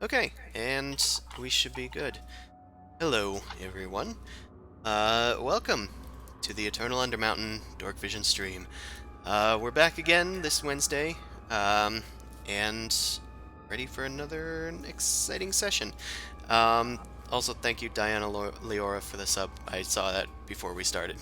Okay, and we should be good. Hello, everyone. Welcome to the Eternal Undermountain Dork Vision stream. We're back again this Wednesday, and ready for another exciting session. Um, Also, thank you, Diana Leora, for the sub. I saw that before we started.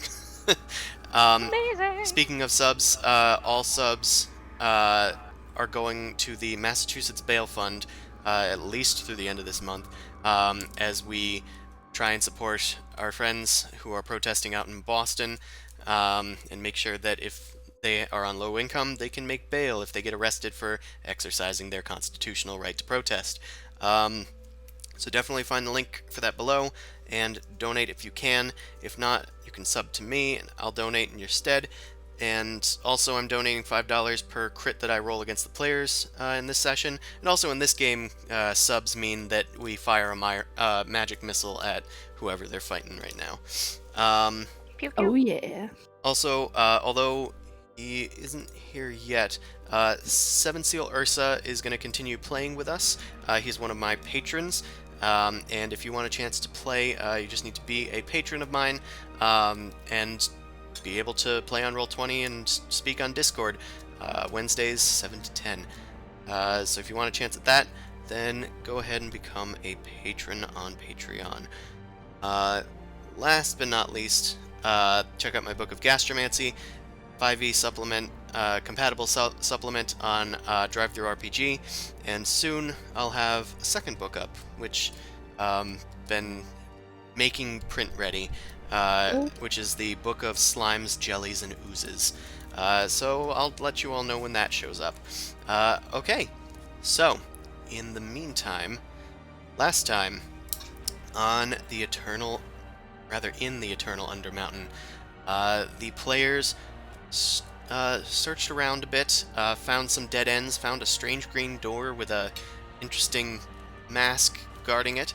um, Amazing! Speaking of subs, all subs are going to the Massachusetts Bail Fund at least through the end of this month, as we try and support our friends who are protesting out in Boston, and make sure that if they are on low income, they can make bail if they get arrested for exercising their constitutional right to protest. So definitely find the link for that below and donate if you can. If not, you can sub to me and I'll donate in your stead. And also, I'm donating $5 per crit that I roll against the players in this session. And also, in this game, subs mean that we fire a magic missile at whoever they're fighting right now. Pew pew. Oh yeah. Also, although he isn't here yet, Seven Seal Ursa is going to continue playing with us. He's one of my patrons, and if you want a chance to play, you just need to be a patron of mine, and be able to play on Roll20 and speak on Discord Wednesdays 7 to 10. So if you want a chance at that, then go ahead and become a patron on Patreon. Last but not least, check out my book of Gastromancy, 5e supplement, compatible supplement on Drive-Thru RPG, and soon I'll have a second book up, which been making print ready, which is the Book of Slimes, Jellies, and Oozes. So I'll let you all know when that shows up. Okay, so in the meantime, last time on the in the Eternal Undermountain, the players searched around a bit, found some dead ends, found a strange green door with a interesting mask guarding it,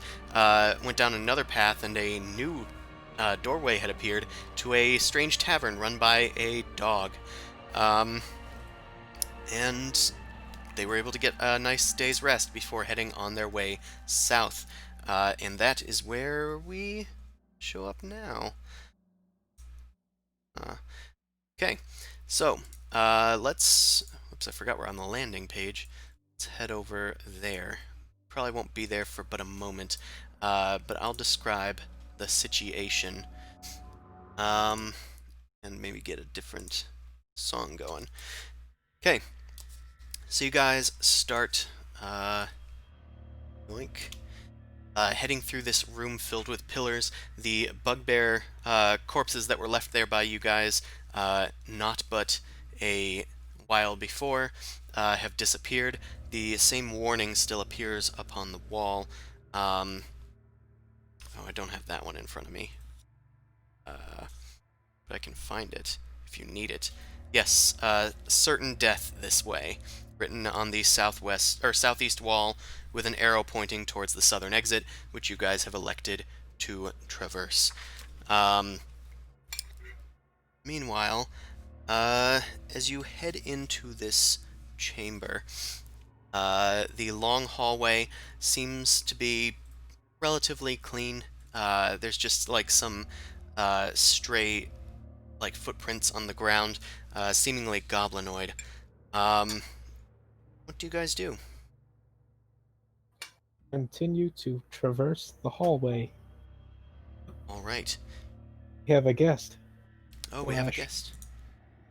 went down another path, and a new doorway had appeared to a strange tavern run by a dog. And they were able to get a nice day's rest before heading on their way south. And that is where we show up now. Okay, so let's. Oops, I forgot we're on the landing page. Let's head over there. Probably won't be there for but a moment, but I'll describe the situation. And maybe get a different song going. Okay, so you guys start yoink. Heading through this room filled with pillars, the bugbear corpses that were left there by you guys, not but a while before, have disappeared. The same warning still appears upon the wall. Oh, I don't have that one in front of me. But I can find it if you need it. Yes, certain death this way, written on the southeast wall with an arrow pointing towards the southern exit, which you guys have elected to traverse. Meanwhile, as you head into this chamber, the long hallway seems to be relatively clean. There's just like some stray like footprints on the ground, seemingly goblinoid. What do you guys do? Continue to traverse the hallway. All right. We have a guest. Oh, we have a Flash. guest.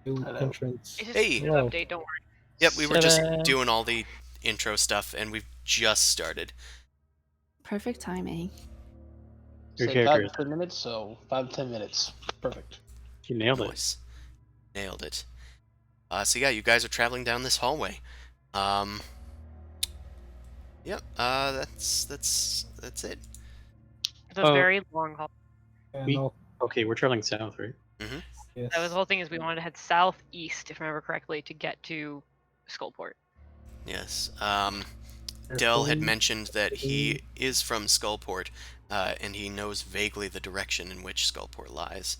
New Hello. entrance. It's just Hey! an Hello. update, don't worry. Yep, we were just Ta-da. doing all the intro stuff, and we've just started. Perfect timing. Your Say character 5 to 10 minutes, so 5 to 10 minutes. Perfect. You nailed it. Nice. Nailed it. So yeah, you guys are traveling down this hallway. Yep. That's it. It's a Oh. very long haul. And We- I'll- Okay, we're traveling south, right? yes. That was the whole thing is we wanted to head southeast, if I remember correctly, to get to Skullport. Yes. They're Dell had fully- mentioned that he is from Skullport, and he knows vaguely the direction in which Skullport lies.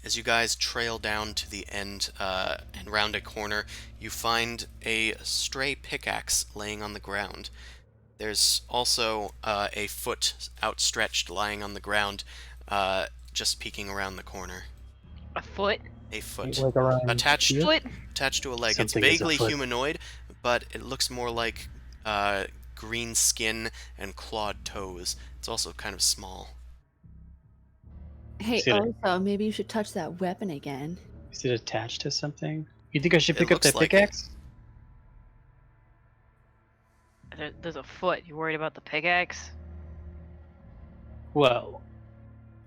As you guys trail down to the end and round a corner, you find a stray pickaxe laying on the ground. There's also a foot outstretched lying on the ground, just peeking around the corner. A foot? A foot. Like around Attached here? Foot? attached to a leg. It's Something is vaguely afoot. humanoid, but it looks more like green skin and clawed toes. It's also kind of small. Hey, See that? also, maybe you should touch that weapon again. Is it attached to something? You think I should It pick up looks that like it. pickaxe? There's a foot. You worried about the pickaxe? Well,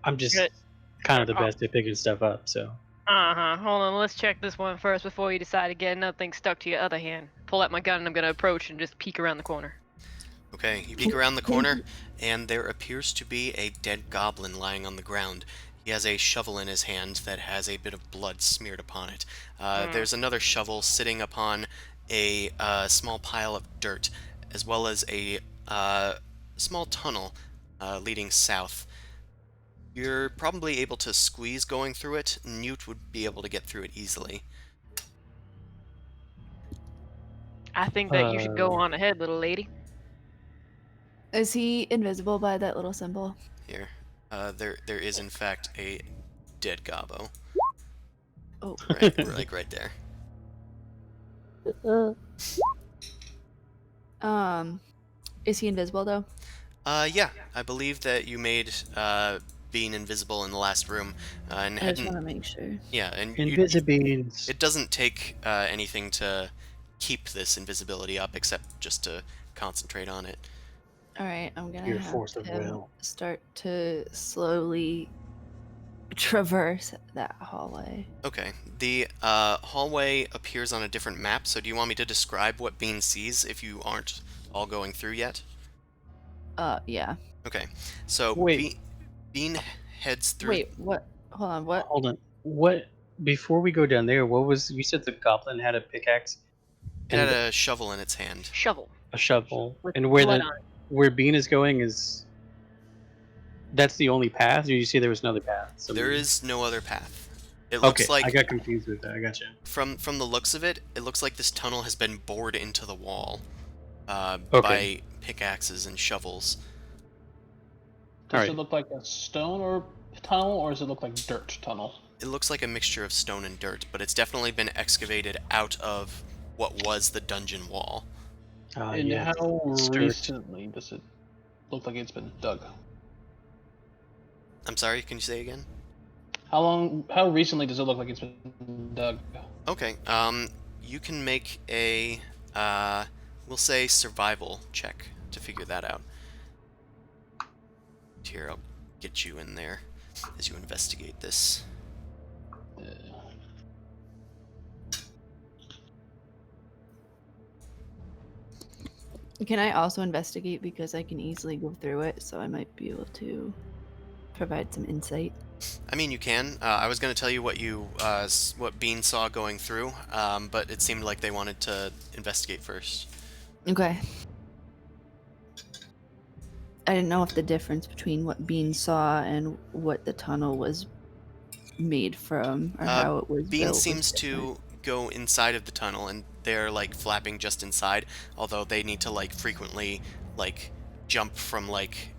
I'm just Good. kind of the Oh. best at picking stuff up, so. Uh-huh. Hold on, let's check this one first before you decide to get another thing stuck to your other hand. Pull out my gun and I'm gonna approach and just peek around the corner. Okay, you peek around the corner, and there appears to be a dead goblin lying on the ground. He has a shovel in his hand that has a bit of blood smeared upon it. There's another shovel sitting upon a small pile of dirt, as well as a small tunnel leading south. You're probably able to squeeze going through it. Newt would be able to get through it easily. I think that you should go on ahead, little lady. Is he invisible by that little symbol? Here, there is in fact a dead gobbo. Oh. Right there. Is he invisible though? Yeah, I believe that you made being invisible in the last room, and I just hadn't. want to make sure. Yeah, and Invisibeans. it doesn't take anything to keep this invisibility up except just to concentrate on it. All right, I'm gonna Your have force of to will. start to slowly traverse that hallway. Okay, the hallway appears on a different map, so do you want me to describe what Bean sees if you aren't all going through yet? Yeah. Okay, so Wait. Bean heads through. Wait, what? Hold on, what? Hold on. What? Before we go down there, what was. You said the goblin had a pickaxe It had and a shovel in its hand. Shovel. a shovel. With And where blood the on it. where Bean is going is. That's the only path? Or did you say there was another path? There is no other path. It Okay, looks like I got confused with that. I gotcha. from the looks of it, it looks like this tunnel has been bored into the wall Okay. by pickaxes and shovels. Does Alright. it look like a stone or tunnel, or does it look like dirt tunnel? It looks like a mixture of stone and dirt, but it's definitely been excavated out of what was the dungeon wall. And Yeah. how it's dirt. recently does it look like it's been dug? I'm sorry, can you say again? How recently does it look like it's been dug? Okay, you can make a, we'll say survival check to figure that out. Here, I'll get you in there as you investigate this. Uh, Can I also investigate because I can easily go through it, so I might be able to provide some insight. I mean, you can. I was going to tell you what what Bean saw going through, but it seemed like they wanted to investigate first. Okay. I didn't know if the difference between what Bean saw and what the tunnel was made from, or how it was Bean built. was seems different. to go inside of the tunnel, and they're like flapping just inside. Although they need to like frequently like jump from like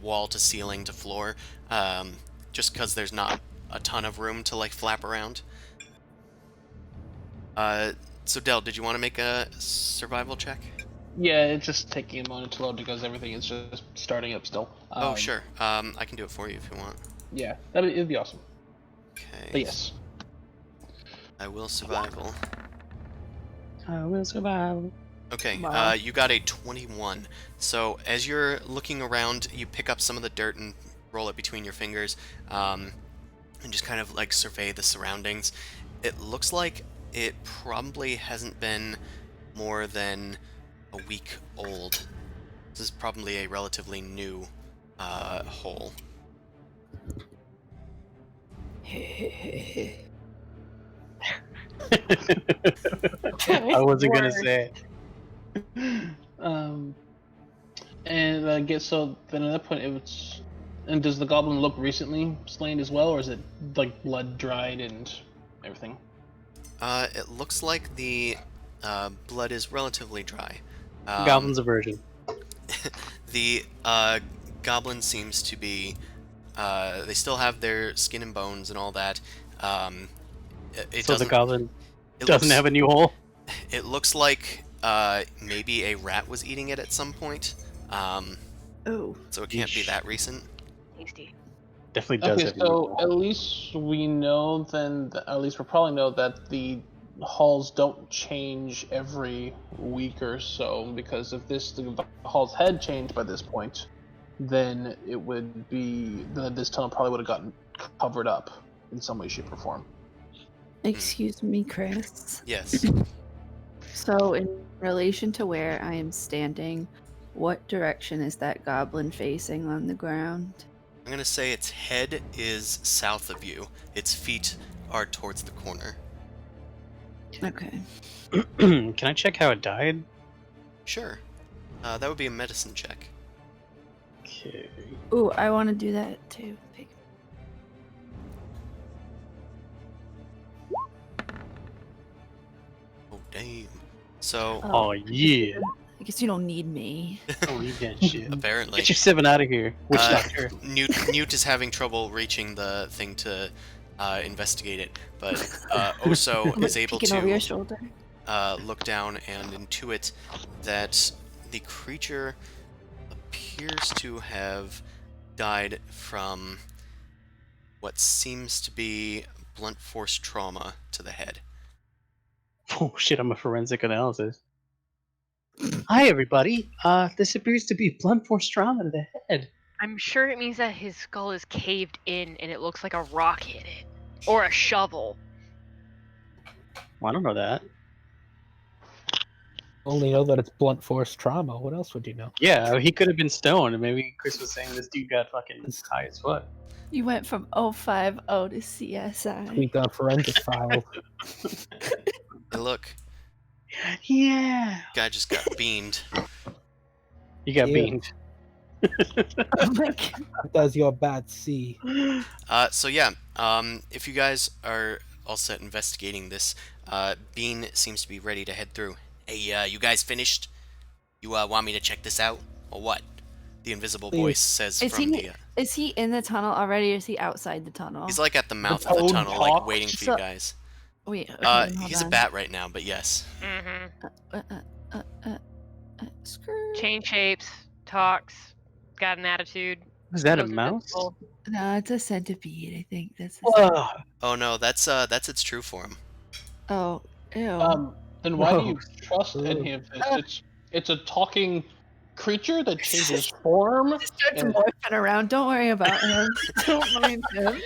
wall to ceiling to floor, just because there's not a ton of room to like flap around. So Del, did you want to make a survival check? yeah, it's just taking a moment to load because everything is just starting up still. Oh sure. I can do it for you if you want. Yeah, it'd be awesome. Okay. But yes. I will survival. I will survive. Okay, Wow. you got a 21. So as you're looking around, you pick up some of the dirt and roll it between your fingers, and just kind of like survey the surroundings. It looks like it probably hasn't been more than a week old. This is probably a relatively new hole. I wasn't gonna say it. And I guess so. Then at that point, it was. And does the goblin look recently slain as well, or is it like blood dried and everything? It looks like the blood is relatively dry. Goblin's a virgin. The goblin seems to be. They still have their skin and bones and all that. It So the doesn't. goblin It doesn't looks. have a new hole. It looks like maybe a rat was eating it at some point. Oh. So it can't be Yeesh. that recent. Tasty. Definitely does Okay, have a new so hole. at least we know then. At least we'll probably know that the halls don't change every week or so. Because if the halls had changed by this point, then it would be then this tunnel probably would have gotten covered up in some way, shape, or form. Excuse me, Chris. Yes. So, in relation to where I am standing, what direction is that goblin facing on the ground? I'm gonna say its head is south of you. Its feet are towards the corner. Okay. Can I check how it died? Sure. That would be a medicine check. Okay. Ooh, I want to do that too. Pick- Oh damn. So Oh yeah. I guess you don't need me. Don't need that shit. apparently, Get your 7 out of here. Witch doctor. Newt is having trouble reaching the thing to investigate it, but Oso is able Peeking over your to shoulder. look down and intuit that the creature appears to have died from what seems to be blunt force trauma to the head. Oh shit, I'm a forensic analysis. Hi everybody. This appears to be blunt force trauma to the head. I'm sure it means that his skull is caved in and it looks like a rock hit it. Or a shovel. Well, I don't know that. Only know that it's blunt force trauma. What else would you know? Yeah, he could have been stoned, and maybe Chris was saying this dude got fucking high as fuck. You went from 050 to CSI. Tweaked on forensic files. Hey, look, Yeah. guy just got beamed. You got Yeah. beamed. Oh my God. What does your bat see? So yeah, if you guys are all set investigating this, Bean seems to be ready to head through. Hey, you guys finished? You want me to check this out, or what? The invisible Please. voice says Is from he is he in the tunnel already, or is he outside the tunnel? He's like at the mouth of the toad tunnel, like talks? waiting for So- you guys. Wait, okay, then hold He's a on. bat right now, but yes. Mm-hmm. Skirt. Change shapes, talks, got an attitude. Was that a goes mouse? invisible. No, it's a centipede. I think that's. A Whoa. Oh no, that's its true form. Oh, ew. Then why do you Gross. trust any of this? It's a talking creature that changes Just- form. He starts and- morphing around. Don't worry about him. Don't mind him.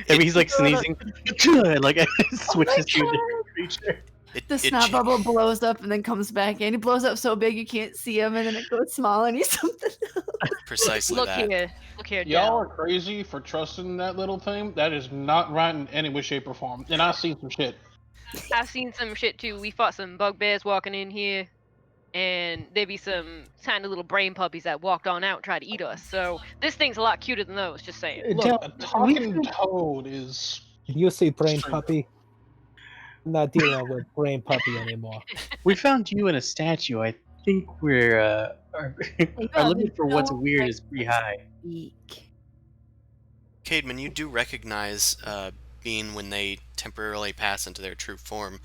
Maybe he's like sneezing, and like switches to a God. different creature. The snot bubble blows up and then comes back in. He blows up so big you can't see him, and then it goes small and he's something else. Precisely Look that. here, Y'all Dell. are crazy for trusting that little thing. That is not right in any way, shape, or form. And I've seen some shit. I've seen some shit too. We fought some bugbears walking in here, and there be some tiny little brain puppies that walked on out and tried to eat us. So this thing's a lot cuter than those. Just saying. Look, Del- a talking toad is. Did you see brain Straight. puppy? I'm not dealing with brain puppy anymore. We found you in a statue. I think we're our limit for what's weird is pretty high. Eek. Cademan, you do recognize Bean when they temporarily pass into their true form.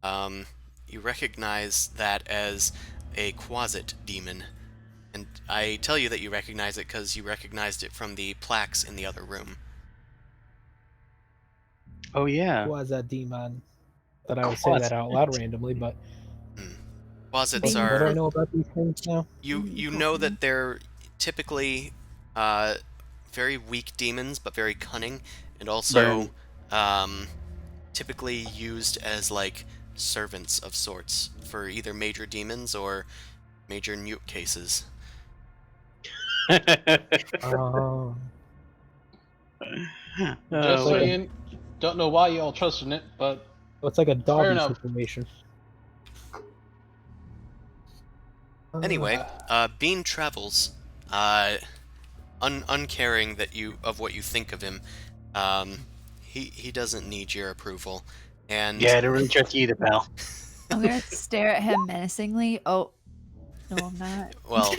You recognize that as a Quasit demon. And I tell you that you recognize it because you recognized it from the plaques in the other room. Oh yeah. Was that demon? That I would say that out loud randomly, but Quasits what do I are... know about these things now? You know that they're typically very weak demons, but very cunning, and also typically used as like servants of sorts for either major demons or major Newt cases. Oh, Just Oh, saying. Don't know why y'all trusting it, but it's like a doggy enough. situation. Anyway, Bean travels, uncaring that of what you think of him. He doesn't need your approval, and yeah, I don't really trust you either, pal. I'm gonna stare at him menacingly. Oh, No, I'm not. Well,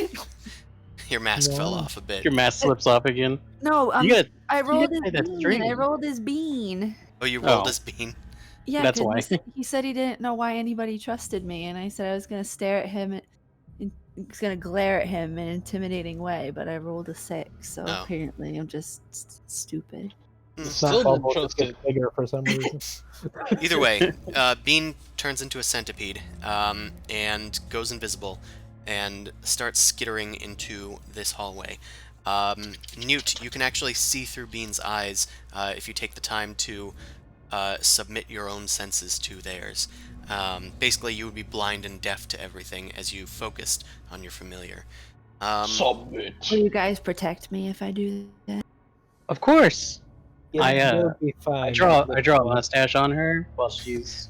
your mask fell No. off a bit. Your mask slips off again. No, You gotta, I you rolled gotta his say that's bean. I strange. rolled his bean. Oh, you rolled Oh. as bean. Yeah, That's because why. he said he didn't know why anybody trusted me, and I said I was gonna stare at him and was gonna glare at him in an intimidating way, but I rolled a 6, so Oh. apparently I'm just stupid. Hmm. It's Still not didn't bubble, trust just gets it. bigger for some reason. Either way, Bean turns into a centipede and goes invisible and starts skittering into this hallway. Newt, you can actually see through Bean's eyes if you take the time to submit your own senses to theirs. Basically, you would be blind and deaf to everything as you focused on your familiar. Submit. Will you guys protect me if I do that? Of course. Yeah, you'll be fine. I draw a mustache on her while she's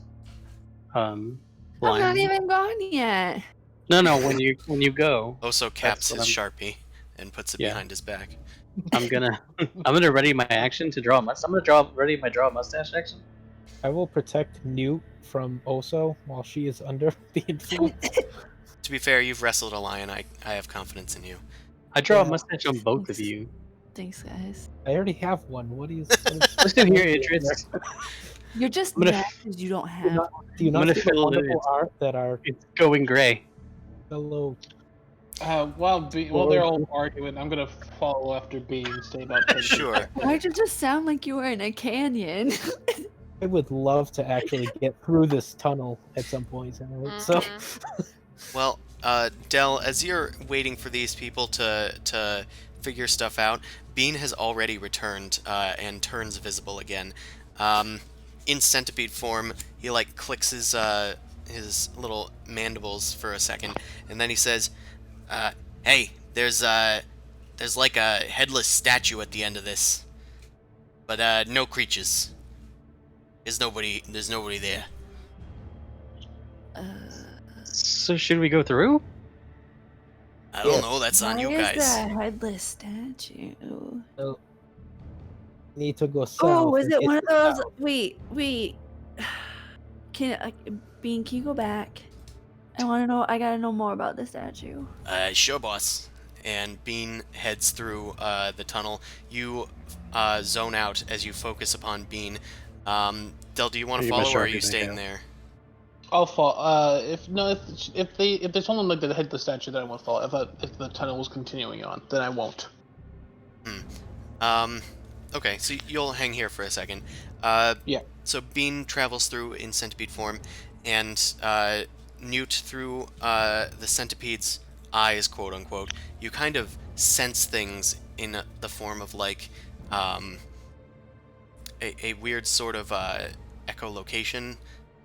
I'm blind. not even gone yet. No, when you go, Oso caps what his I'm- Sharpie and puts it Yeah. behind his back. I'm gonna ready my action to draw a mustache. I'm gonna draw a mustache action. I will protect Newt from Oso while she is under the influence. To be fair, you've wrestled a lion. I have confidence in you. I draw a Yeah. mustache on both of you. Thanks, guys. I already have one. What is? Listen here, Idris. You're just I'm gonna mad because you don't have. Do you I'm not gonna see the fill it in. wonderful art that our It's going gray. fellow? While they're all arguing, I'm gonna follow after Bean. Stay about 10 feet. Sure. Why'd you just sound like you were in a canyon? I would love to actually get through this tunnel at some point. So Well, Dell, as you're waiting for these people to figure stuff out, Bean has already returned and turns visible again. In centipede form, he like clicks his little mandibles for a second, and then he says, "Hey, there's like a headless statue at the end of this, but no creatures. There's nobody there." So should we go through? I don't Yes. know. That's on Why you is guys. there a headless statue? need to go south. Oh, is and it get one of to those? south. Wait. Bean, can you go back? I want to know. I gotta know more about the statue. Sure, boss. And Bean heads through the tunnel. You zone out as you focus upon Bean. Del, do you want to Get my follow, or are Sharpie you back staying out. there? I'll follow. If there's someone like that hit the statue, then I won't follow. If the tunnel was continuing on, then I won't. Okay, so you'll hang here for a second. Yeah. So Bean travels through in centipede form, and Newt through the centipede's eyes, quote unquote. You kind of sense things in the form of like a weird sort of echolocation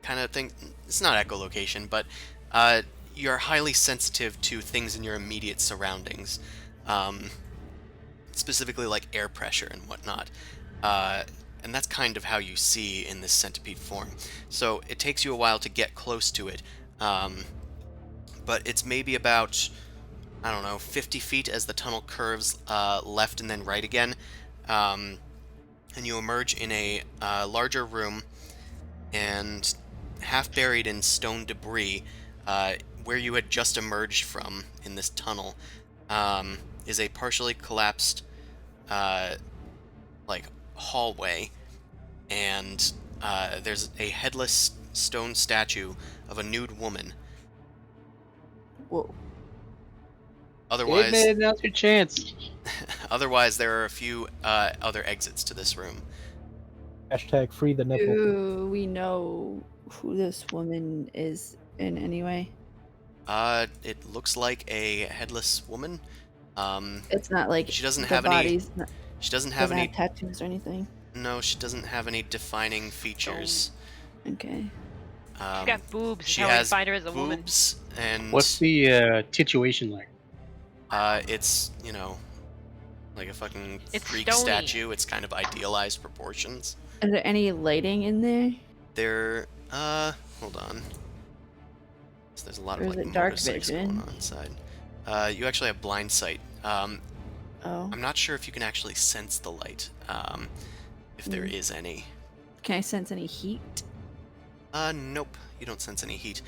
kind of thing. It's not echolocation, but you're highly sensitive to things in your immediate surroundings, specifically like air pressure and whatnot. And that's kind of how you see in this centipede form. So it takes you a while to get close to it, but it's maybe about, I don't know, 50 feet as the tunnel curves left and then right again. And you emerge in a larger room, and half buried in stone debris, where you had just emerged from in this tunnel, is a partially collapsed like hallway, and there's a headless stone statue of a nude woman. Whoa. Otherwise, David, now's your chance. otherwise there are a few other exits to this room. Hashtag free the nipple. Do we know who this woman is in any way? It looks like a headless woman. It's not like She doesn't the have any. body's not, She doesn't have doesn't any. have tattoos or anything. No, she doesn't have any defining features. Okay. She's got boobs. She How would you has find her as a woman? boobs, and What's the situation like? it's, you know, like a fucking It's Greek stony. statue. It's kind of idealized proportions. Is there any lighting in there? There, hold on. So there's a lot Or of is like it dark motorcycles vision? going on inside. You actually have blind sight. Oh. I'm not sure if you can actually sense the light, if there Mm. is any. Can I sense any heat? Nope. You don't sense any heat.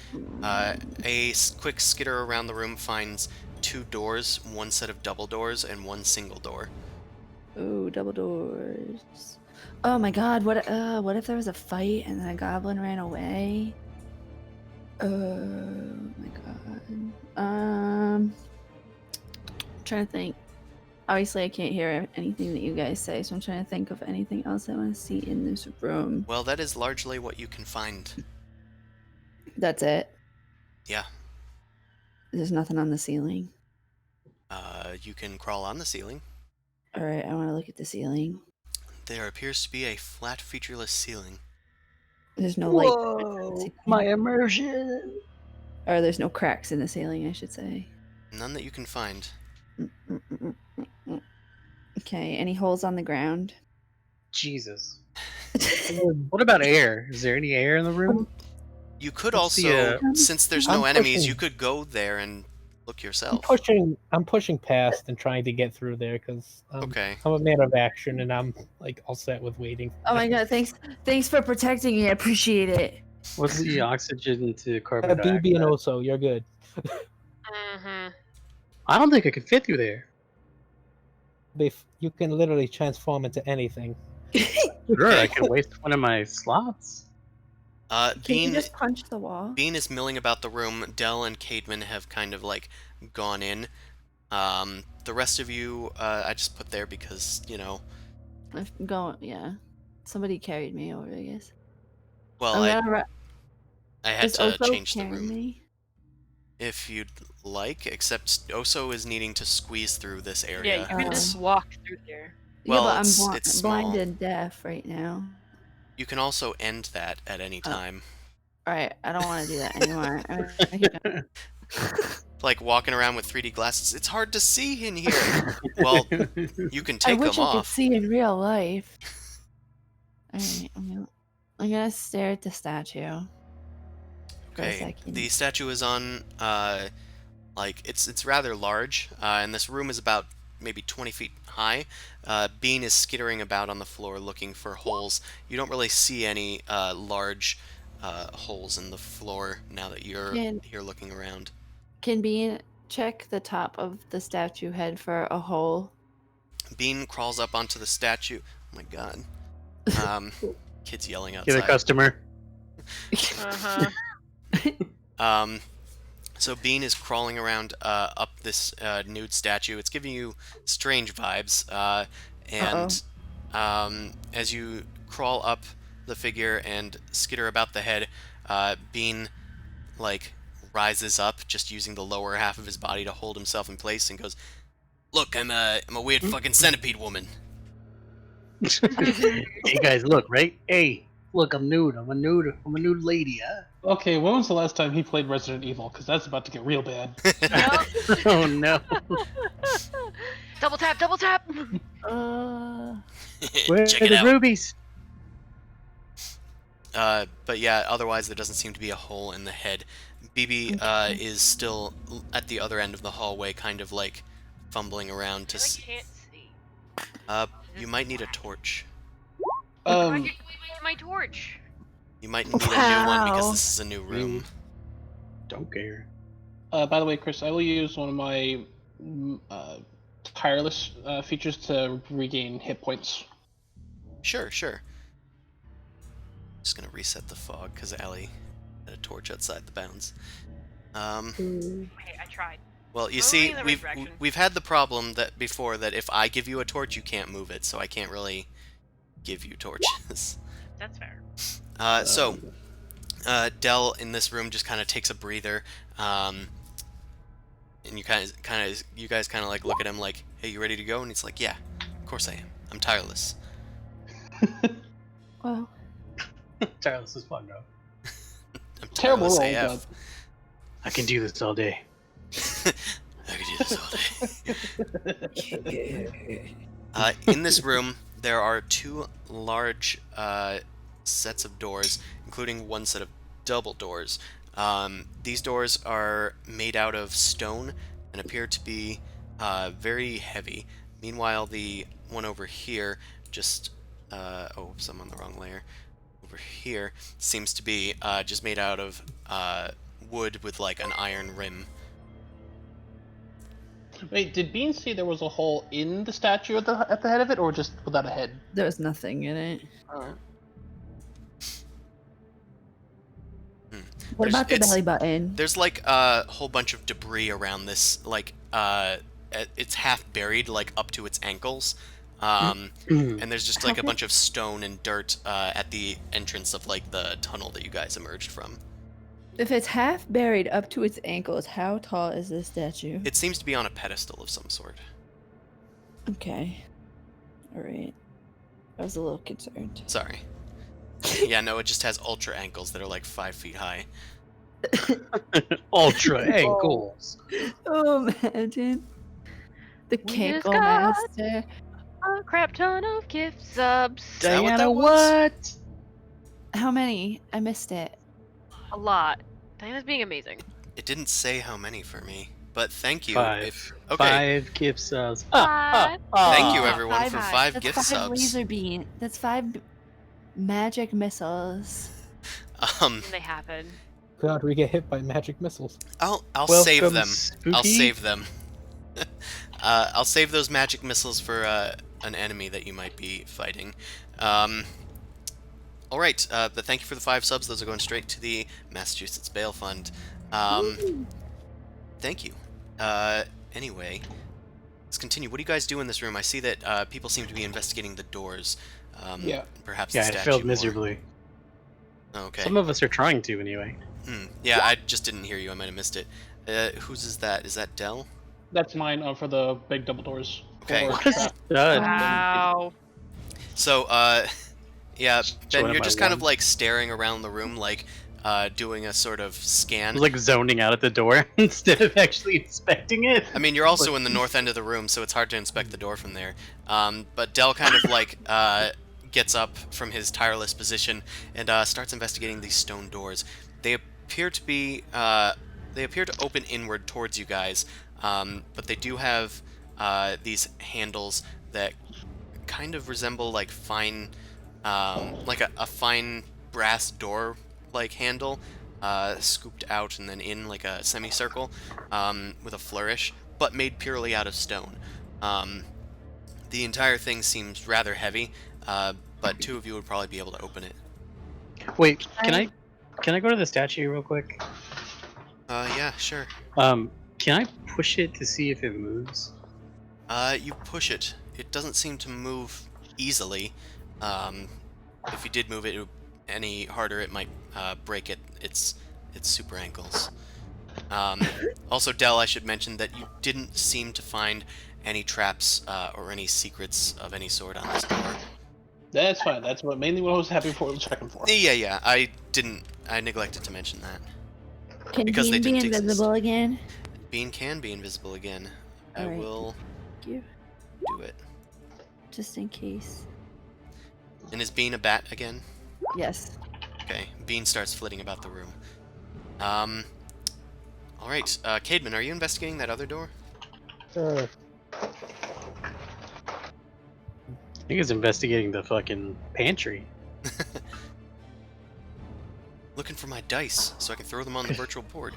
Quick skitter around the room finds 2 doors, 1 set of double doors, and 1 single door. Ooh, double doors. Oh my god, what if there was a fight and the goblin ran away? Oh my god. Trying to think. Obviously, I can't hear anything that you guys say, so I'm trying to think of anything else I want to see in this room. Well, that is largely what you can find. That's it. Yeah. There's nothing on the ceiling. You can crawl on the ceiling. Alright, I want to look at the ceiling. There appears to be a flat, featureless ceiling. There's no light. Whoa! My immersion! Or there's no cracks in the ceiling, I should say. None that you can find. Okay, any holes on the ground? Jesus. What about air? Is there any air in the room? You could Let's also, see, since there's I'm no enemies, pushing- you could go there and look I'm yourself. pushing past and trying to get through there because Okay. I'm a man of action and I'm like all set with waiting. Oh my god, thanks for protecting me. I appreciate it. What's the oxygen to carbon BB and dioxide? Oso, you're good. Mm-hmm. I don't think I could fit through there. You can literally transform into anything. Sure, I could waste one of my slots. Can you Bean just punch the wall? Bean is milling about the room. Dell and Cademan have kind of like gone in. The rest of you, I just put there because, you know, Yeah. Somebody carried me over, I guess. well, I had Is to Oso change the carrying room. me? If you'd like, except Oso is needing to squeeze through this Yeah, area. you can just walk through there. Well, yeah, but it's I'm blind small. and deaf right now. You can also end that at any time. Alright, I don't want to do that anymore. I keep Like walking around with 3D glasses. It's hard to see in here. Well, you can I take wish them I could off. see in real life. Alright, I'm gonna stare at the statue. For a Okay, second. the statue is on, like, it's rather large, and this room is about maybe 20 feet high. Bean is skittering about on the floor looking for holes. You don't really see any large holes in the floor now that you're here looking around. Can Bean check the top of the statue head for a hole? Bean crawls up onto the statue. Oh my god. Kids yelling Get a outside. customer. Uh-huh. So Bean is crawling around up this nude statue. It's giving you strange vibes. And as you crawl up the figure and skitter about the head, Bean like rises up, just using the lower half of his body to hold himself in place, and goes, "Look, I'm a weird fucking centipede woman." Hey guys, look, right? Hey, look, I'm nude. I'm a nude lady, huh? Okay, when was the last time he played Resident Evil? Because that's about to get real bad. Yup. Oh no. Double tap, double tap. Where Check are it the out. rubies? But yeah, otherwise there doesn't seem to be a hole in the head. BB is still at the other end of the hallway, kind of like fumbling around to I see. can't see. You might need a torch. I can wait my torch. You might need a new one because Wow. this is a new room. Don't care. By the way, Chris, I will use one of my tireless features to regain hit points. Sure. Just gonna reset the fog because Allie had a torch outside the bounds. Okay, I tried. Well, you We're see, moving in the right direction. we've had the problem that before that if I give you a torch, you can't move it, so I can't really give you torches. That's fair. So Dell in this room just kind of takes a breather, and you guys kind of like look at him like, "Hey, you ready to go?" And he's like, "Yeah, of course I am. I'm tireless." Well, Tireless is fun, though. I'm Terrible tireless roll, AF. I can do this all day. I could do this all day. In this room, there are 2 large sets of doors, including 1 set of double doors. These doors are made out of stone and appear to be very heavy. Meanwhile, the one over here just... oh, oops, I'm on the wrong layer. over here seems to be just made out of wood with like an iron rim. Wait, did Bean say there was a hole in the statue at the head of it, or just without a head? There was nothing in it. Alright. What about the It's- belly button? There's like a whole bunch of debris around this, like it's half buried, like up to its ankles, and there's just like a bunch of stone and dirt at the entrance of like the tunnel that you guys emerged from. If it's half buried up to its ankles, how tall is this statue? It seems to be on a pedestal of some sort. Okay. Alright. I was a little concerned. Sorry. Yeah, no, it just has ultra ankles that are like 5 feet high. Ultra ankles. Oh, imagine. The We Cankle just got- Master. A crap ton of gift subs. that what Diana, that was? what? How many? I missed it. A lot. Diana's being amazing. It didn't say how many for me, but thank you. 5. If, okay, 5 gift subs. Five. thank you Ah, everyone for 5 That's gift 5 subs. laser beam. That's 5 magic missiles. And they happen. God, we get hit by magic missiles. I'll save Welcome, them. I'll Spooky. save them. I'll save those magic missiles for an enemy that you might be fighting. All right, but thank you for the 5 subs. Those are going straight to the Massachusetts Bail Fund. Thank you. Anyway, let's continue. What do you guys do in this room? I see that people seem to be investigating the doors. Yeah. Perhaps Yeah, the it statue failed more. miserably. Okay. Some of us are trying to, anyway. Yeah, I just didn't hear you. I might have missed it. Whose is that? Is that Dell? That's mine for the big double doors. Okay. Or What is trap. that? Wow. So, yeah, Ben, one of you're my just kind of ones. like staring around the room, like doing a sort of I scan. was like zoning out at the door instead of actually inspecting it. I mean, you're also in the north end of the room, so it's hard to inspect the door from there. But Dell kind of like gets up from his tireless position and starts investigating these stone doors. They appear to be they appear to open inward towards you guys, but they do have these handles that kind of resemble like fine, like a fine brass door like handle, scooped out and then in like a semicircle with a flourish, but made purely out of stone. The entire thing seems rather heavy, but 2 of you would probably be able to open it. Wait, can I go to the statue real quick? Yeah, sure. Can I push it to see if it moves? You push it. It doesn't seem to move easily. If you did move it any harder, it might break its super ankles. Also, Dell, I should mention that you didn't seem to find any traps or any secrets of any sort on this door. That's fine. That's mainly what I was happy for checking for. Yeah, I neglected to mention that. Can Because they Bean be didn't exist. invisible again? Bean can be invisible again. I Alright. will Thank you. do it. Just in case. And is Bean a bat again? Yes. Okay, Bean starts flitting about the room. Alright, Caedmon, are you investigating that other door? Sure. I think it's investigating the fucking pantry. Looking for my dice, so I can throw them on the virtual board.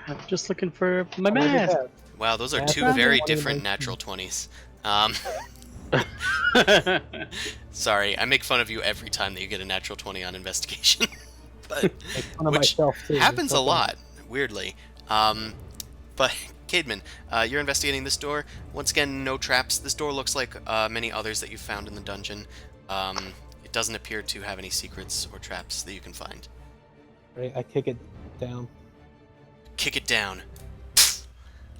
I'm just looking for my Look at math. that. Wow, those are That's 2 not very one of different my- natural 20s. Sorry, I make fun of you every time that you get a natural 20 on investigation. But Make fun of Which myself too. happens a Fucking- lot, weirdly. But Caedmon, you're investigating this door. Once again, no traps. This door looks like many others that you've found in the dungeon. It doesn't appear to have any secrets or traps that you can find. Right, I kick it down. Kick it down.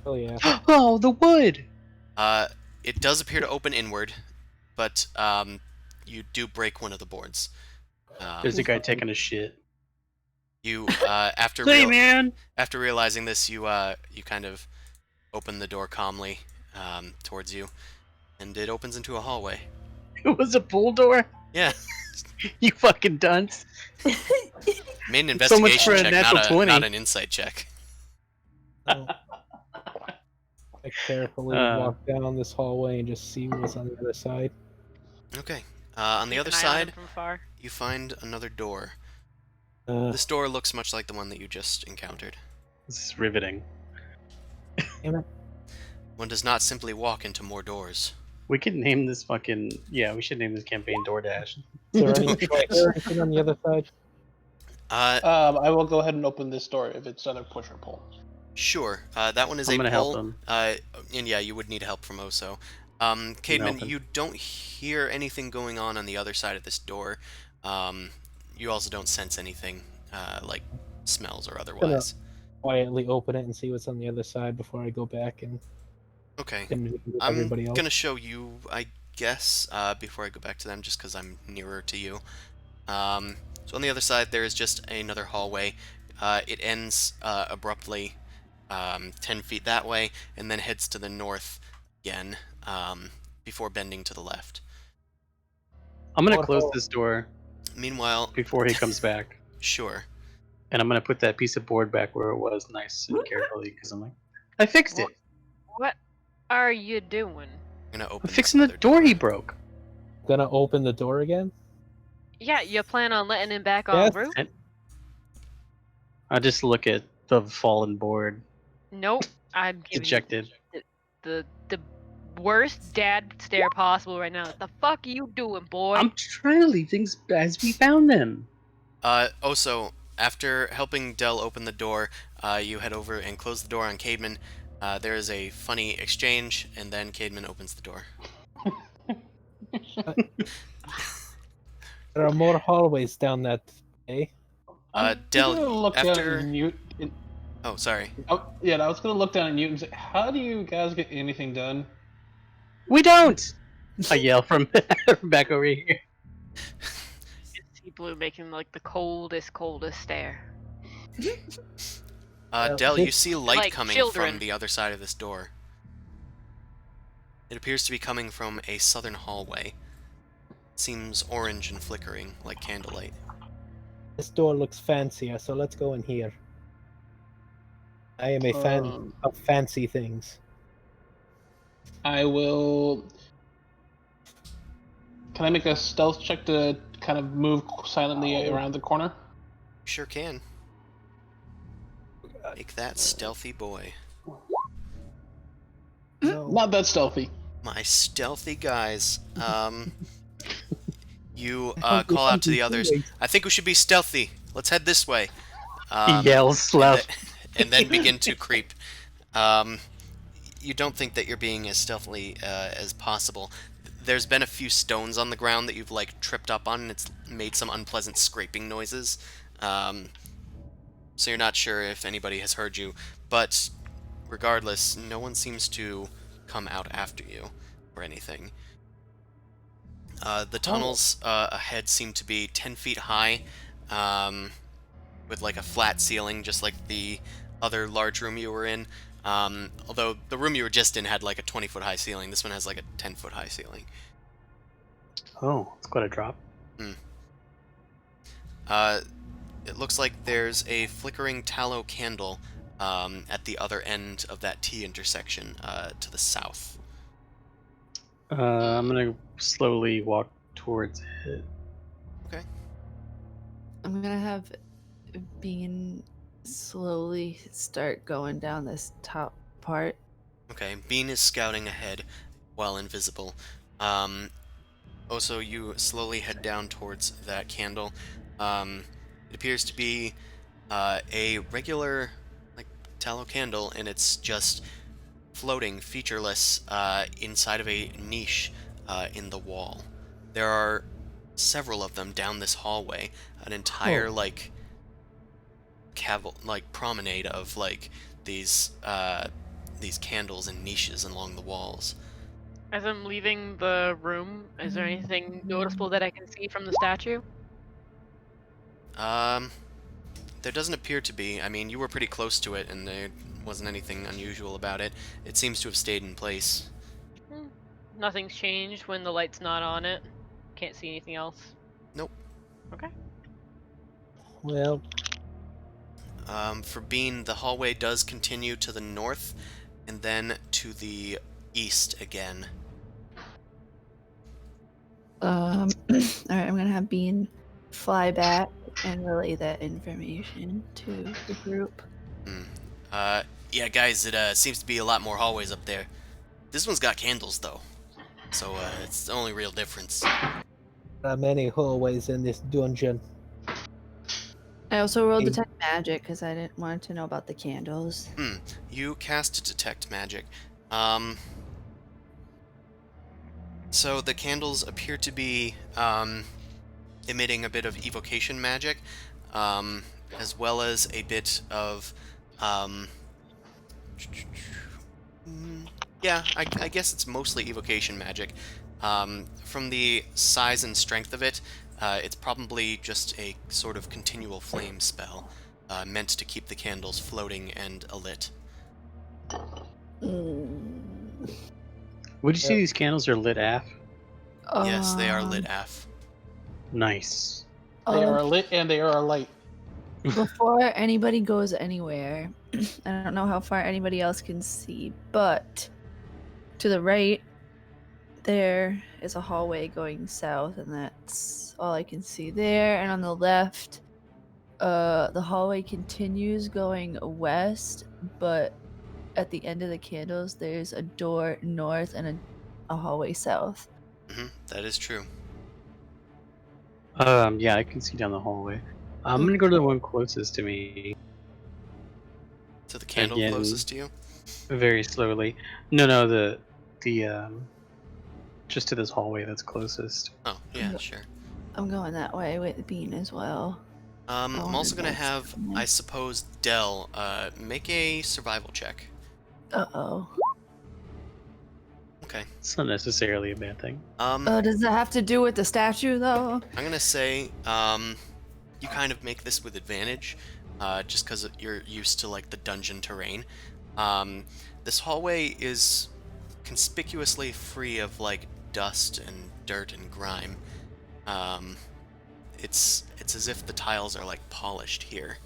Oh yeah. Oh, the wood! It does appear to open inward, but you do break one of the boards. There's a guy taking a shit. You after Hey, man! after realizing this, you kind of open the door calmly towards you, and it opens into a hallway. It was a pool door? Yeah, You fucking dunce. made an So much investigation for a check, natural 20. not an insight check. So, I carefully Uh. walk down this hallway and just see what's on the other side. Okay. On the Keep other an eye on him side, from afar. you find another door. Uh, This door looks much like the one that you just encountered. This is riveting. damn it. One does not simply walk into more doors. We could name this fucking we should name this campaign DoorDash. Is there any, do I hear anything on the other side? I will go ahead and open this door if it's either push or pull. Sure. That one is I'm a gonna help pull. him. And yeah, you would need help from Oso. Cademan, him. you don't hear anything going on the other side of this door. You also don't sense anything, like smells or otherwise. Quietly open it and see what's on the other side before I go back and Okay. with I'm everybody else. gonna show you, I guess, before I go back to them, just because I'm nearer to you. So on the other side, there is just another hallway. It ends abruptly 10 feet that way, and then heads to the north again, before bending to the left. I'm gonna Oh, close no. this door Meanwhile, before he comes back, sure. and I'm gonna put that piece of board back where it was, nice and carefully, because I'm like, I fixed it. What are you doing? I'm gonna I'm open fixing the this other door he broke. Gonna open the door again? Yeah, you plan on letting him back on Yes. the roof? I just look at the fallen board, Nope. I'm giving dejected. you the worst dad stare possible right now. What the fuck are you doing, boy? I'm trying to leave things as we found them. Also, after helping Dell open the door, you head over and close the door on Cademan. There is a funny exchange, and then Cademan opens the door. There are more hallways down that way. Dell, gonna look down after... at Newt. Oh, sorry. Yeah, I was gonna look down at Newt and say, "How do you guys get anything done?" We don't! I yell from back over here. See Blue making like the coldest stare. Dell, you this- see light Like coming children. from the other side of this door. It appears to be coming from a southern hallway. It seems orange and flickering, like candlelight. This door looks fancier, so let's go in here. I am a fan Um, of fancy things. I will. Can I make a stealth check to kind of move silently around the corner? You sure can. Make that stealthy boy. No. Not that stealthy. My stealthy guys. You call out to the others. I think we should be stealthy. Let's head this way. He yells loud. And then begin to creep. You don't think that you're being as stealthily as possible. There's been a few stones on the ground that you've like tripped up on, and it's made some unpleasant scraping noises. So you're not sure if anybody has heard you, but regardless, no one seems to come out after you or anything. The tunnels ahead seem to be 10 feet high, with like a flat ceiling, just like the other large room you were in. Although the room you were just in had like a 20-foot high ceiling, this one has like a 10-foot high ceiling. Oh, it's quite a drop. It looks like there's a flickering tallow candle at the other end of that T intersection to the south. I'm gonna slowly walk towards it. Okay. I'm gonna have Bean slowly start going down this top part. Okay, Bean is scouting ahead while invisible. Also, you slowly head down towards that candle. It appears to be a regular like tallow candle, and it's just floating, featureless, inside of a niche in the wall. There are several of them down this hallway, an entire like promenade of like these candles and niches along the walls. As I'm leaving the room, is there anything noticeable that I can see from the statue? There doesn't appear to be. I mean, you were pretty close to it, and there wasn't anything unusual about it. It seems to have stayed in place. Nothing's changed when the light's not on it. Can't see anything else. Nope. Okay. Well, For Bean, the hallway does continue to the north, and then to the east again. All right, I'm gonna have Bean fly back and relay that information to the group. Yeah, guys, it seems to be a lot more hallways up there. This one's got candles, though. So, it's the only real difference. There are many hallways in this dungeon. I also rolled Hey. detect magic because I didn't want to know about the candles. You cast Detect Magic. So the candles appear to be, emitting a bit of evocation magic, as well as a bit of, yeah, I guess it's mostly evocation magic. From the size and strength of it, it's probably just a sort of continual flame spell, meant to keep the candles floating and alit. Mm. Would you say these candles are lit af? Yes, they are lit Um, af. Nice. They uh, are lit and they are light. Before anybody goes anywhere, I don't know how far anybody else can see, but to the right, there is a hallway going south, and that's all I can see there. And on the left, the hallway continues going west, but at the end of the candles, there's a door north and a hallway south. That is true. Yeah, I can see down the hallway. I'm gonna go to the one closest to me To the candle again, closest to you? very slowly. No, the just to this hallway that's closest. Oh, yeah, sure. I'm going that way with Bean as well. I'm also gonna have, I suppose, Dell, make a survival check. Uh-oh. Okay. It's not necessarily a bad thing. Does it have to do with the statue, though? I'm gonna say, you kind of make this with advantage, just because you're used to, like, the dungeon terrain. This hallway is conspicuously free of, like, dust and dirt and grime. It's as if the tiles are, like, polished here.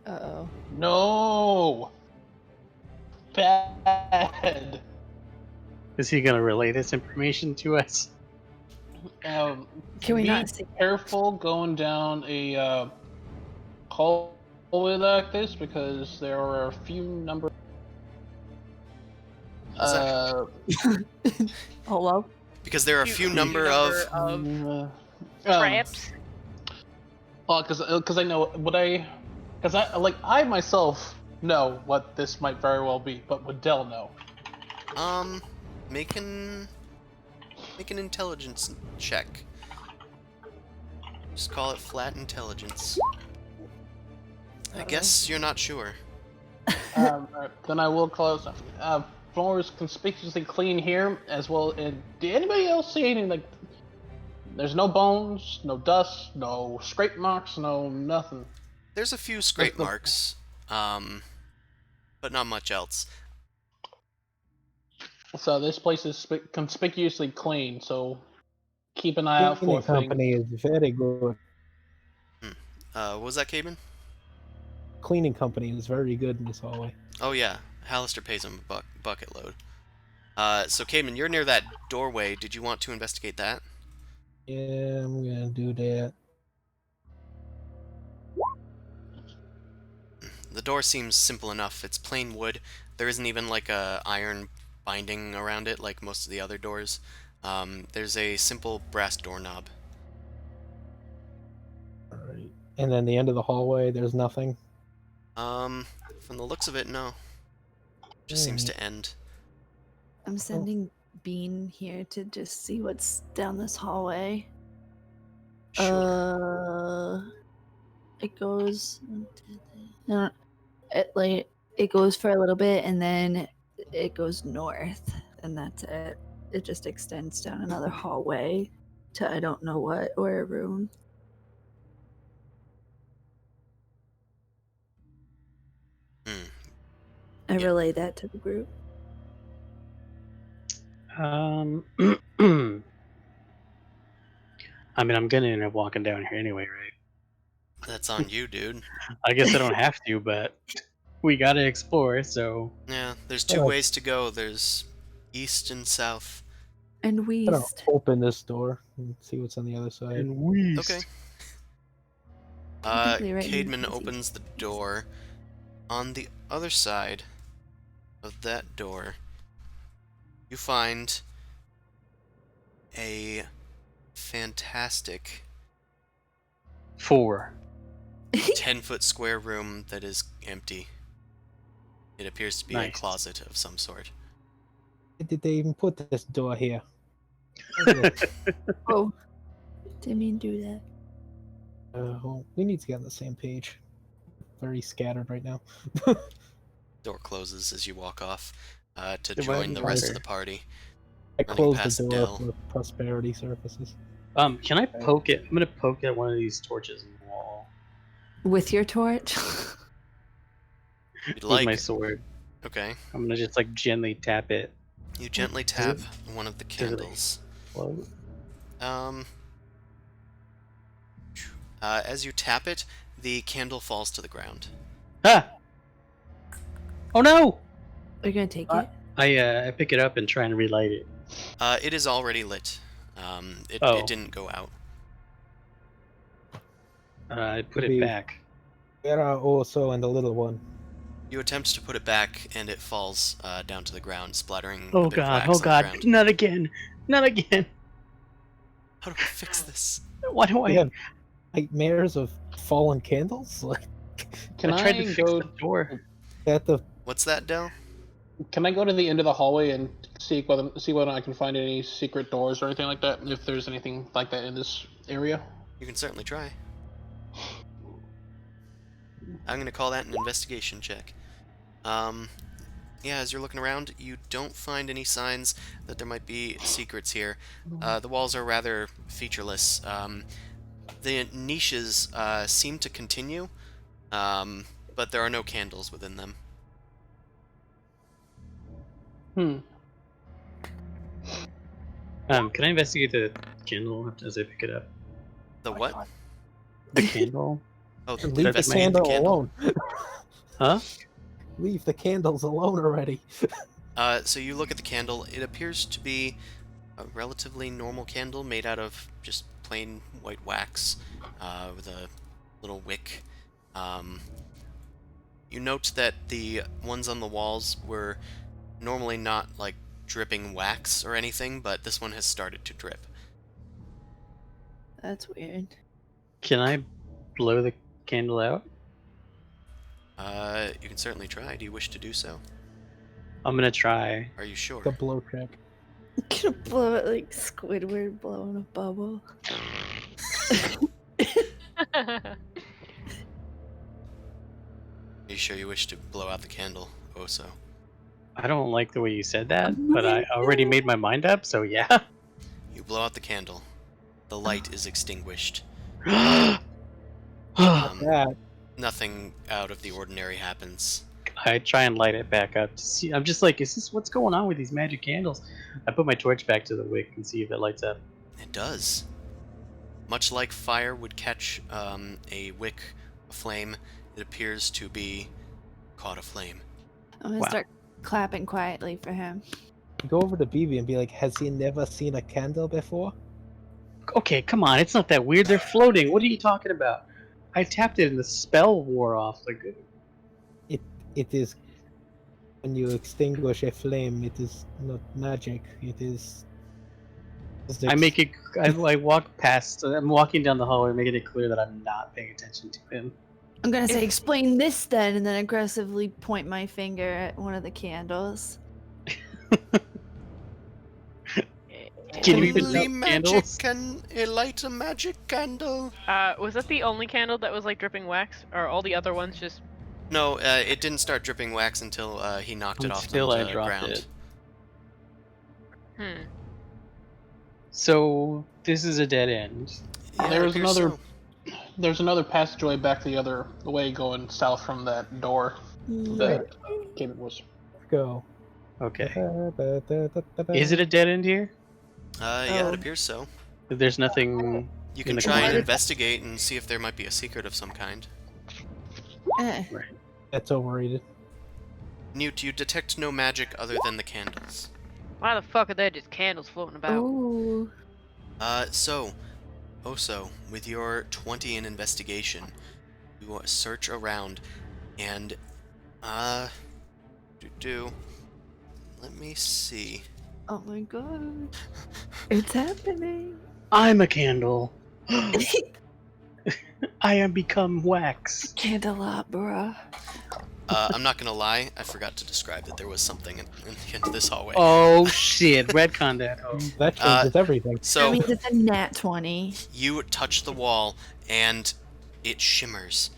Uh-oh. No! Bad! Is he gonna relay this information to us? Um, Can we be not see? careful going down a hallway like this because there are a few number. Is that- Hello? Because there are a few number of... Traps. Oh, because I know what I myself know what this might very well be, but would Dell know? Make an intelligence check. Just call it flat intelligence. I guess you're not sure. Alright, then I will close. Floor is conspicuously clean here, as well. Did anybody else see anything like? There's no bones, no dust, no scrape marks, no nothing. There's a few scrape marks, but not much else. So this place is conspicuously clean. So keep an eye out Cleaning for things. company is very good. What was that, Caben? Cleaning company is very good in this hallway. Oh yeah, Hallister pays him a bucket load. So Caben, you're near that doorway. Did you want to investigate that? Yeah, I'm gonna do that. The door seems simple enough. It's plain wood. There isn't even like a iron binding around it like most of the other doors. There's a simple brass doorknob. Alright. And then the end of the hallway, there's nothing. From the looks of it, no. Just seems to end. I'm sending Bean here to just see what's down this hallway. Sure. It goes. No, it goes for a little bit and then it goes north, and that's it. It just extends down another hallway to I don't know what or a room. I relay that to the group. I mean, I'm gonna end up walking down here anyway, right? That's on you, dude. I guess I don't have to, but we gotta explore, so... Yeah, there's two ways to go. There's east and south. And I'm gonna Weast. open this door and see what's on the other side. And we. Okay. Technically, right now, Caedmon it's easy. opens the door. On the other side of that door, you find a fantastic 4. 10-foot square room that is empty. It appears to be a Nice. closet of some sort. Why did they even put this door here? Oh, didn't mean to do that. Well, we need to get on the same page. Very scattered right now. Door closes as you walk off to There might join be the rest of water. the party. I Running closed past the door Dell. for prosperity surfaces. Can I poke it? I'm gonna poke at one of these torches in the wall With your torch? You'd with like. my sword. Okay. I'm gonna just like gently tap it. You gently Does tap it- one of the does it candles. Float. As you tap it, the candle falls to the ground. Ah! Oh no! Are you gonna take it? I pick it up and try and relight it. It is already lit. Oh. It didn't go out. I put it Maybe- back. Where are also and the little one? You attempt to put it back, and it falls down to the ground, splattering Oh a bit of god! wax Oh on the god! ground. Not again! Not again! How do I fix this? Why do I? We have nightmares of fallen candles? Like Can I tried to fix go? the door. that the What's that, Dell? Can I go to the end of the hallway and see whether I can find any secret doors or anything like that? If there's anything like that in this area. You can certainly try. I'm going to call that an investigation check. Yeah, as you're looking around, you don't find any signs that there might be secrets here. The walls are rather featureless. The niches seem to continue, but there are no candles within them. Can I investigate the candle as I pick it up? The what? The candle? Oh, leave the investigate candle alone. Huh? Leave the candles alone already. So you look at the candle. It appears to be a relatively normal candle made out of just plain white wax with a little wick. You note that the ones on the walls were normally not like dripping wax or anything, but this one has started to drip. That's weird. Can I blow the candle out? You can certainly try. Do you wish to do so? I'm gonna try. Are you sure? The blow check. Gonna blow it like Squidward blowing a bubble. Are you sure you wish to blow out the candle? Oh, so. I don't like the way you said that, but I already made my mind up, so yeah. You blow out the candle. The light is extinguished. I That Nothing out of the ordinary happens. try and light it back up to see. I'm just like, is this what's going on with these magic candles? I put my torch back to the wick and see if it lights up. It does. Much like fire would catch a wick aflame, it appears to be caught aflame. I'm gonna Wow. start clapping quietly for him. go over to BB and be like, has he never seen a candle before? Okay, come on, it's not that weird. They're floating. What are you talking about? I tapped it and the spell wore off. Like, It is when you extinguish a flame, it is not magic. It is I make it. I walk past. I'm walking down the hallway, making it clear that I'm not paying attention to him. I'm gonna say, explain this then, and then aggressively point my finger at one of the candles. Can you even Only light magic candles? can light a magic candle. Was that the only candle that was like dripping wax, or all the other ones just? No, it didn't start dripping wax until he knocked it off Until onto I the dropped ground. it. Hmm. So this is a dead end. Yeah, it There's appears another- so. There's another passageway back the other way going south from that door that Gabe was. go. Okay. Is it a dead end here? Yeah, Oh. it appears so. There's nothing. You In can the try and corner? investigate and see if there might be a secret of some kind. That's overrated. Newt, you detect no magic other than the candles. Why the fuck are there just candles floating about? Ooh. So, Oso, with your 20 in investigation, you search around, and, let me see. Oh my god. It's happening. I'm a candle. I am become wax. Candelabra. I'm not gonna lie, I forgot to describe that there was something in the end of this hallway. Oh shit! Redcon that. Oh. That changes everything. That So, means it's a nat 20. you touch the wall, and it shimmers.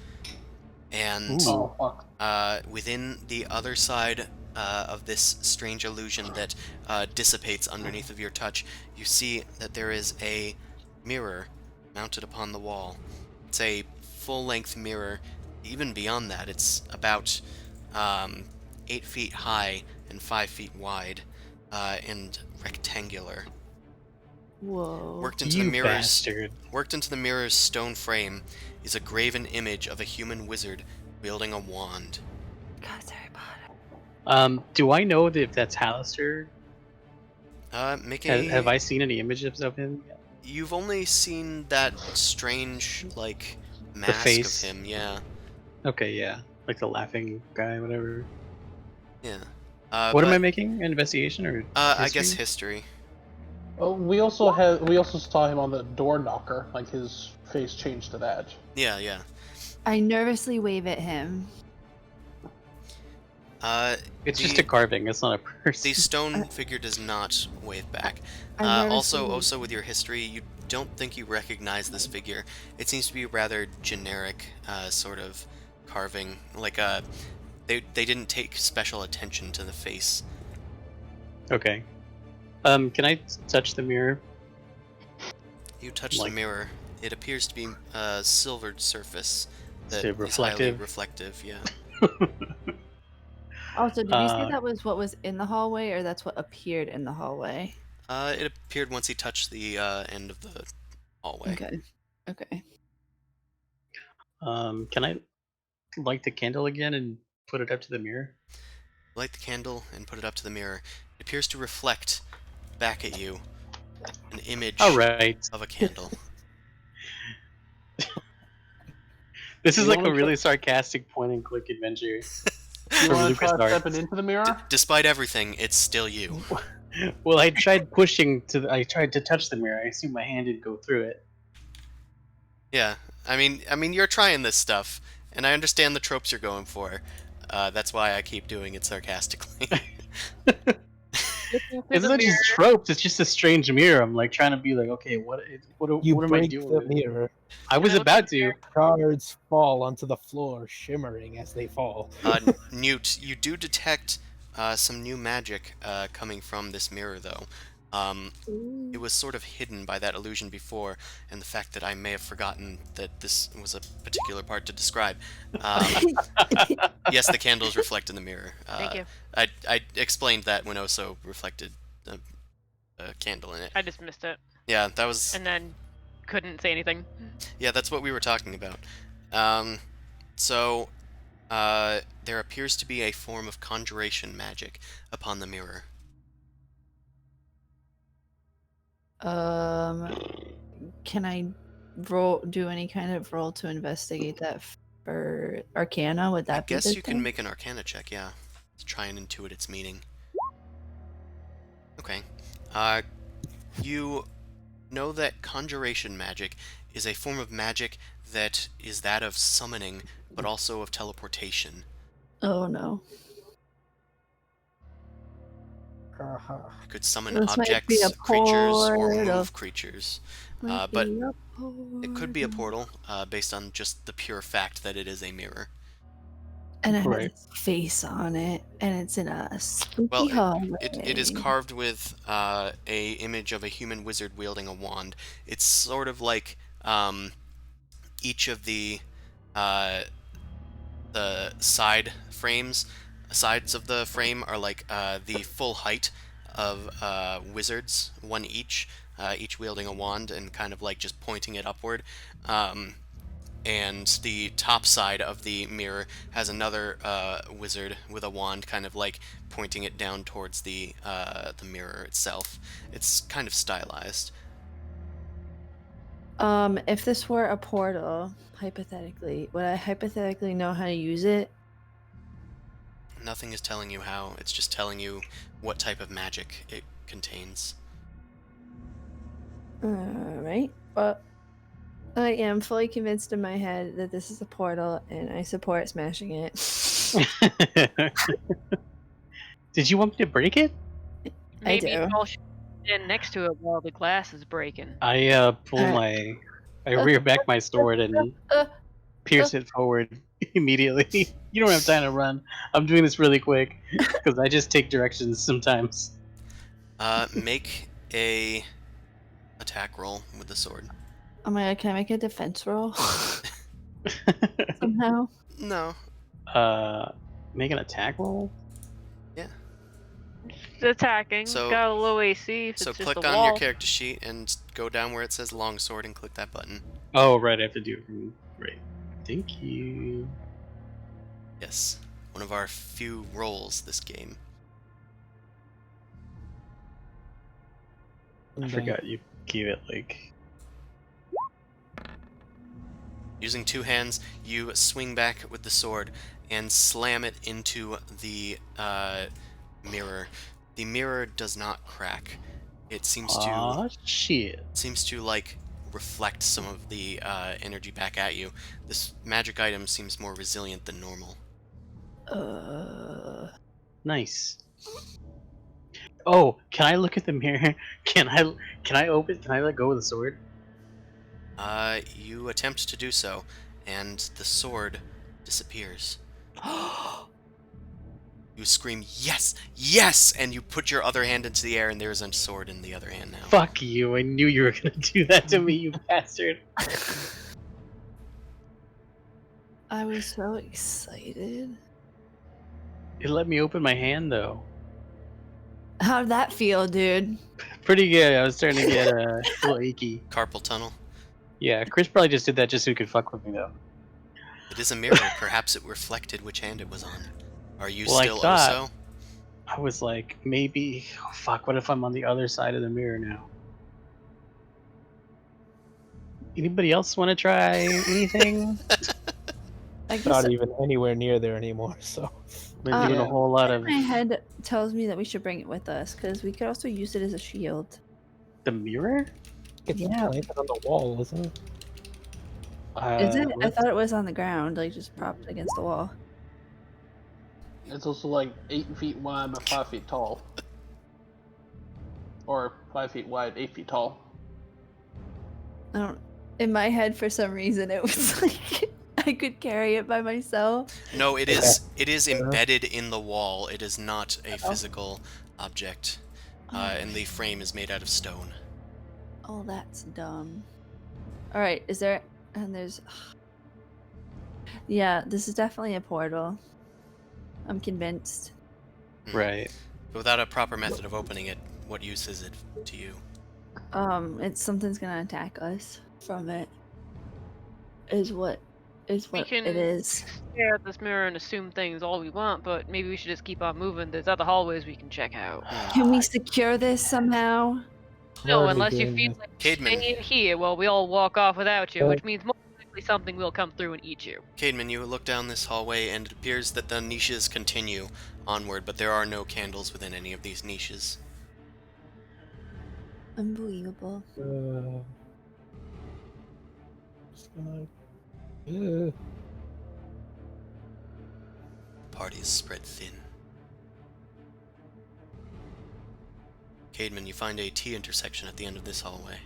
And Ooh. Oh fuck. within the other side of this strange illusion that dissipates underneath of your touch, you see that there is a mirror mounted upon the wall. It's a full-length mirror. Even beyond that, it's about 8 feet high and 5 feet wide, and rectangular. Whoa. Worked into the You mirror's bastard. Worked into the mirror's stone frame is a graven image of a human wizard wielding a wand. God, it's Harry Potter. Do I know if that's Hallister? Make Have I seen any images of him? You've only seen that strange, like, mask face? of him, yeah. Okay, yeah, like the laughing guy, whatever. Yeah. What am I but, making? Investigation or? I guess history? history. Oh, we also saw him on the door knocker. Like his face changed to that. Yeah, yeah. I nervously wave at him. It's the, just a carving. It's not a person. The stone figure does not wave back. I Also, nervously- with your history, you don't think you recognize this figure. It seems to be rather generic, sort of carving. Like, they didn't take special attention to the face. Okay. Can I touch the mirror? You touch Like- the mirror. It appears to be a silvered surface that So is highly reflective? reflective, yeah. Also, did you say Uh, that was what was in the hallway, or that's what appeared in the hallway? It appeared once he touched the end of the hallway. Okay. Okay. Can I light the candle again and put it up to the mirror? Light the candle and put it up to the mirror. It appears to reflect back at you an image All right. of a candle. This is You like wanna a try- really sarcastic point and click adventure. You From want to try LucasArts. stepping into the mirror? Despite everything, it's still you. Well, I tried pushing to. I tried to touch the mirror. I assume my hand didn't go through it. Yeah, I mean, you're trying this stuff, and I understand the tropes you're going for. That's why I keep doing it sarcastically. It's not just tropes. It's just a strange mirror. I'm like trying to be like, okay, what You what am I break doing? the with it? mirror. I was Can I look about in the to. mirror? Shards fall onto the floor, shimmering as they fall. Newt, you do detect some new magic coming from this mirror, though. It was sort of hidden by that illusion before, and the fact that I may have forgotten that this was a particular part to describe. Yes, the candles reflect in the mirror. Thank you. I explained that when Oso reflected a candle in it. I just missed it, Yeah, that was. and then couldn't say anything. Yeah, that's what we were talking about. So, there appears to be a form of conjuration magic upon the mirror. Can I do any kind of roll to investigate that for Arcana? Would that I be guess the you can thing? make an Arcana check, yeah, to try and intuit its meaning. Okay. You know that conjuration magic is a form of magic that is that of summoning, but also of teleportation. Oh no. Uh-huh. You could summon This might be objects, a creatures, or portal. move creatures. Might But be a it could be a portal. portal, based on just the pure fact that it is a mirror. And it has Right. its face on it, and it's in a spooky Well, hallway. it is carved with a image of a human wizard wielding a wand. It's sort of like each of the side frames, sides of the frame are like the full height of wizards, one each wielding a wand and kind of like just pointing it upward. and the top side of the mirror has another wizard with a wand, kind of like pointing it down towards the mirror itself. It's kind of stylized. If this were a portal, hypothetically, would I hypothetically know how to use it? Nothing is telling you how. It's just telling you what type of magic it contains. Alright. Well, I am fully convinced in my head that this is a portal, and I support smashing it. Did you want me to break it? Maybe do. I'll stand next to it while the glass is breaking. I pull Alright. I rear back my sword and pierce it forward immediately. You don't have time to run. I'm doing this really quick because I just take directions sometimes. Make a attack roll with the sword. Oh my god, can I make a defense roll? Somehow? No. Make an attack roll. It's attacking. So- Got a low AC. If So it's just click a on wall. your character sheet and go down where it says longsword and click that button. Oh, right. I have to do it from right. Thank you. Yes. One of our few rolls this game. I forgot you gave it like. Using two hands, you swing back with the sword and slam it into the mirror. The mirror does not crack. It seems Aw, shit. to like reflect some of the energy back at you. This magic item seems more resilient than normal. Nice. Oh, can I look at the mirror? Can I open? Can I let go of the sword? You attempt to do so, and the sword disappears. You scream, "Yes! Yes!" And you put your other hand into the air, and there's a sword in the other hand now. Fuck you! I knew you were gonna do that to me, you bastard. I was so excited. It let me open my hand though. How'd that feel, dude? Pretty good. I was starting to get a little achy. Carpal tunnel. Yeah, Chris probably just did that just so he could fuck with me though. It is a mirror. Perhaps it reflected which hand it was on. Are you Well, I still thought- Oso? I was like, maybe. Oh, fuck! What if I'm on the other side of the mirror now? Anybody else want to try anything? I guess Not even anywhere near there anymore. So Been doing a Yeah. whole lot of my head tells me that we should bring it with us because we could also use it as a shield. the mirror. it's Yeah. planted on the wall, isn't it? Is it? I let's- thought it was on the ground, like just propped against the wall. It's also like 8 feet wide but 5 feet tall. Or 5 feet wide, 8 feet tall. I don't. In my head, for some reason, it was like I could carry it by myself. No, it Okay. is. It is embedded in the wall. It is not a Oh. physical object, and the frame is made out of stone. Oh, that's dumb. All right, is there? And there's. Yeah, this is definitely a portal. I'm convinced. Right. Without a proper method of opening it, what use is it to you? It's something's gonna attack us from it. Is what can- it is. Stare at this mirror and assume things all we want, but maybe we should just keep on moving. There's other hallways we can check out. Can we secure this somehow? No, Hardly unless you doing feel this. like Caedmon. staying here while we all walk off without you, Uh, which means more likely something will come through and eat you. Caedmon, you look down this hallway, and it appears that the niches continue onward, but there are no candles within any of these niches. Unbelievable. Just gonna. The party is spread thin. Caedmon, you find a T intersection at the end of this hallway.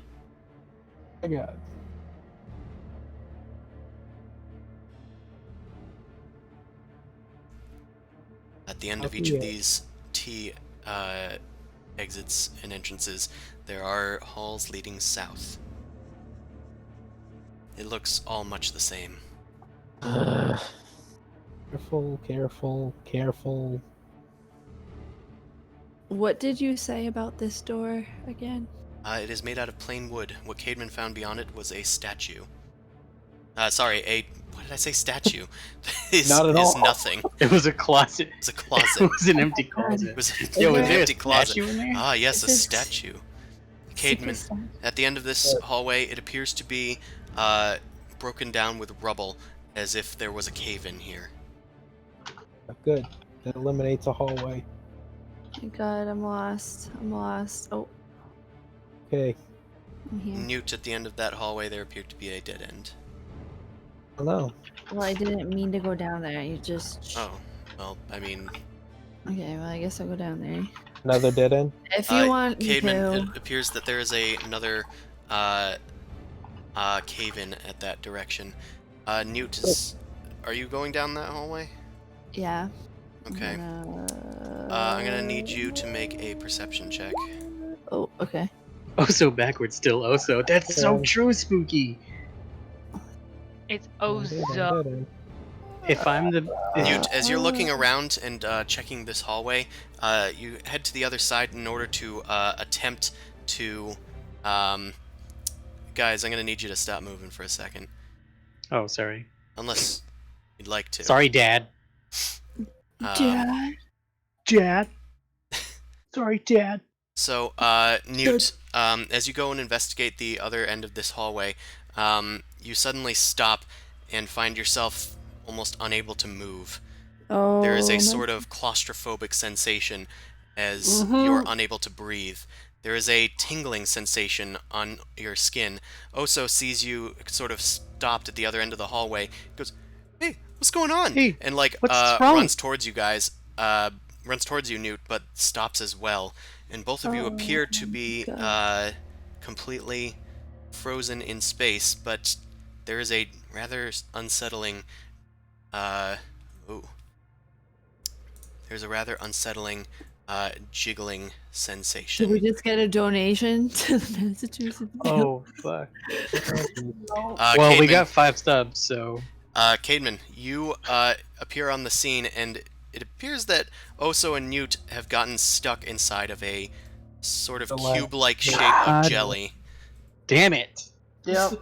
I got. At the end of Copy each of it. these T exits and entrances, there are halls leading south. It looks all much the same. Careful, careful, careful. What did you say about this door again? It is made out of plain wood. What Caedmon found beyond it was a statue. Sorry, what did I say? Statue. Not at all. Nothing. It was a closet. It's a It closet. was an empty It closet. was Yo, there was there a empty closet. statue in there? Ah, yes, a It's a statue. Secret Cademan, statue. at the end of this hallway, it appears to be broken down with rubble, as if there was a cave in here. Good. That eliminates a hallway. My God, I'm lost. Oh, Okay. I'm here. Newt, at the end of that hallway, there appeared to be a dead end. Hello. Well, I didn't mean to go down there. You just. Oh, well, I mean, Okay, well, I guess I'll go down there. Another dead end. If you want me Cademan, to. it appears that there is another cave-in at that direction. Newt, are you going down that hallway? Yeah. Okay. I'm I'm gonna need you to make a perception check. Oh, okay. Oso backwards still Oso. That's so Yeah. true, Spooky. It's Dead Ozo. end. If I'm the Newt, as you're looking around and checking this hallway, you head to the other side in order to attempt to... Guys, I'm gonna need you to stop moving for a second. Oh, sorry. Unless you'd like to. Sorry, Dad. Dad. Dad. Sorry, Dad. So, Newt, as you go and investigate the other end of this hallway, you suddenly stop and find yourself almost unable to move. Oh. There is a my- sort of claustrophobic sensation as you're unable to breathe. There is a tingling sensation on your skin. Oso sees you sort of stopped at the other end of the hallway. Goes, "Hey, what's going on?" Hey, and like what's wrong? runs towards you guys. Runs towards you, Newt, but stops as well. And both of you appear to be completely frozen in space, but there is a rather unsettling there's a rather unsettling jiggling sensation. Did we just get a donation to the Massachusetts? Oh, fuck. Well, Well, we got 5 stubs, so... Cademan, you appear on the scene, and it appears that Oso and Newt have gotten stuck inside of a sort of What? cube-like shape God. of jelly. Damn it. Yep.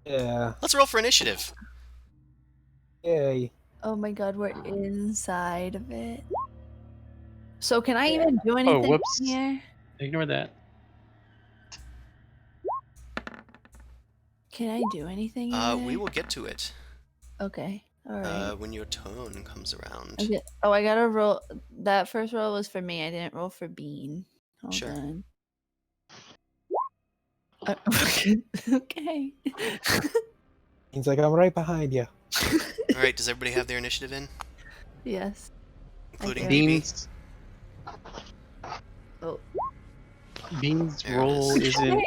Yeah. Let's roll for initiative. Yay. Oh my God, we're inside of it. So can I even do anything whoops. here? Ignore that. Can I do anything? In We there? will get to it Okay. All right. when your turn comes around. Okay. Oh, I gotta roll. That first roll was for me. I didn't roll for Bean. Hold Sure. on. Okay. He's like, I'm right behind you. All right, does everybody have their initiative in, Yes. including do. BB? Beans. Oh. Beans There it roll is. isn't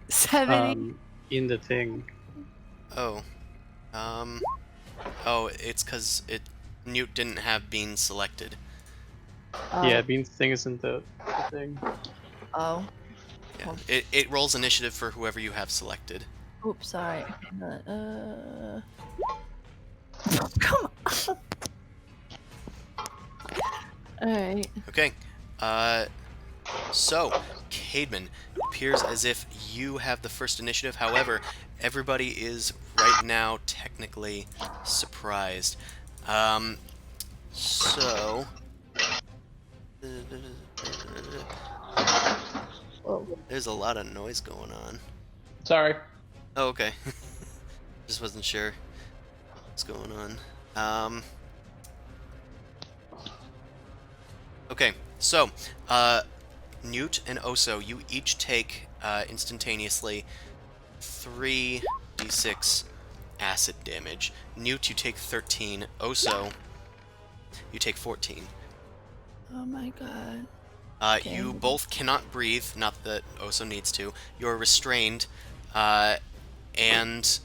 70. in the thing. Oh, it's because Newt didn't have Bean selected. Yeah, Beans thing isn't the thing. Oh. Yeah, it rolls initiative for whoever you have selected. Oops. Sorry. Come on. All right. Okay, so Cademan, it appears as if you have the first initiative. However, everybody is right now technically surprised. So. Whoa. There's a lot of noise going on. Sorry. Oh, okay. Just wasn't sure what's going on. Okay, so, Newt and Oso, you each take, instantaneously 3d6 acid damage. Newt, you take 13. Oso, you take 14. Oh my God. You both cannot breathe, not that Oso needs to. You're restrained, and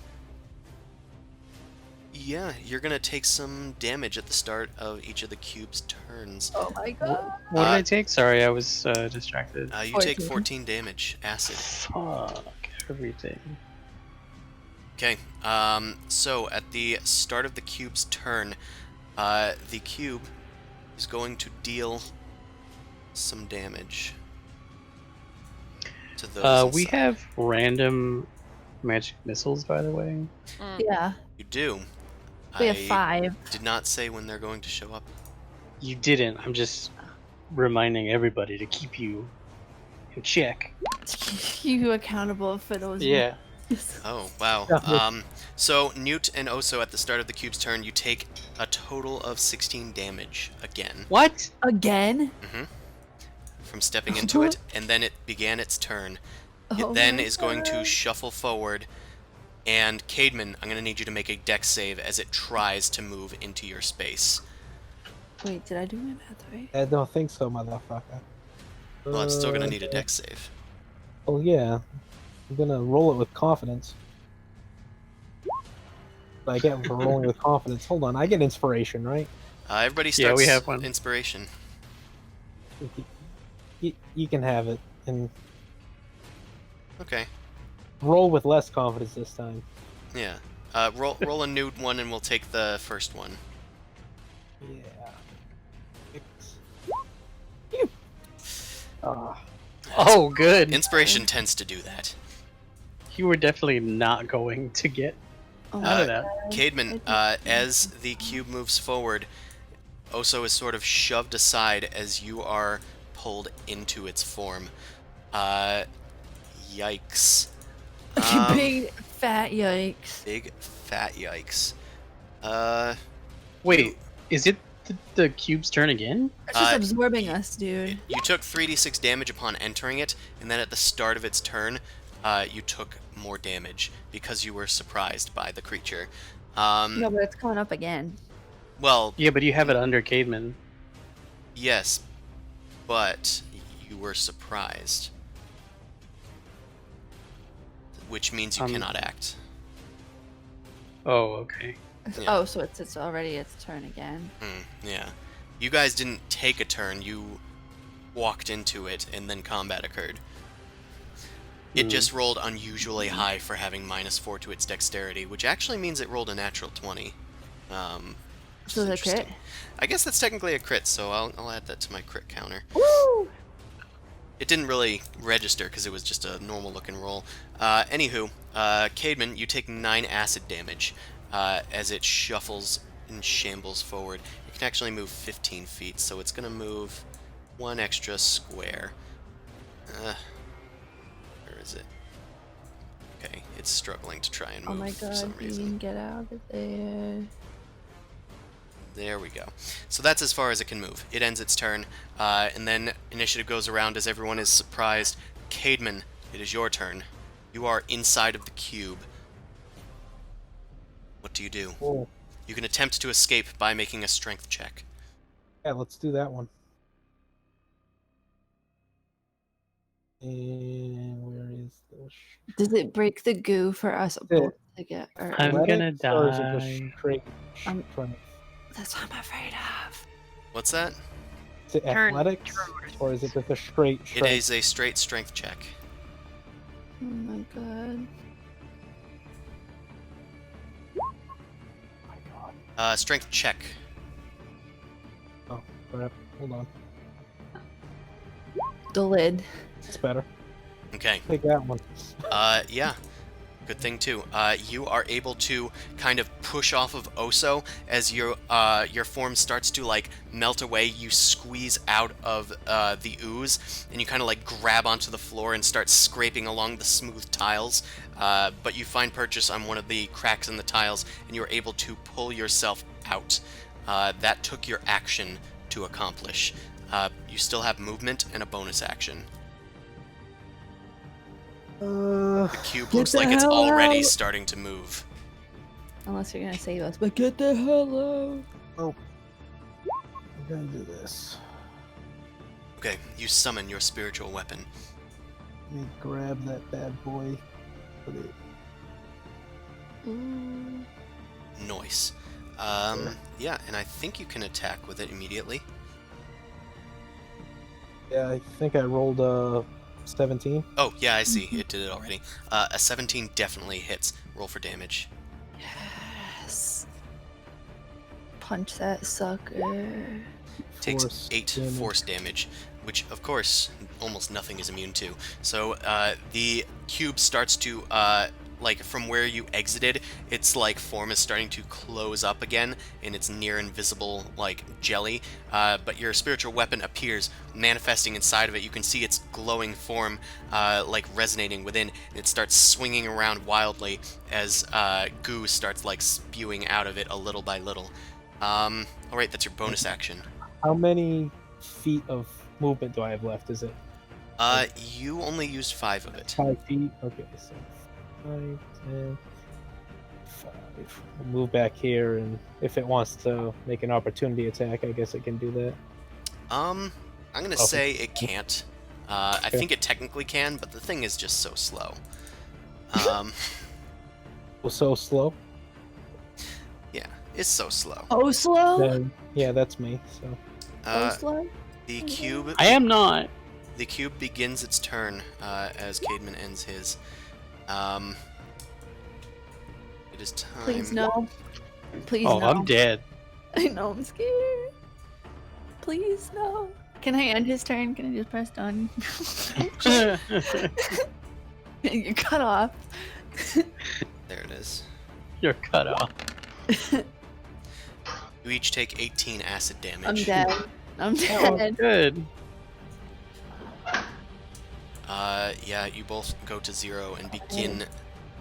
yeah, you're gonna take some damage at the start of each of the cube's turns. Oh my God. What did I take? Sorry, I was distracted. You take 14. 14 damage, acid. Fuck everything. Okay, so at the start of the cube's turn, the cube is going to deal some damage to those We inside. have random magic missiles, by the way? Mm. Yeah, You do. we have I 5. did not say when they're going to show up. You didn't. I'm just reminding everybody to keep you in check. To keep you accountable for those. Yeah. moves. Oh, wow. Yeah. So Newt and Oso at the start of the cube's turn, you take a total of 16 damage again. What? Again? From stepping into it, and then it began its turn. It Oh then my is going to God. shuffle forward, and Caedmon, I'm going to need you to make a dex save as it tries to move into your space. Wait, did I do my math right? I don't think so, motherfucker. Well, it's still going to need a dex save. Oh yeah, I'm gonna roll it with confidence. I get for rolling with confidence. Hold on, I get inspiration, right? Everybody Yeah, starts we have one. inspiration. You can have it, and Okay. roll with less confidence this time. Yeah. Roll a new one, and we'll take the first one. Yeah. Ah, Oh, good. Inspiration tends to do that. You were definitely not going to get Oh out of my that. Caedmon, as the cube moves forward, Oso is sort of shoved aside as you are pulled into its form. Yikes. Big fat yikes. Big fat yikes. Wait, is it the cube's turn again? It's just Uh, absorbing us, dude. You took 3d6 damage upon entering it, and then at the start of its turn, you took more damage because you were surprised by the creature. No, but it's coming up again. Well, Yeah, but you have it under Caedmon. yes, but you were surprised. Which means you cannot act. Oh, okay. Yeah. Oh, so it's already its turn again. Yeah. You guys didn't take a turn, you walked into it, and then combat occurred. It just rolled unusually high for having -4 to its dexterity, which actually means it rolled a natural 20. Which So is the crit? interesting. I guess that's technically a crit, so I'll add that to my crit counter. Woo! It didn't really register because it was just a normal looking roll. Anywho, Caedmon, you take 9 acid damage as it shuffles and shambles forward. It can actually move 15 feet, so it's going to move 1 extra square. Where is it? Okay, it's struggling to try and move Oh my for some god, reason. Dean, get out of there. There we go. So that's as far as it can move. It ends its turn, and then initiative goes around as everyone is surprised. Caedmon, it is your turn. You are inside of the cube. What do you do? oh, You can attempt to escape by making a strength check. yeah, let's do that one. And where is the Does it break the goo for us both to get? Or, I'm gonna athletics, or is it die. just straight Um, strength? that's what I'm afraid of. What's that? Is it Turn athletics, or is it just a straight It strength? is a straight strength check. Oh my god. Oh my god. Strength check. Oh, crap. Hold on. The lid. It's better. Okay. Take that one. Yeah. Good thing too. You are able to kind of push off of Oso as your form starts to like melt away. You squeeze out of the ooze, and you kind of like grab onto the floor and start scraping along the smooth tiles. But you find purchase on one of the cracks in the tiles, and you are able to pull yourself out. That took your action to accomplish. You still have movement and a bonus action. The cube Get looks the like it's hell already out. starting to move. Unless you're gonna save us, but get the hell out. I'm gonna do this. Okay, you summon your spiritual weapon. Let me grab that bad boy. Put it. Ooh. Noise. Yeah, and I think you can attack with it immediately. Yeah, I think I rolled a 17. Oh, yeah, I see. It did it already. A 17 definitely hits. Roll for damage. Yes. Punch that sucker. Takes Force 8 damage. force damage, which, of course, almost nothing is immune to. So, the cube starts to like from where you exited, its like form is starting to close up again in its near invisible like jelly. But your spiritual weapon appears, manifesting inside of it. You can see its glowing form like resonating within. It starts swinging around wildly as goo starts like spewing out of it a little by little. All right, that's your bonus action. How many feet of movement do I have left? Is it You only used 5 of it. 5 feet? Okay, so 5, 10, 5. I'll move back here, and if it wants to make an opportunity attack, I guess it can do that. I'm gonna Okay. say it can't. I Okay. think it technically can, but the thing is just so slow. Well, so slow. Yeah, it's so slow. Oh, slow? Then yeah, that's me. So Oh, slow? The cube. I am not. The cube begins its turn as Caedmon ends his. It is time. Please no. Please Oh, no. I'm dead. I know, I'm scared. Please no. Can I end his turn? Can I just press done? You're cut off. There it is. You're cut off. You each take 18 acid damage. I'm dead. I'm Oh, dead. good. Yeah, you both go to 0 and begin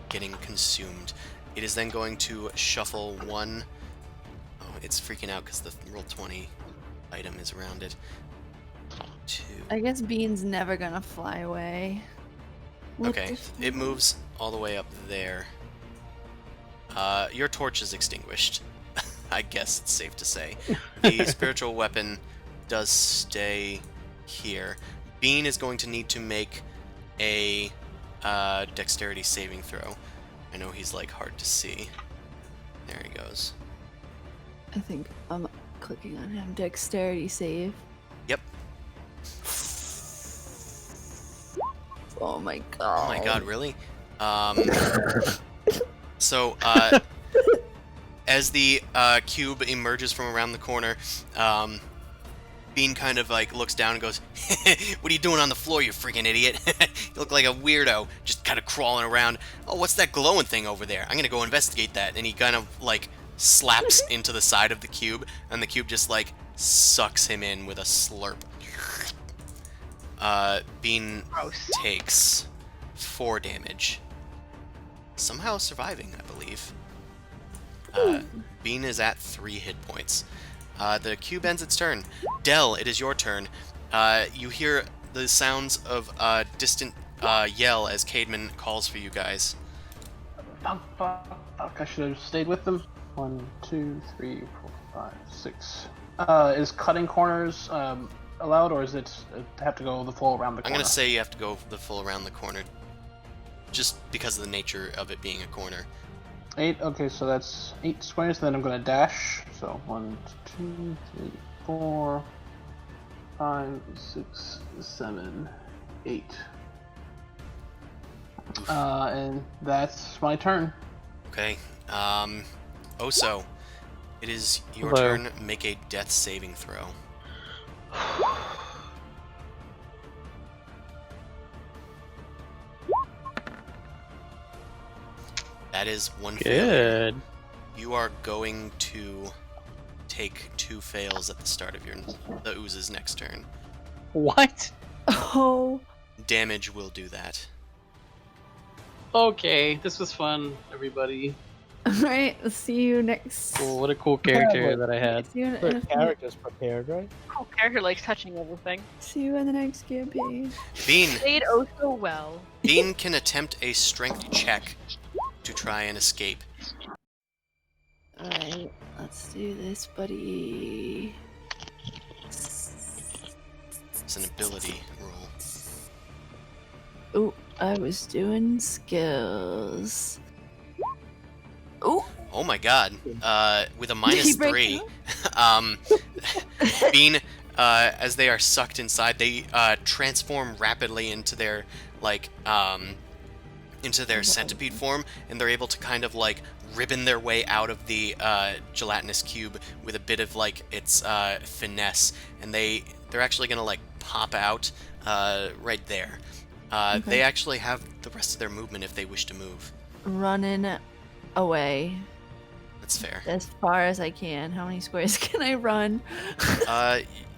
getting consumed. It is then going to shuffle 1. Oh, it's freaking out because the roll 20 item is around it. 2. I guess Bean's never gonna fly away. What Okay, the it moves all the way up there. Your torch is extinguished. I guess it's safe to say. The spiritual weapon does stay here. Bean is going to need to make a dexterity saving throw. I know he's like hard to see. There he goes. I think I'm clicking on him. Dexterity save. Yep. Oh my god. Oh my god, really? So, as the cube emerges from around the corner, Bean kind of like looks down and goes, "What are you doing on the floor, you freaking idiot? You look like a weirdo, just kind of crawling around. Oh, what's that glowing thing over there? I'm gonna go investigate that." And he kind of like slaps into the side of the cube, and the cube just like sucks him in with a slurp. Bean Gross. takes 4 damage. Somehow surviving, I believe. Bean is at 3 hit points. The cube ends its turn. Dell, it is your turn. You hear the sounds of a distant yell as Caedmon calls for you guys. Fuck, I should have stayed with them. 1, 2, 3, 4, 5, 6. Is cutting corners allowed, or is it have to go the full around the I'm corner? gonna say you have to go the full around the corner, just because of the nature of it being a corner. 8. Okay, so that's 8 squares. Then I'm gonna dash. So 1, 2, 3, 4, 5, 6, 7, 8. And that's my turn. Okay. Oso, it is your Hello. turn. Make a death saving throw. That is 1 failure. Good. You are going to take 2 fails at the start of the ooze's next turn. What? Oh. Damage will do that. Okay, this was fun, everybody. Alright, let's see you next. Cool, what a cool character but- that I had. See you in, the character's prepared, right? Oh, character likes touching everything. see you in the next campaign. Bean, Played oh so well. Bean can attempt a strength check to try and escape. Alright, let's do this, buddy. It's an ability roll. Oh, I was doing skills. Oh, Oh my god. With a minus He breaks 3, Bean, as they are sucked inside, they transform rapidly into their centipede form, and they're able to kind of like ribbon their way out of the gelatinous cube with a bit of like its finesse, and they're actually gonna like pop out right there. They actually have the rest of their movement if they wish to move. running away That's fair. as far as I can. How many squares can I run?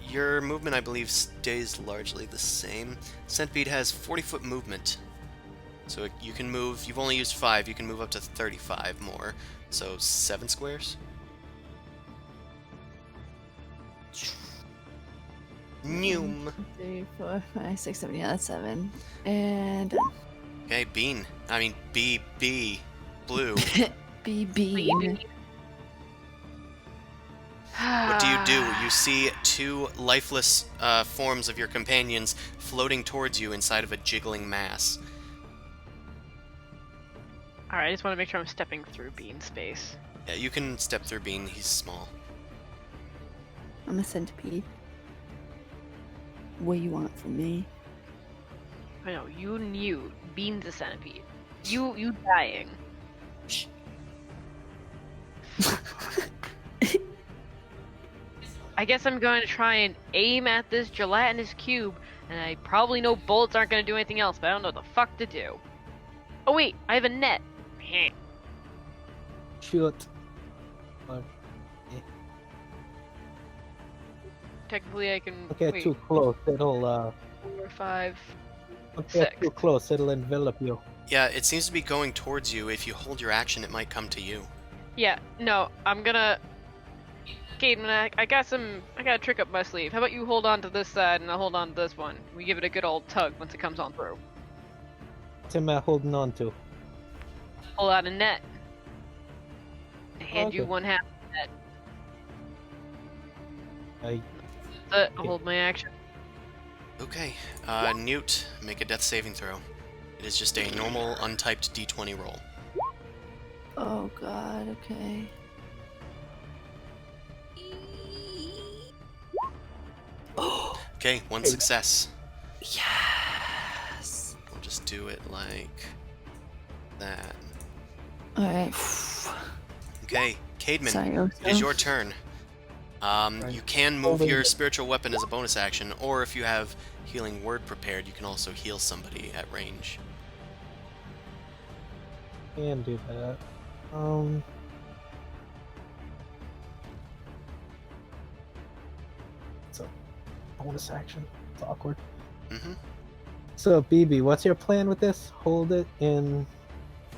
Your movement, I believe, stays largely the same. Centipede has 40-foot movement. So you can move, you've only used 5, you can move up to 35 more. So 7 squares? Noom. 3, 4, 5, 6, 7. Yeah, that's 7. And Okay, Bean. I mean, B. Blue. B Bean. What do? You see 2 lifeless forms of your companions floating towards you inside of a jiggling mass. Alright, I just want to make sure I'm stepping through Bean space. Yeah, you can step through Bean, he's small. I'm a centipede. What do you want from me? I know, you knew Bean's a centipede. You dying. I guess I'm going to try and aim at this gelatinous cube, and I probably know bullets aren't going to do anything else, but I don't know what the fuck to do. Oh wait, I have a net. Shoot. Technically I can Don't get wait, too close. It'll 4, 5. don't get 6. too close. It'll envelop you. Yeah, it seems to be going towards you. If you hold your action, it might come to you. Yeah, no, I'm gonna Caden, I got a trick up my sleeve. How about you hold on to this side and I'll hold on to this one. We give it a good old tug once it comes on through. What's am I holding on to? Pull out a net. I hand you Okay. 1/2 net. I That's it. I'll hold my action. Okay, Newt, make a death saving throw. It is just a normal, untyped d20 roll. Oh god, okay. Okay, 1 success. Yes. We'll just do it like that. Alright. Okay, Caedmon, Sorry, it is your turn. Right. You can move Holding your it. spiritual weapon as a bonus action, or if you have healing word prepared, you can also heal somebody at range. can do that. It's a bonus action. It's awkward. Mm-hmm. So, BB, what's your plan with this? Hold it and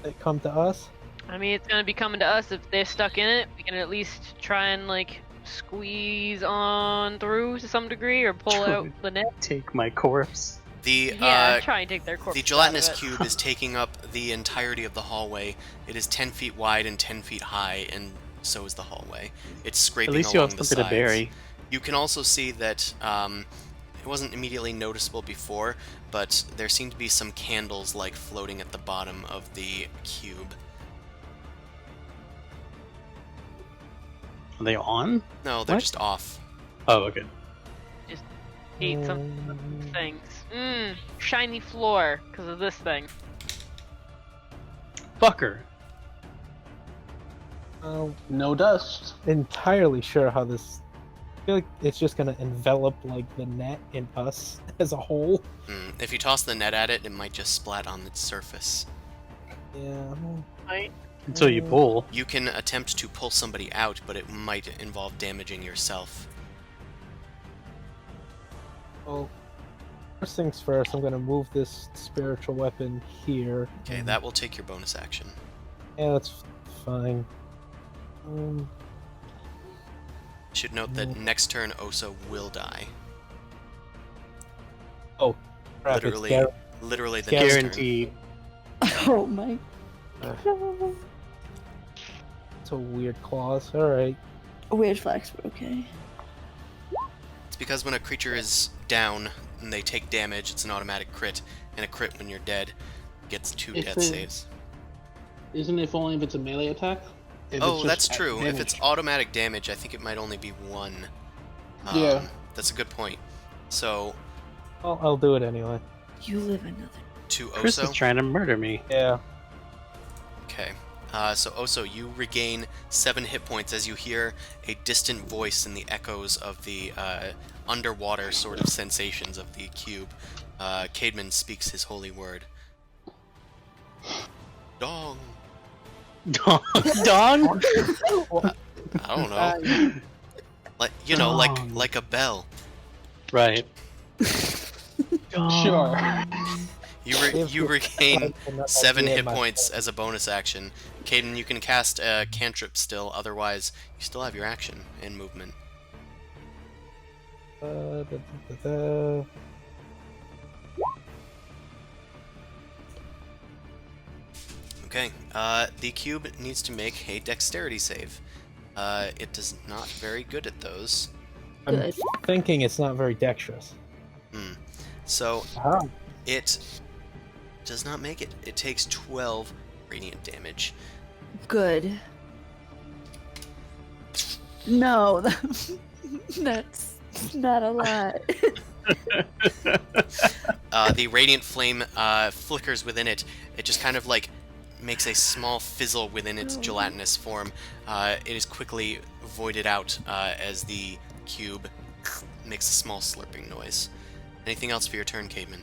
it come to us? I mean, it's gonna be coming to us if they're stuck in it. We can at least try and like squeeze on through to some degree, or pull out the net. Take my corpse. The Yeah, try and take their corpse. the gelatinous cube is taking up the entirety of the hallway. It is 10 feet wide and 10 feet high, and so is the hallway. It's At scraping least you along have the something sides. to bury. You can also see that it wasn't immediately noticeable before, but there seem to be some candles like floating at the bottom of the cube. Are they on? No, they're What? just off. Oh, okay. Ate some things. Shiny floor because of this thing. Fucker. No dust. Entirely sure how this. I feel like it's just gonna envelop like the net and us as a whole. If you toss the net at it, it might just splat on its surface. Yeah. Right? Until you pull. You can attempt to pull somebody out, but it might involve damaging yourself. Well, first things first, I'm gonna move this spiritual weapon here. Okay, that will take your bonus action. Yeah, that's fine. Should note that next turn Oso will die. Oh, crap, it's Literally the next turn. Guaranteed. Oh my. It's a weird clause. Alright. Weird flex, but okay. It's because when a creature is down and they take damage, it's an automatic crit, and a crit when you're dead gets 2 If death it- saves. Isn't it if only if it's a melee attack? If it's Oh, just that's at true. If damage. it's automatic damage, I think it might only be 1. Yeah. That's a good point. So, I'll do it anyway. You live another. to Chris is Oso. trying to murder me. Yeah. Okay. So Oso, you regain 7 hit points as you hear a distant voice in the echoes of the underwater sort of sensations of the cube. Caedmon speaks his holy word. Dong. Dong? I don't know. Like Dong. like a bell. Right. Sure. You regain Another 7 idea in hit my points as a bonus action. Caden, you can cast a cantrip still. Otherwise, you still have your action and movement. Da, da, da, da. Okay. The cube needs to make a dexterity save. It is not very good at those. I'm Good. thinking it's not very dexterous. So Ah, it does not make it. It takes 12 radiant damage. Good. No, that's not a lot. The radiant flame flickers within it. It just kind of like makes a small fizzle within its gelatinous form. It is quickly voided out as the cube makes a small slurping noise. Anything else for your turn, Caveman?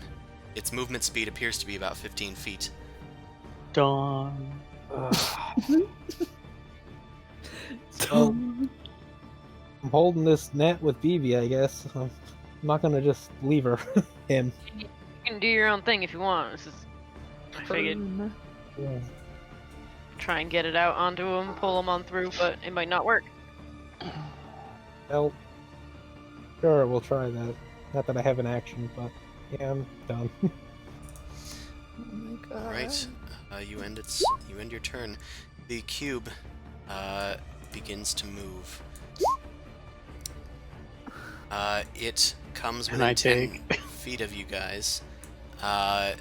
Its movement speed appears to be about 15 feet. Dong. so I'm holding this net with BB, I guess. I'm not gonna just leave her. Him. You can do your own thing if you want. This is. I figured Yeah. try and get it out onto him, pull him on through, but it might not work. Well, sure, we'll try that. Not that I have an action, but yeah, I'm done. Oh my god. All right, you end your turn. The cube begins to move. It comes And within I 10 feet of you guys, or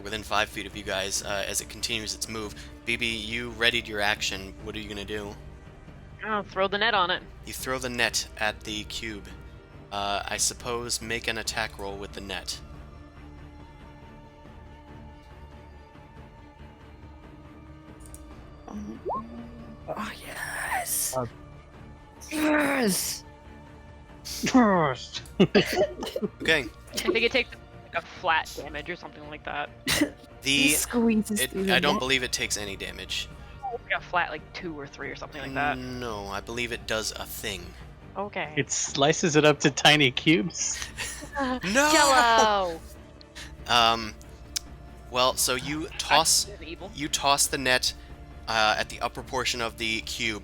within 5 feet of you guys as it continues its move. BB, you readied your action. What are you gonna do? I'll throw the net on it. You throw the net at the cube. I suppose make an attack roll with the net. Oh yes. Uh, Yes. First. Okay. I think it takes like a flat damage or something like that. He squeezes through the I don't net. believe it takes any damage. Like a flat like 2 or 3 or something like that. No, I believe it does a thing. Okay. It slices it up to tiny cubes. No! Jello. Well, so you toss That's evil. the net at the upper portion of the cube.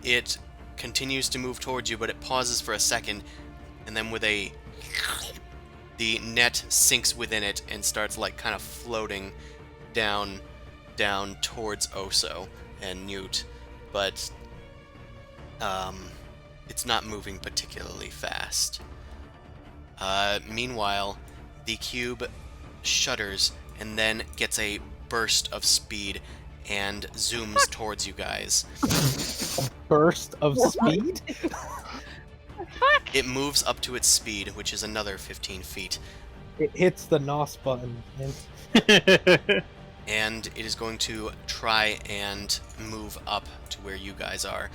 It continues to move towards you, but it pauses for a second, and then the net sinks within it and starts like kind of floating down towards Oso and Newt, but it's not moving particularly fast. Meanwhile, the cube shudders and then gets a burst of speed and zooms towards you guys. Burst of speed? It moves up to its speed, which is another 15 feet, It hits the NOS button. And and it is going to try and move up to where you guys are.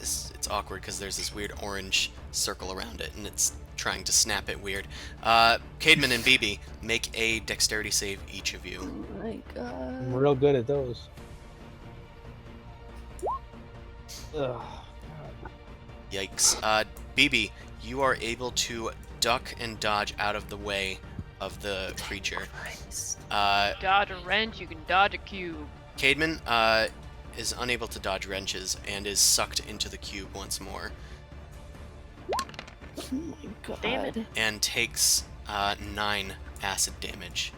It's awkward because there's this weird orange circle around it, and it's trying to snap it weird. Cademan and BB, make a dexterity save, each of you. Oh my I'm god. real good at those. Ugh. Yikes. BB, you are able to duck and dodge out of the way of the creature. Dodge a wrench, you can dodge a cube. Cademan is unable to dodge wrenches and is sucked into the cube once more Oh my god. Damn it. and takes 9 acid damage.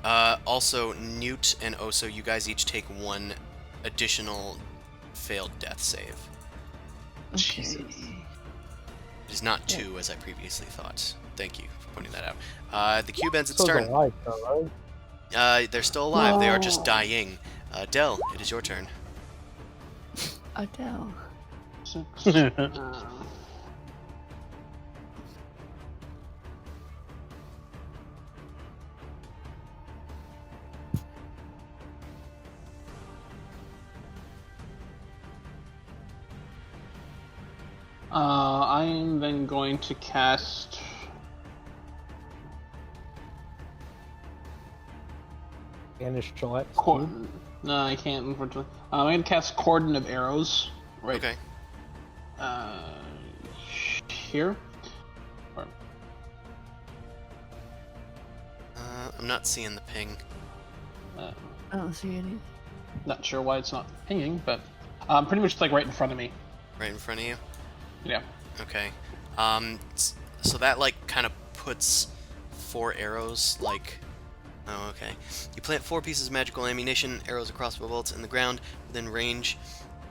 Also, Newt and Oso, you guys each take 1 additional failed death save. Okay. It is not 2 as I previously thought. Thank you for pointing that out. The cube ends its Still turn. alive, though, right? They're still alive. They are just No. dying. Dell, it is your turn. Adele. I am then going to cast. Banish Gillette. No, I can't, unfortunately. I'm going to cast Cordon of Arrows. Right. Okay. Here. Or, I'm not seeing the ping. I don't see any. not sure why it's not pinging, but pretty much like right in front of me. Right in front of you? Yeah. Okay. So that, like, kind of puts 4 arrows, like... Oh, okay. You plant 4 pieces of magical ammunition, arrows and crossbow bolts in the ground within range,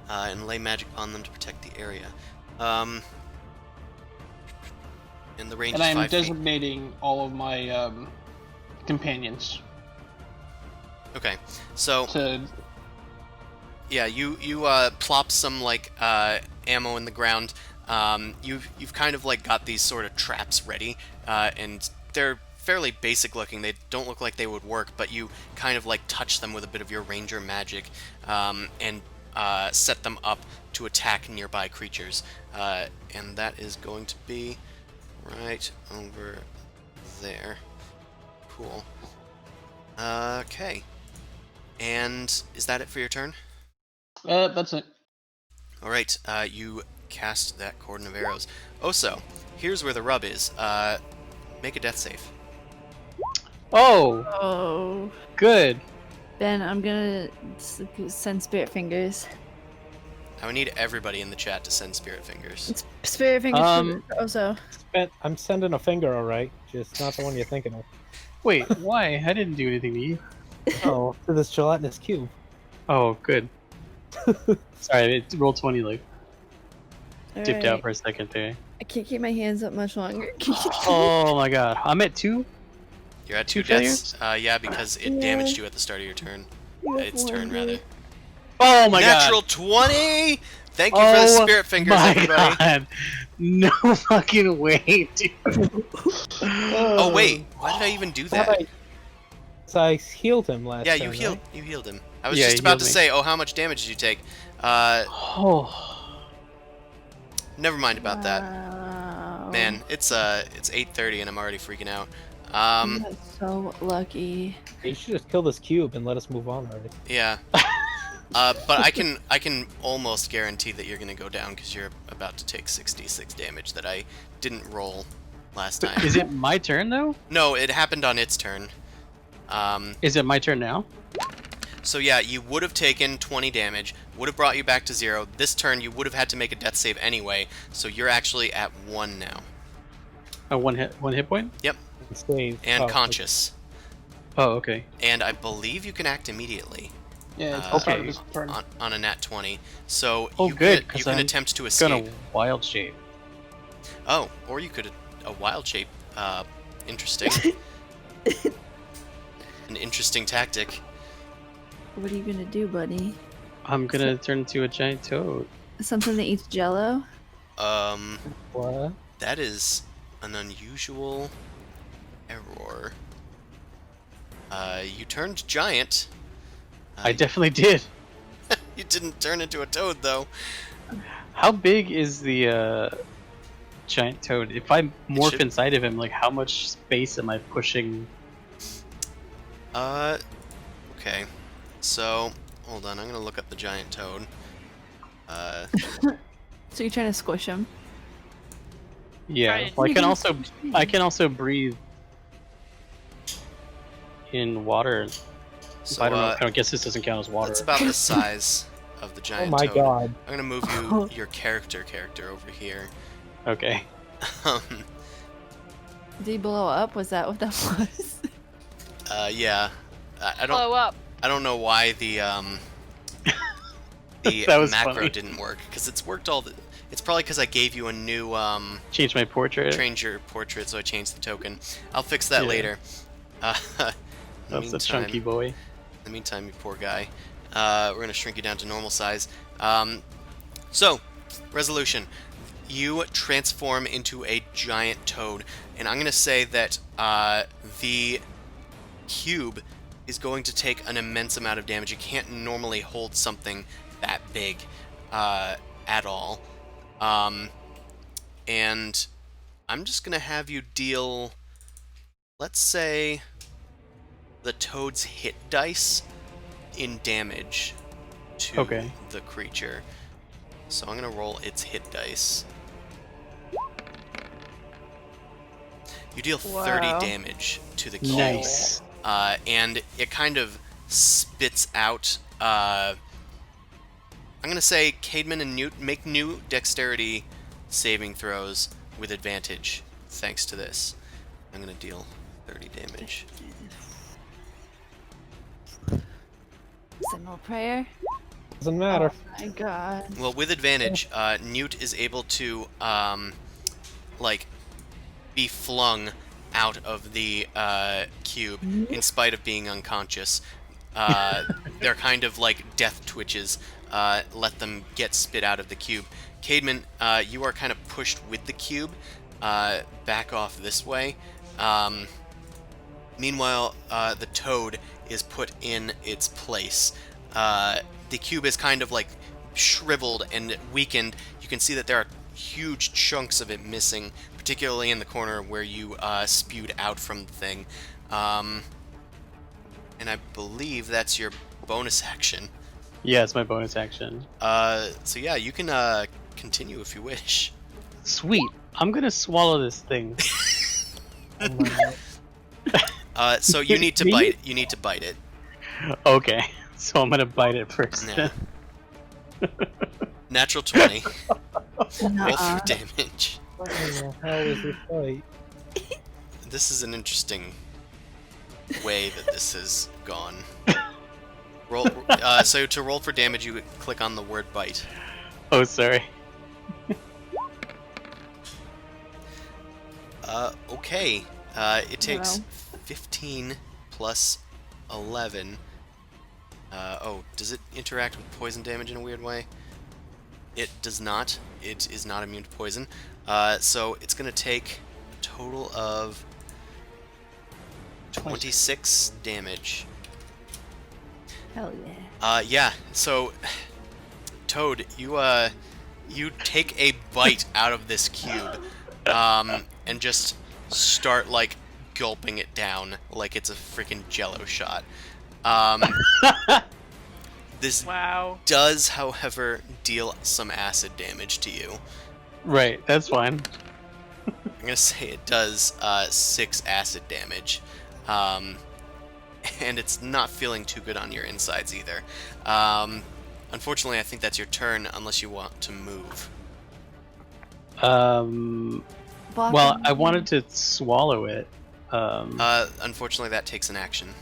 and lay magic on them to protect the area. And the range And is I'm 5 feet. designating all of my companions Okay. So... to... Yeah, you plop some, like, ammo in the ground. You've kind of, like, got these sort of traps ready, and they're fairly basic looking. They don't look like they would work, but you kind of, like, touch them with a bit of your ranger magic, and set them up to attack nearby creatures. And that is going to be right over there. Cool. Okay. And is that it for your turn? That's it. Alright, you cast that cordon of arrows. Oso, here's where the rub is. Make a death save. Oh, Oh. good. Ben, I'm gonna send spirit fingers. I would need everybody in the chat to send spirit fingers. It's spirit fingers for Oso. I'm sending a finger, alright. Just not the one you're thinking of. Wait, why? I didn't do anything to you. Oh, to this gelatinous cube. Oh, good. Sorry, it rolled 20, like, dipped out Alright. for a second there. I can't keep my hands up much longer. Oh my god, I'm at 2? You're at 2 2 deaths. Yeah, because it damaged you at the start of your turn. Its turn, rather. Oh my Natural god! 20! Thank you for the spirit fingers, my everybody. god! No fucking way, dude. Oh, wait. Why did I even do that? So I healed him last Yeah, time, you healed. right? You healed him. I was Yeah, just he about healed to me. say, oh, how much damage did you take? Oh. Never mind about that. Wow. Man, it's 8:30 and I'm already freaking out. I'm so lucky. You should just kill this cube and let us move on already. Yeah. But I can almost guarantee that you're gonna go down because you're about to take 66 damage that I didn't roll last time. Is it my turn, though? No, it happened on its turn. Is it my turn now? So yeah, you would have taken 20 damage, would have brought you back to 0. This turn you would have had to make a death save anyway, so you're actually at 1 now. Oh, one hit point? Yep, Save. and Oh, conscious. Oh, okay. And I believe you can act immediately. Yeah, it's Okay. part of this turn. On a nat 20. So Oh, you good, can, 'cause you can I'm attempt to It's gonna escape. wild shape. Oh, or you could a wild shape. Interesting. An interesting tactic. What are you gonna do, buddy? I'm gonna turn into a giant toad. Something that eats jello? What? That is an unusual error. You turned giant. I definitely did. You didn't turn into a toad, though. How big is the giant toad? If I morph should- inside of him, like how much space am I pushing? Okay. So, hold on, I'm gonna look up the giant toad. So you're trying to squish him? Yeah. Right. Well, I can also breathe in water. So, I don't know. I guess this doesn't count as water. that's about the size of the Oh giant my toad. god. I'm gonna move you your character over here. Okay. Did he blow up? Was that what that was? Yeah. I Blow don't up. I don't know why the That was macro funny. didn't work because it's worked all the. It's probably because I gave you a new Change my portrait. change your portrait, so I changed the token. I'll fix that Yeah. later. In the That's a chunky meantime- boy. In the meantime, you poor guy. We're gonna shrink you down to normal size. So, resolution. You transform into a giant toad, and I'm gonna say that the cube is going to take an immense amount of damage. You can't normally hold something that big at all. And I'm just gonna have you deal, let's say, the toad's hit dice in damage to Okay. the creature. So I'm going to roll its hit dice. You deal 30 Wow. damage to the cube. Nice. And it kind of spits out... I'm going to say Caedmon and Newt make new dexterity saving throws with advantage thanks to this. I'm going to deal 30 damage. Single prayer. Doesn't matter. Oh my god. Well, with advantage, Newt is able to, like, be flung out of the cube in spite of being unconscious. They're kind of like death twitches. Let them get spit out of the cube. Caedmon, you are kind of pushed with the cube back off this way. Meanwhile, the toad is put in its place. The cube is kind of like shriveled and weakened. You can see that there are huge chunks of it missing, particularly in the corner where you spewed out from the thing. And I believe that's your bonus action. Yeah, it's my bonus action. So yeah, you can continue if you wish. Sweet. I'm gonna swallow this thing. Oh my- So you need to Me? bite. You need to bite it. Okay, so I'm gonna bite it first. Yeah. Natural 20. Roll Nuh-uh. for damage. What the hell is this fight? This is an interesting way that this has gone. Roll. So to roll for damage, you click on the word bite. Oh, sorry. Okay. It takes Wow. 15 plus 11. Oh, does it interact with poison damage in a weird way? It does not. It is not immune to poison. So it's going to take a total of 26 damage. Hell yeah. Yeah. So, Toad, you take a bite out of this cube, and just start like gulping it down like it's a freaking Jello shot. This Wow. does, however, deal some acid damage to you. Right, that's fine. I'm gonna say it does 6 acid damage, and it's not feeling too good on your insides either. Unfortunately, I think that's your turn, unless you want to move. Well, I wanted to swallow it. Unfortunately, that takes an action.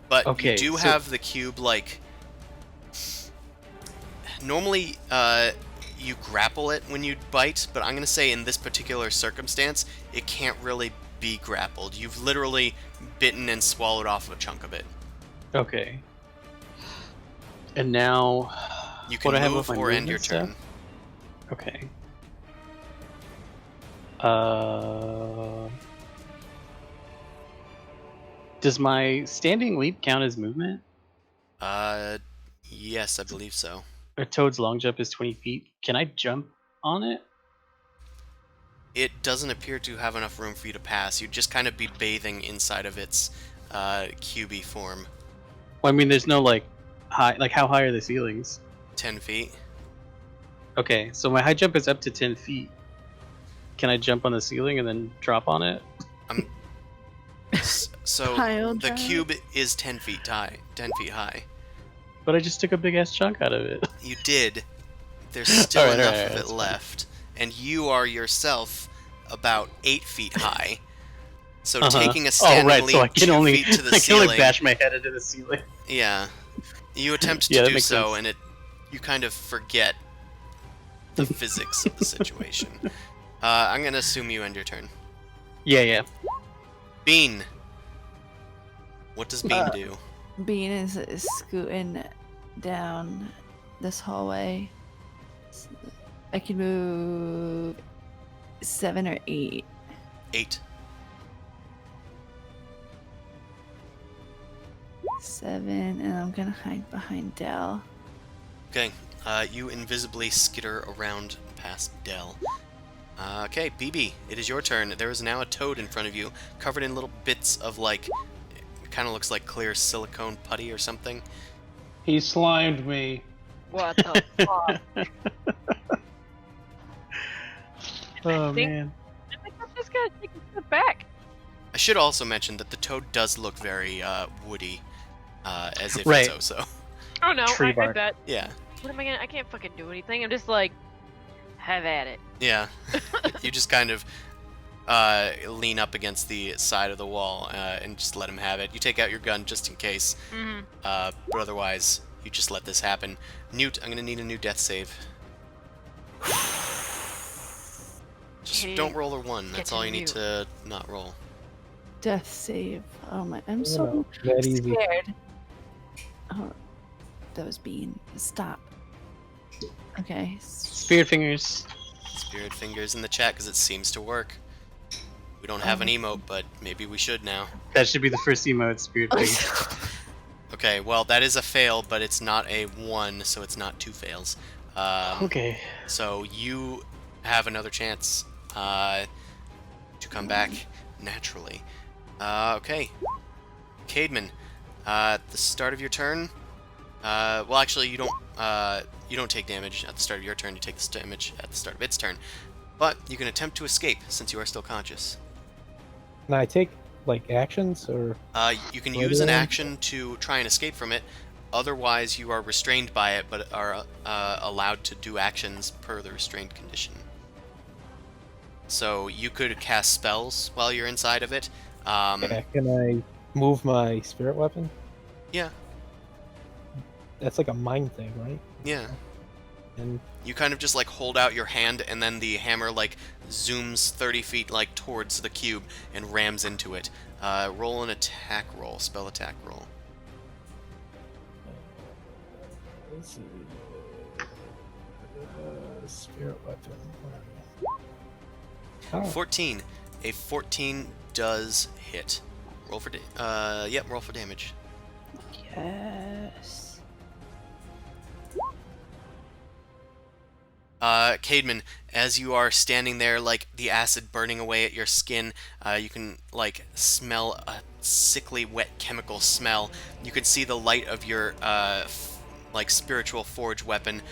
But Okay, you do so- have the cube, like... Normally, you grapple it when you bite, but I'm gonna say in this particular circumstance, it can't really be grappled. You've literally bitten and swallowed off a chunk of it. Okay. And now, You can what do I have move with my or end your movement turn. stuff? Okay. Does my standing leap count as movement? Yes, I believe so. Or Toad's long jump is 20 feet. Can I jump on it? It doesn't appear to have enough room for you to pass. You'd just kind of be bathing inside of its cubey form. Well, I mean, there's no like high. Like, how high are the ceilings? 10 feet. Okay, so my high jump is up to 10 feet. Can I jump on the ceiling and then drop on it? So Pile the drive. cube is 10 feet high. 10 feet high. But I just took a big ass chunk out of it. You did. There's still Alright, enough alright, of it that's fine. left. And you are yourself about 8 feet high. So Uh-huh. taking a standing right, leap so I can 2 only feet to the I can ceiling. only bash my head into the ceiling. Yeah. You attempt Yeah, to that do makes so, sense. and you kind of forget the physics of the situation. I'm gonna assume you end your turn. Yeah. Bean. What does Bean do? Bean is scooting down this hallway. I can move 7 or 8. 8. 7, and I'm gonna hide behind Dell. Okay. You invisibly skitter around past Dell. Okay, BB, it is your turn. There is now a toad in front of you, covered in little bits of, like, kind of looks like clear silicone putty or something. He slimed me. What the fuck? Oh think- man. I think I'm just gonna take a step back. I should also mention that the toad does look very woody, as if Right. it's so. Oh no, Tree I bark. bet. Yeah, What am I gonna? I can't fucking do anything. I'm just like, have at it. yeah. You just kind of lean up against the side of the wall and just let him have it. You take out your gun just in case, Mm-hmm. but otherwise, you just let this happen. Newt, I'm gonna need a new death save. Just Get don't in. roll a 1. Get That's to all you need Newt. to not roll. Death save. Oh my! I'm You so know, that easy. scared. Oh, that was Bean. Stop. Okay. Spirit fingers. Spirit fingers in the chat because it seems to work. We don't have an emote, but maybe we should now. That should be the first emote, spirit fingers. Okay, well, that is a fail, but it's not a 1, so it's not 2 fails. Okay. So you have another chance to come back naturally. Okay. Cademan, at the start of your turn... well, actually, you don't take damage at the start of your turn. You take this damage at the start of its turn. But you can attempt to escape, since you are still conscious. Can I take like actions or? You can What use an do I- action to try and escape from it. Otherwise, you are restrained by it, but are allowed to do actions per the restrained condition. So you could cast spells while you're inside of it. Yeah, can I move my spirit weapon? Yeah, That's like a mind thing, right? yeah. And You kind of just like hold out your hand, and then the hammer like zooms 30 feet like towards the cube and rams into it. Roll an attack roll, spell attack roll. let's see. Spirit weapon. Oh, 14. A 14 does hit. Roll for yep, roll for damage. Yes. Cademan, as you are standing there, like the acid burning away at your skin, you can like smell a sickly wet chemical smell. You can see the light of your like spiritual forge weapon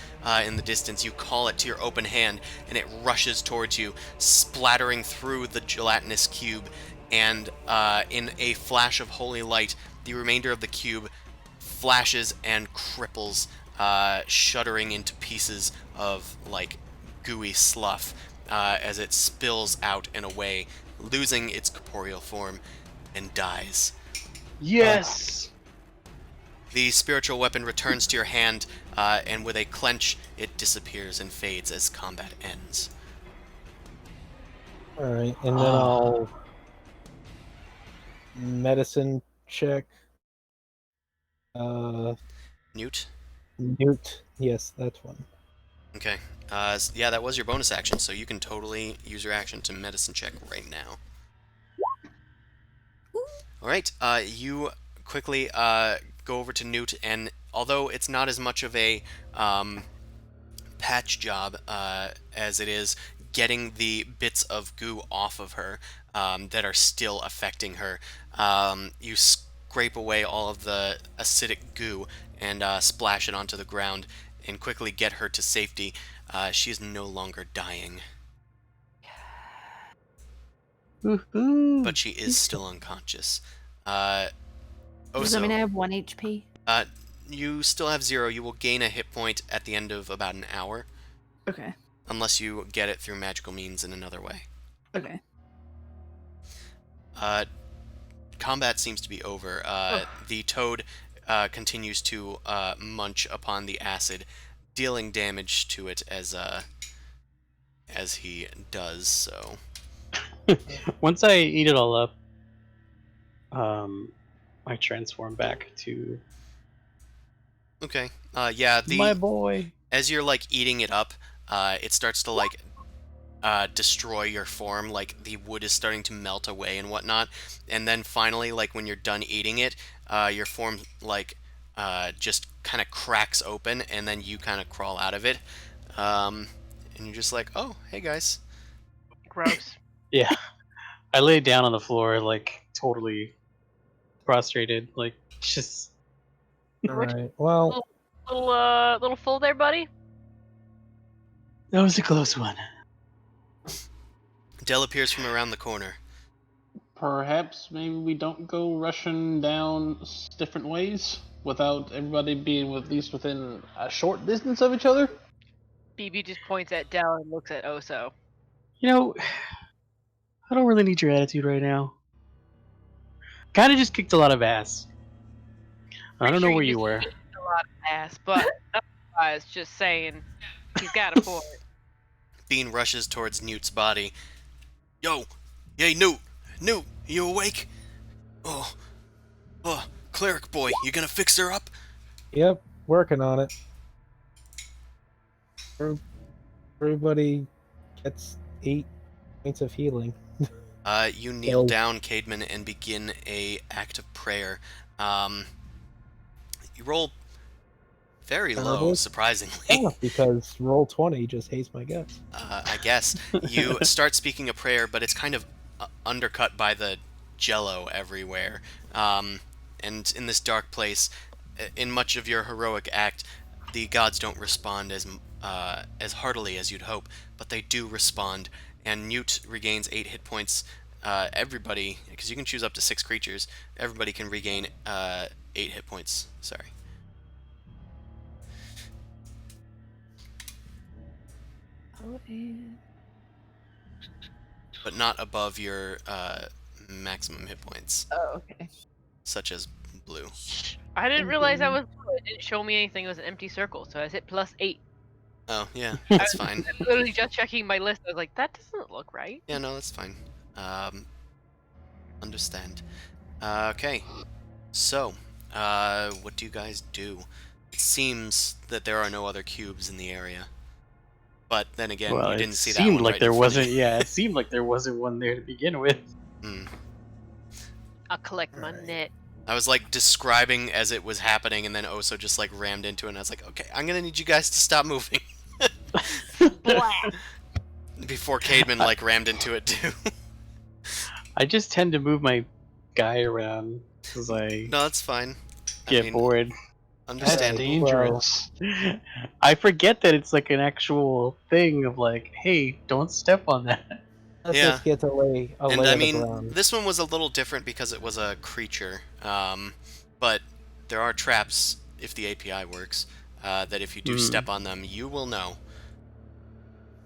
in the distance. You call it to your open hand, and it rushes towards you, splattering through the gelatinous cube. And in a flash of holy light, the remainder of the cube flashes and cripples, shuddering into pieces of like gooey slough as it spills out and away, losing its corporeal form and dies. Yes! The spiritual weapon returns to your hand, and with a clench, it disappears and fades as combat ends. all right, and then I'll medicine check. Newt? Newt. Yes, that's one. Okay. Yeah, that was your bonus action, so you can totally use your action to medicine check right now. Alright, you quickly go over to Newt, and although it's not as much of a patch job as it is getting the bits of goo off of her that are still affecting her, you scrape away all of the acidic goo and splash it onto the ground and quickly get her to safety. She is no longer dying, Woohoo! but she is still unconscious. Does that mean I Oso, have 1 HP? you still have 0. You will gain a hit point at the end of about an hour, Okay. unless you get it through magical means in another way. Okay. Combat seems to be over. The toad continues to munch upon the acid, dealing damage to it as he does so. Once I eat it all up, I transform back to Okay. Yeah. my boy. As you're like eating it up, it starts to like destroy your form. Like the wood is starting to melt away and whatnot. And then finally, like when you're done eating it, your form like just kind of cracks open, and then you kind of crawl out of it. And you're just like, oh, hey guys. Gross. Yeah. I lay down on the floor, like totally prostrated, like just. All right. Well, Little full there, buddy. That was a close one. Dell appears from around the corner. Perhaps maybe we don't go rushing down different ways without everybody being at least within a short distance of each other. BB just points at Dell and looks at Oso. You know, I don't really need your attitude right now. Kind of just kicked a lot of ass. I Pretty don't sure know where you you just were. ate a lot of ass, but otherwise, just saying, he's got a point. Bean rushes towards Newt's body. Yo! Yay, Newt! Newt, you awake? Oh, cleric boy, you gonna fix her up? yep, working on it. Everybody gets 8 points of healing. You kneel So- down, Caedmon, and begin a act of prayer. You roll very low, Terrible. surprisingly. Yeah, because roll 20 just hates my guts. I guess. You start speaking a prayer, but it's kind of undercut by the jello everywhere. And in this dark place, in much of your heroic act, the gods don't respond as heartily as you'd hope, but they do respond, and Newt regains 8 hit points. Everybody, because you can choose up to 6 creatures, everybody can regain 8 hit points. Sorry. But not above your maximum hit points, Oh, okay. such as blue. I didn't realize that was blue. It didn't show me anything. It was an empty circle, so I hit +8. Oh, yeah, that's fine. I'm literally just checking my list. I was like, that doesn't look right. Yeah, no, that's fine. Understand. Okay, so, what do you guys do? It seems that there are no other cubes in the area. But then again, Well, you it didn't see that seemed one like right there in front of wasn't. you. Yeah, it seemed like there wasn't one there to begin with. Hmm. I'll collect my Alright. net. I was like describing as it was happening, and then Oso just like rammed into it, and I was like, okay, I'm gonna need you guys to stop moving. Blah. Before Caedmon like rammed into it too. I just tend to move my guy around because I No, that's fine. get bored. That's Understandable. dangerous. I forget that it's like an actual thing of like, hey, don't step on that. Let's Yeah. just get a lay And of I the mean, ground. this one was a little different because it was a creature. But there are traps if the API works. That if you do step on them, you will know.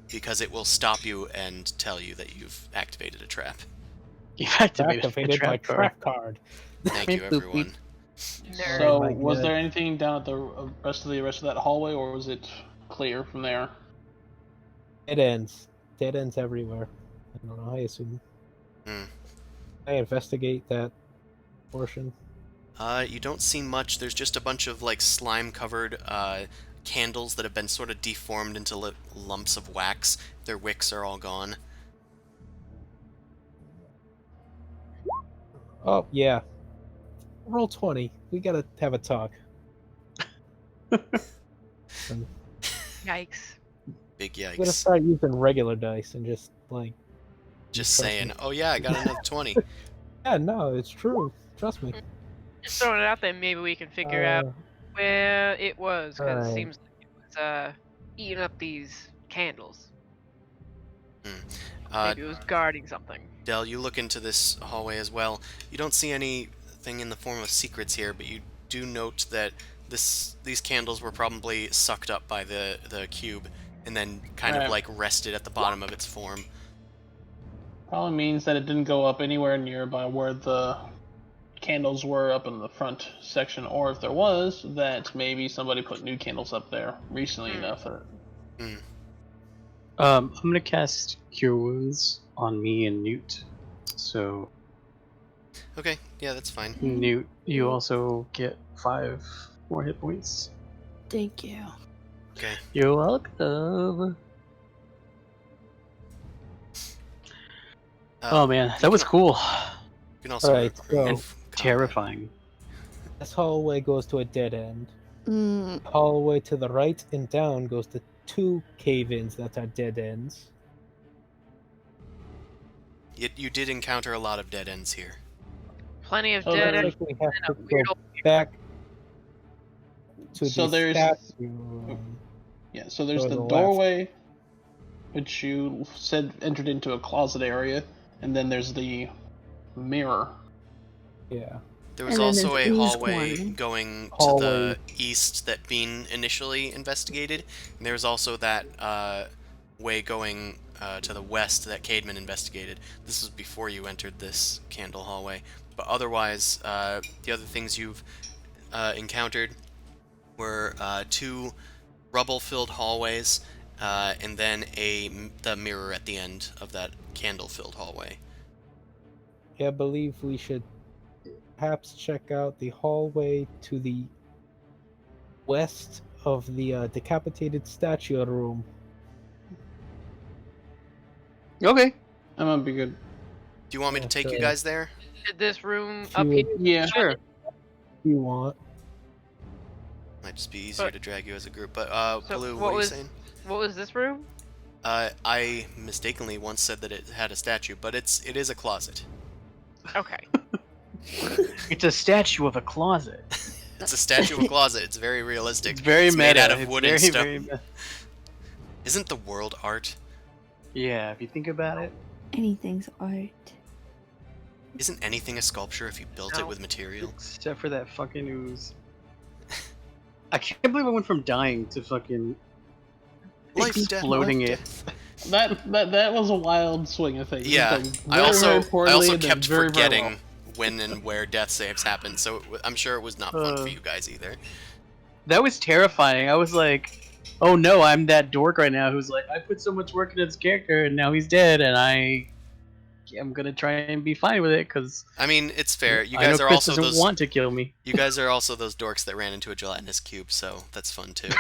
Because it will stop you and tell you that you've activated a trap. You've activated, Activated my a trap trap card. Thank you, Beep, boop, everyone. Nerd. So, my was God. there anything down at the rest of that hallway, or was it clear from there? Dead ends. Dead ends everywhere. I don't know. I assume. Hmm. I investigate that portion. You don't see much. There's just a bunch of like slime-covered candles that have been sort of deformed into lumps of wax. Their wicks are all gone. Oh yeah. Roll 20. We gotta have a talk. Yikes. Big I'm gonna yikes. start using regular dice and just like. Just trust saying, me. oh yeah, I got another 20. Yeah, no, it's true. Trust me. Just throwing it out there, maybe we can figure out where it was, because it alright. seems like it was eating up these candles. Maybe it was guarding something. Del, you look into this hallway as well. You don't see anything in the form of secrets here, but you do note that these candles were probably sucked up by the cube and then kind of Right. like rested at the bottom of its form. Probably means that it didn't go up anywhere nearby where the candles were up in the front section, or if there was, that maybe somebody put new candles up there recently enough that I'm gonna cast Cure Wounds on me and Newt. So Okay, yeah, that's fine. Newt, you also get 5 more hit points. Thank you. Okay. You're welcome. Oh man, that was cool. You can also Alright, so- remove combat. Terrifying. This hallway goes to a dead end. Mm, Hallway to the right and down goes to 2 cave-ins that are dead ends. You did encounter a lot of dead ends here. Plenty of Oh, dead there- end. Looks like we have and to a weird go old- back to So the there's- statue room. Yeah, so there's Go to the the left. doorway, which you said entered into a closet area, and then there's the mirror. Yeah. There was And then also a there's Ooze hallway Corner. going to Hallway. the east that Bean initially investigated. And there was also that way going to the west that Cademan investigated. This was before you entered this candle hallway. But otherwise, the other things you've encountered were two rubble-filled hallways, and then the mirror at the end of that candle-filled hallway. Yeah, I believe we should perhaps check out the hallway to the west of the decapitated statue room. Okay. That might be good. Do you want me to Yeah, take you so- guys there? This room If up you here. would- Yeah. Sure. if you want. Might just be easier But- to drag you as a group. But So Blue, what what were you was- saying? What was this room? I mistakenly once said that it had a statue, but it is a closet. Okay. It's a statue of a closet. It's a statue of a closet. It's very realistic. It's very It's meta. made out of It's wood and very, stone. very meta. Isn't the world art? Yeah, if you think about it. Anything's art. Isn't anything a sculpture if you built it No. with material? Except for that fucking ooze. I can't believe I went from dying to fucking Life, death, exploding life, it. death. That was a wild swing of things. Yeah, It's I also poorly and then kept very, very forgetting well. when and where death saves happen, so I'm sure it was not fun for Uh. you guys either. That was terrifying. I was like, oh no, I'm that dork right now who's like, I put so much work into this character and now he's dead and I'm gonna try and be fine with it because I mean, it's fair. You I know guys are Chris also doesn't those. want to kill me. You guys are also those dorks that ran into a gelatinous cube, so that's fun too.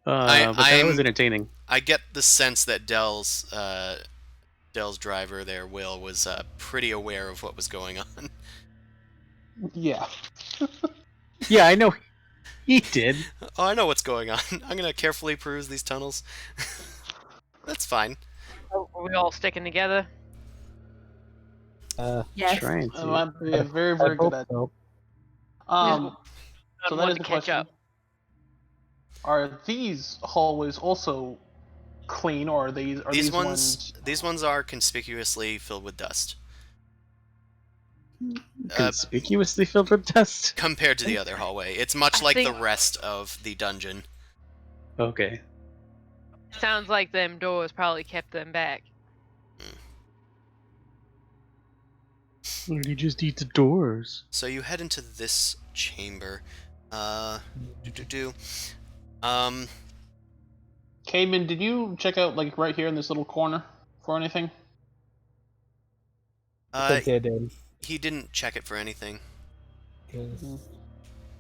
But that was I'm- entertaining. I get the sense that Dell's driver there, Will, was pretty aware of what was going on. Yeah. Yeah, I know he did. Oh, I know what's going on. I'm gonna carefully peruse these tunnels. That's fine. Are we all sticking together? Yes. Trying That to. might be a very, I very hope good idea. so. So I that want is to the catch question. up. Are these hallways also clean, or are these These ones are conspicuously filled with dust. Conspicuously filled with dust. Compared to the other hallway. It's much I like the think- rest of the dungeon. Okay. Sounds like them doors probably kept them back. Or did you just eat the doors? So you head into this chamber. Do. Um, Caveman, did you check out like right here in this little corner for anything? It's a dead end. he didn't check it for anything. 'Cause Mhm.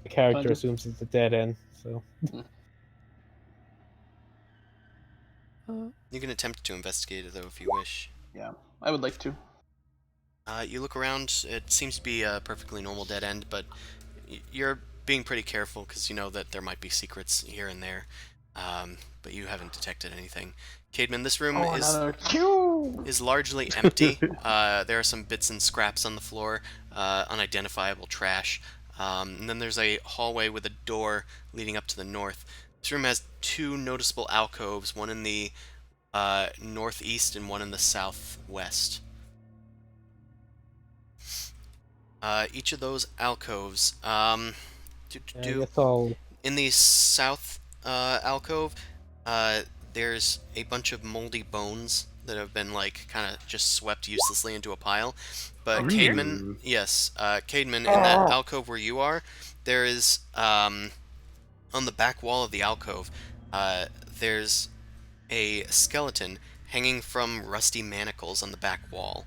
the character Fine. assumes it's a dead end, so. You can attempt to investigate it though if you wish. Yeah, I would like to. You look around. It seems to be a perfectly normal dead end, but you're being pretty careful because you know that there might be secrets here and there. But you haven't detected anything. Cademan, this room Oh, another Q! is largely empty. There are some bits and scraps on the floor, unidentifiable trash. And then there's a hallway with a door leading up to the north. This room has two noticeable alcoves, one in the northeast and one in the southwest. Each of those alcoves, I guess I'll. in the south alcove, there's a bunch of moldy bones that have been like kind of just swept uselessly into a pile. But Over here? Cademan, yes, Cademan, in that alcove where you are, there is on the back wall of the alcove, there's a skeleton hanging from rusty manacles on the back wall.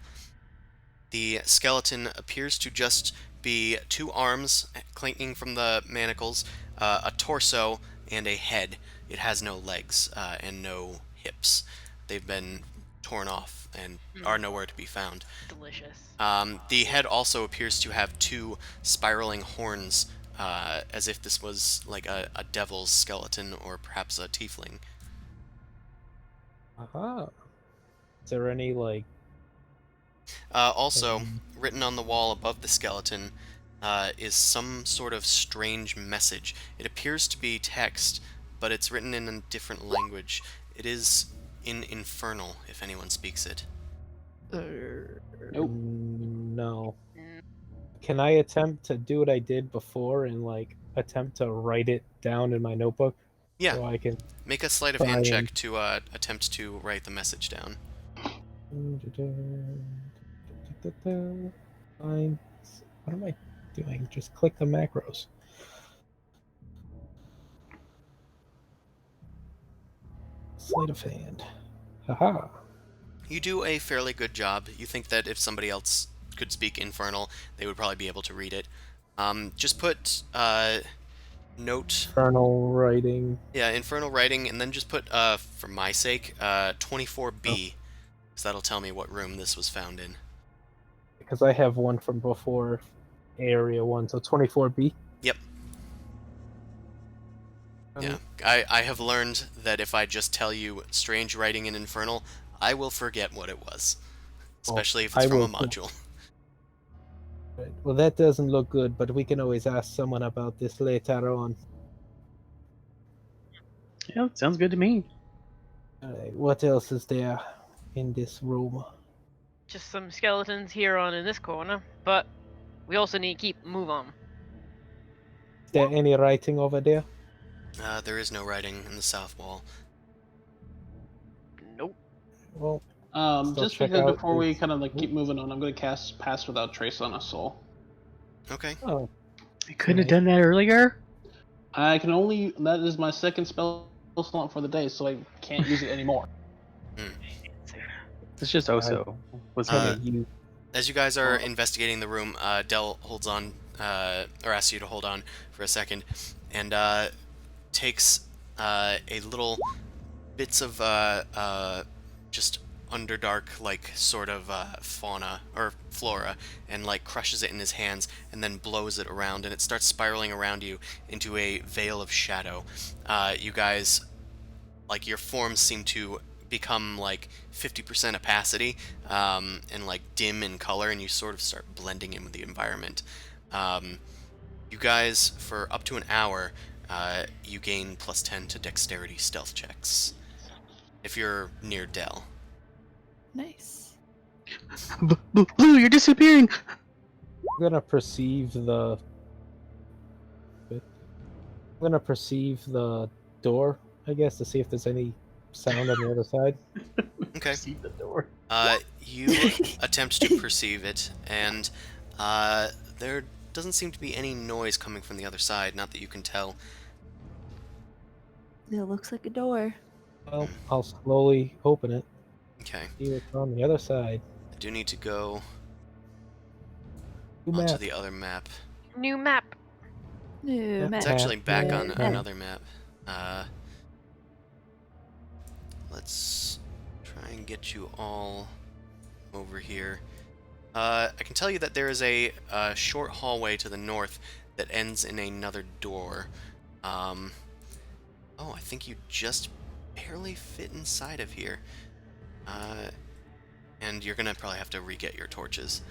The skeleton appears to just be two arms clinging from the manacles, a torso, and a head. It has no legs and no hips. They've been torn off and are nowhere to be found. Delicious. The head also appears to have two spiraling horns, as if this was like a devil's skeleton or perhaps a tiefling. Aha. Is there any, like, Also, Um, written on the wall above the skeleton is some sort of strange message. It appears to be text, but it's written in a different language. It is in Infernal, if anyone speaks it. Nope. No. Mm, Can I attempt to do what I did before and like attempt to write it down in my notebook Yeah, so I can make a sleight of try hand and check to attempt to write the message down. find. What am I doing? Just click the macros. Sleight of hand. Haha. You do a fairly good job. You think that if somebody else could speak Infernal, they would probably be able to read it. Just put note, Infernal writing. yeah, Infernal writing, and then just put, for my sake, Oh, 24B, because that'll tell me what room this was found in. because I have one from before Area 1, so 24B. Yep. Yeah, I have learned that if I just tell you strange writing in Infernal, I will forget what it was, especially if it's I from a will. module. Right. Well, that doesn't look good, but we can always ask someone about this later on. Yeah, sounds good to me. Alright, what else is there in this room? just some skeletons here on in this corner, but we also need to move on. Is there any writing over there? There is no writing in the south wall. Nope. Well, still Just check because out before we this- kind of like keep moving on, I'm gonna cast Pass Without Trace on us all. Okay. Oh, I couldn't have Right. done that earlier. I can only that is my second spell slot for the day, so I can't use it anymore. It's just Oso. Was Uh, him. you. As you guys are investigating the room, Dell holds on, or asks you to hold on for a second, and takes a little bits of just underdark, like, sort of fauna or flora, and like crushes it in his hands, and then blows it around, and it starts spiraling around you into a veil of shadow. You guys, like, your forms seem to become like 50% opacity, and like dim in color, and you sort of start blending in with the environment. You guys, for up to an hour, you gain +10 to dexterity stealth checks if you're near Dell. Nice. Blue, you're disappearing. I'm gonna perceive the. I'm gonna perceive the door, I guess, to see if there's any sound on the other side. Okay. See the door. You attempt to perceive it, and there doesn't seem to be any noise coming from the other side, not that you can tell. It looks like a door. Well, I'll slowly open it. Okay. See what's on the other side. I do need to go New onto map. the other map. New map. New It's map. It's actually back Yeah, on yeah. another map. Let's try and get you all over here. I can tell you that there is a short hallway to the north that ends in another door. Oh, I think you just barely fit inside of here. And you're gonna probably have to re-get your torches.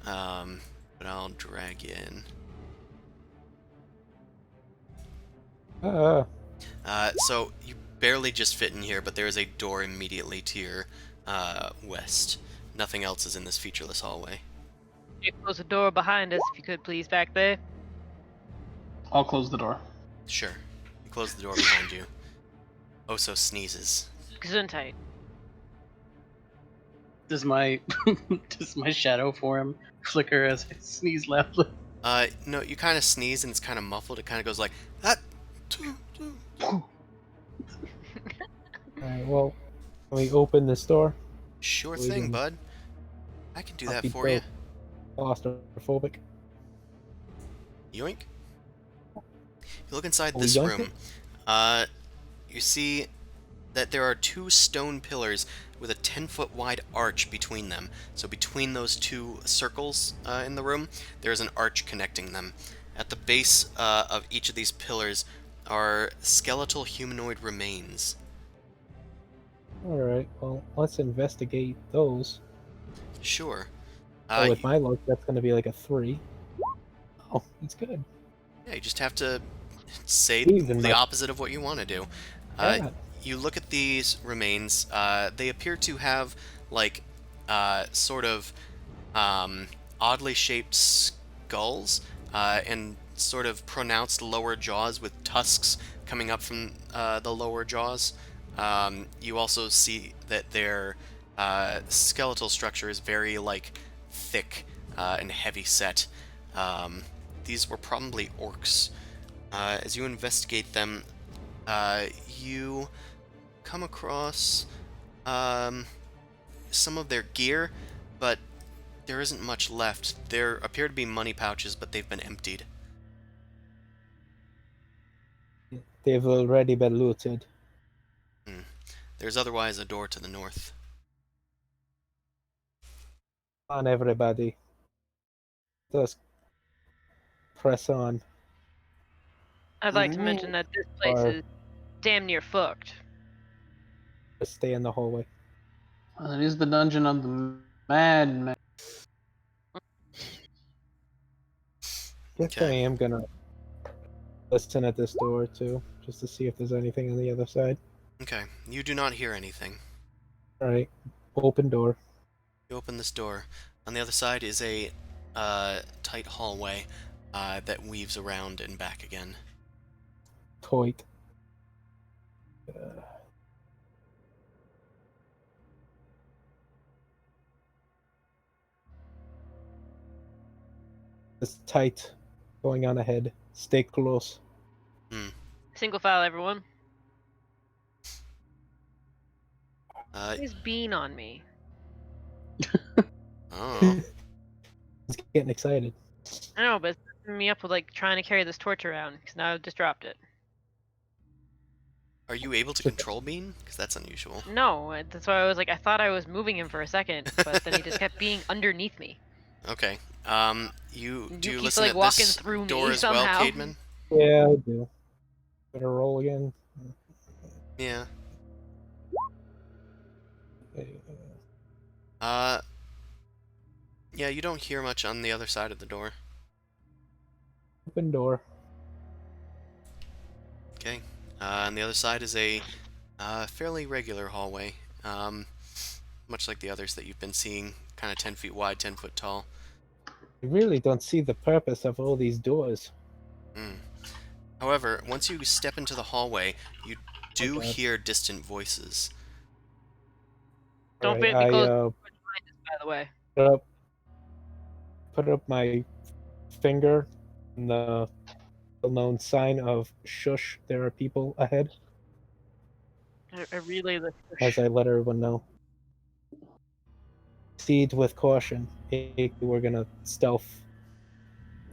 But I'll drag you in. So you barely just fit in here, but there is a door immediately to your west. Nothing else is in this featureless hallway. You close the door behind us, if you could, please, back there. I'll close the door. Sure. You close the door behind you. Oso sneezes. Gesundheit. Does my shadow form flicker as I sneeze loudly? No, you kind of sneeze and it's kind of muffled. It kind of goes like that. Alright, well, can we open this door? Sure We thing, can- bud. I can do I'll that be for you. Claustrophobic. Yoink. You look inside Are we this yoinking? room. You see that there are two stone pillars with a 10-foot wide arch between them. So between those two circles in the room, there is an arch connecting them. At the base of each of these pillars are skeletal humanoid remains. Alright, well, let's investigate those. Sure. So with my luck, that's going to be like a 3. Oh, it's good. Yeah, you just have to say Even the my- opposite of what you want to do. Yeah. You look at these remains. They appear to have like sort of oddly shaped skulls and sort of pronounced lower jaws with tusks coming up from the lower jaws. You also see that their skeletal structure is very like thick and heavy set. These were probably orcs. As you investigate them, you come across some of their gear, but there isn't much left. There appear to be money pouches, but they've been emptied. They've already been looted. There's otherwise a door to the north. On everybody. Just press on. I'd like to mention that this place Or- is damn near fucked. Just stay in the hallway. It is the dungeon of the madman. Guess I am gonna listen at this door too, just to see if there's anything on the other side. Okay, you do not hear anything. Alright. Open door. You open this door. On the other side is a tight hallway that weaves around and back again. Toit. It's tight. Going on ahead. Stay close. Single file, everyone. Uh, He's bean on me. oh, He's getting excited. I know, but it's messing me up with like trying to carry this torch around because now I just dropped it. are you able to control Bean? Because that's unusual. No, that's why I was like, I thought I was moving him for a second, but then he just kept being underneath me. Okay. You do you keep, listen like, at walking this through me door as somehow. well, Cademan? Yeah, I do. Better roll again. Yeah. Okay. Yeah, you don't hear much on the other side of the door. Open door. Okay. On the other side is a fairly regular hallway, much like the others that you've been seeing, kind of 10 feet wide, 10 foot tall. You really don't see the purpose of all these doors. However, once you step into the hallway, you do Okay. hear distant voices. Don't Alright, be close I behind us, by the way. put up my finger in the well-known sign of shush, there are people ahead, I relay the as I let everyone know. Proceed with caution. We're gonna stealth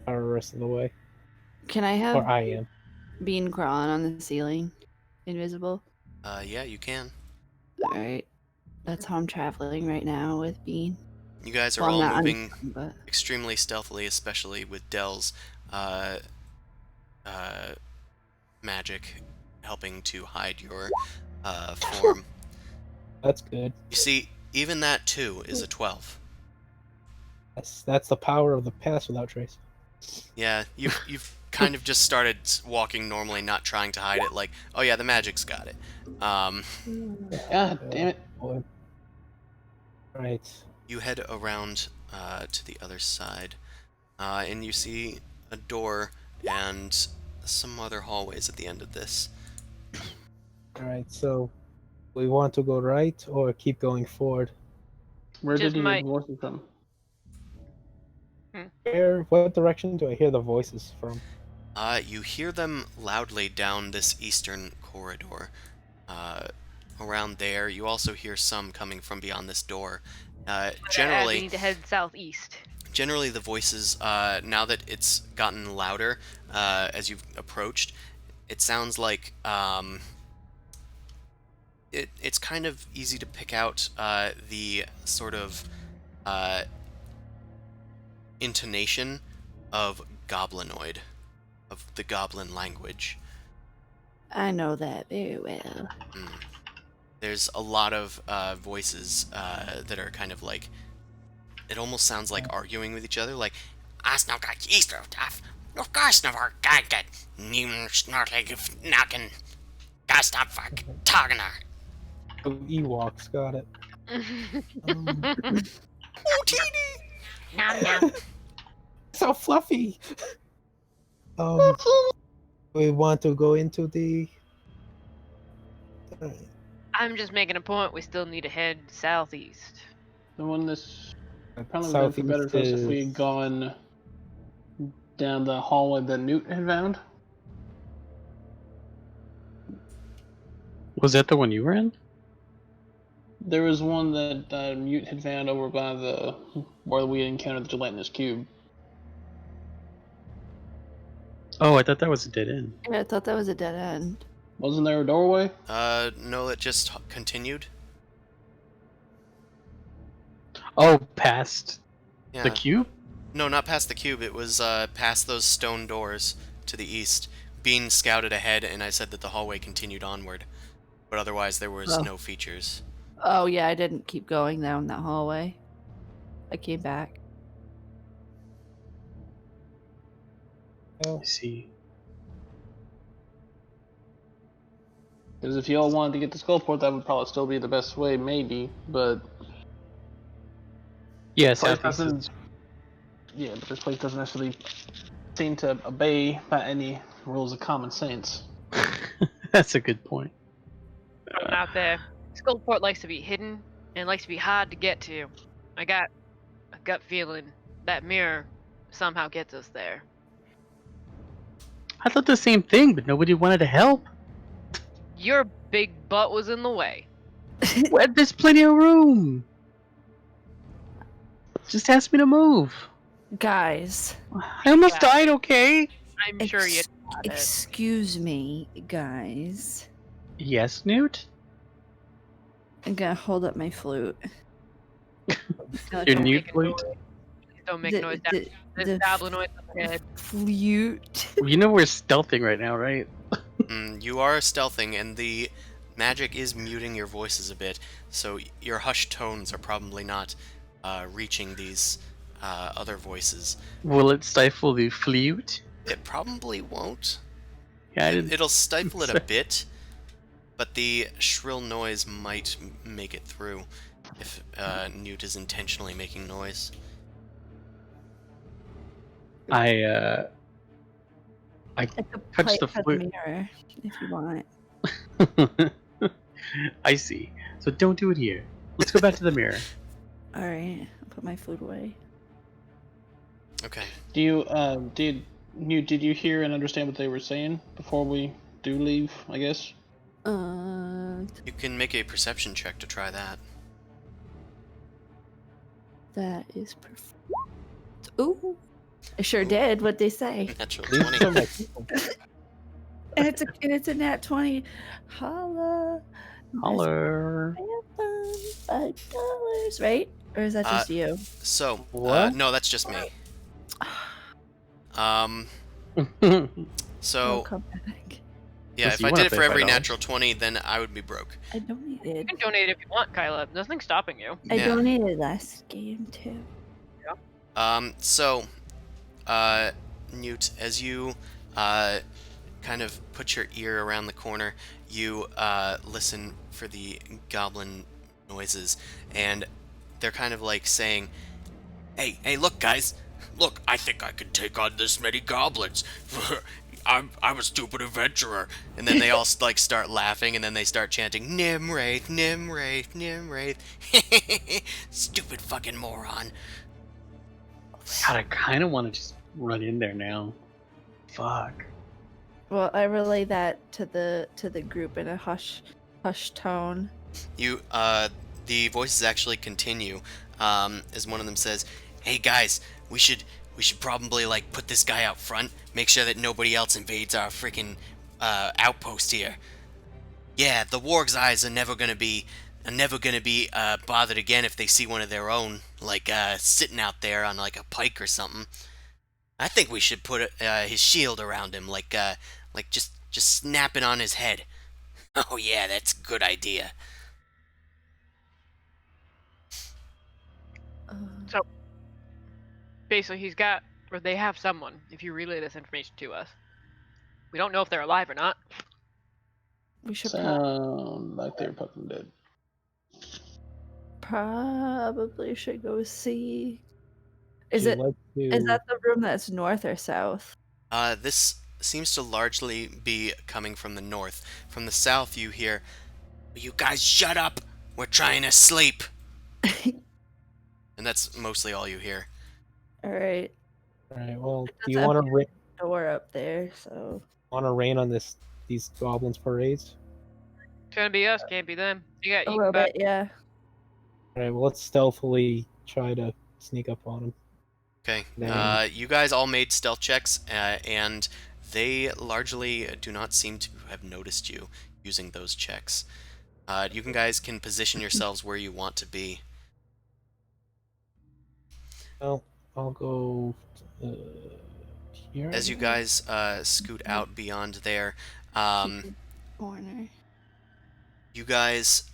our rest of the way. Can I Or have I am. Bean crawling on the ceiling? Invisible? Yeah, you can. Alright. That's how I'm traveling right now with Bean. You guys are Well, I'm all not moving but extremely stealthily, especially with Dell's magic helping to hide your form. That's good. You see, even that too is a 12. That's the power of the pass without trace. Yeah, you've kind of just started walking normally, not trying to hide it. Like, oh yeah, the magic's got it. God damn it. Boy. Right. You head around to the other side, and you see a door and some other hallways at the end of this. Alright, so we want to go right or keep going forward? Where Just did you hear my- the voices from? What direction do I hear the voices from? You hear them loudly down this eastern corridor. Around there, you also hear some coming from beyond this door. we Generally, need to head southeast. generally the voices, now that it's gotten louder as you've approached, it sounds like it's kind of easy to pick out the sort of intonation of goblinoid, of the goblin language. I know that very well. There's a lot of voices that are kind of like it almost sounds like arguing with each other, like, "As no got Easter stuff. No gosh, never got get new snorting if knocking. Gosh, stop fuck talking her." Oh, Ewoks, got it. Oh, teeny. Nom nom. So fluffy. Um, we want to go into the. I'm just making a point. We still need to head southeast. The one this probably would have been better for us if we had gone down the hallway that Newt had found. Was that the one you were in? There was one that Newt had found over by where we encountered the gelatinous cube. Oh, I thought that was a dead end. Yeah, I thought that was a dead end. Wasn't there a doorway? No, it just continued. Oh, past Yeah. the cube? No, not past the cube. It was past those stone doors to the east. Bean scouted ahead, and I said that the hallway continued onward. But otherwise, there was Oh. no features. Oh yeah, I didn't keep going down that hallway. I came back. I see. Because if y'all wanted to get to Skullport, that would probably still be the best way, maybe. But Yeah, this place southeast. doesn't. Yeah, but this place doesn't necessarily seem to obey by any rules of common sense. That's a good point. Going out there. Skullport likes to be hidden and likes to be hard to get to. I got a gut feeling that mirror somehow gets us there. I thought the same thing, but nobody wanted to help. Your big butt was in the way. Well, there's plenty of room. Just ask me to move. Guys, I almost Yeah. died, okay? I'm sure you got it. excuse me, guys. Yes, Newt? I'm gonna hold up my flute. Your Don't Newt make a flute? noise. Please don't make The- noise. the- There's the goblin noise up ahead. Flute. You know we're stealthing right now, right? You are stealthing, and the magic is muting your voices a bit, so your hushed tones are probably not reaching these other voices. Will it stifle the flute? It probably won't. Yeah, I didn't. It'll stifle it a bit, but the shrill noise might make it through if Newt is intentionally making noise. I I could Touch play the it for flute. mirror if you want. I see. So don't do it here. Let's go back to the mirror. All right, I'll put my flute away. Okay. Do you did you hear and understand what they were saying before we do leave? I guess. You can make a perception check to try that. That is perfect. Ooh, I sure did what they say. Natural Leave 20. some at people. And it's a nat 20. Holla. Holler. $5, right? Or is that just you? So, What? no, that's just me. So, I'll come back. yeah, Listen, if you I wanna did it pay for every $5? natural 20, then I would be broke. I You donated. can donate if you want, Kyla. Nothing's stopping you. I Yeah. donated last game too. So, Newt, as you kind of put your ear around the corner, you listen for the goblin noises, and they're kind of like saying, Hey, look, guys. Look, I think I could take on this many goblins. I'm a stupid adventurer. And then they all like start laughing, and then they start chanting, Nimwraith, Nimwraith, Nimwraith. Stupid fucking moron. God, I kind of want to just run in there now. Fuck. Well, I relay that to the group in a hush tone. You, the voices actually continue, as one of them says, Hey guys, we should probably like put this guy out front, make sure that nobody else invades our freaking outpost here. Yeah, the warg's eyes are never gonna be bothered again if they see one of their own, like sitting out there on like a pike or something. I think we should put his shield around him, like just snap it on his head. Oh yeah, that's a good idea. Uh, So Basically, he's got, or they have someone, if you relay this information to us. We don't know if they're alive or not. We should Sound like they're fucking dead. probably should go see. Is Would it? you like Is to? that the room that's north or south? This seems to largely be coming from the north. From the south, you hear, "You guys shut up! We're trying to sleep!" And that's mostly all you hear. All right. All right. Well, It do you does have want to a door up there, so rain on these goblins' parades? It's gonna be us, can't be them. You a got little back. bit, yeah. All right. Well, let's stealthily try to sneak up on them. Okay. Then- You guys all made stealth checks, and they largely do not seem to have noticed you using those checks. You guys can position yourselves where you want to be. Well, I'll go here. As you guys scoot out beyond there, Corner. you guys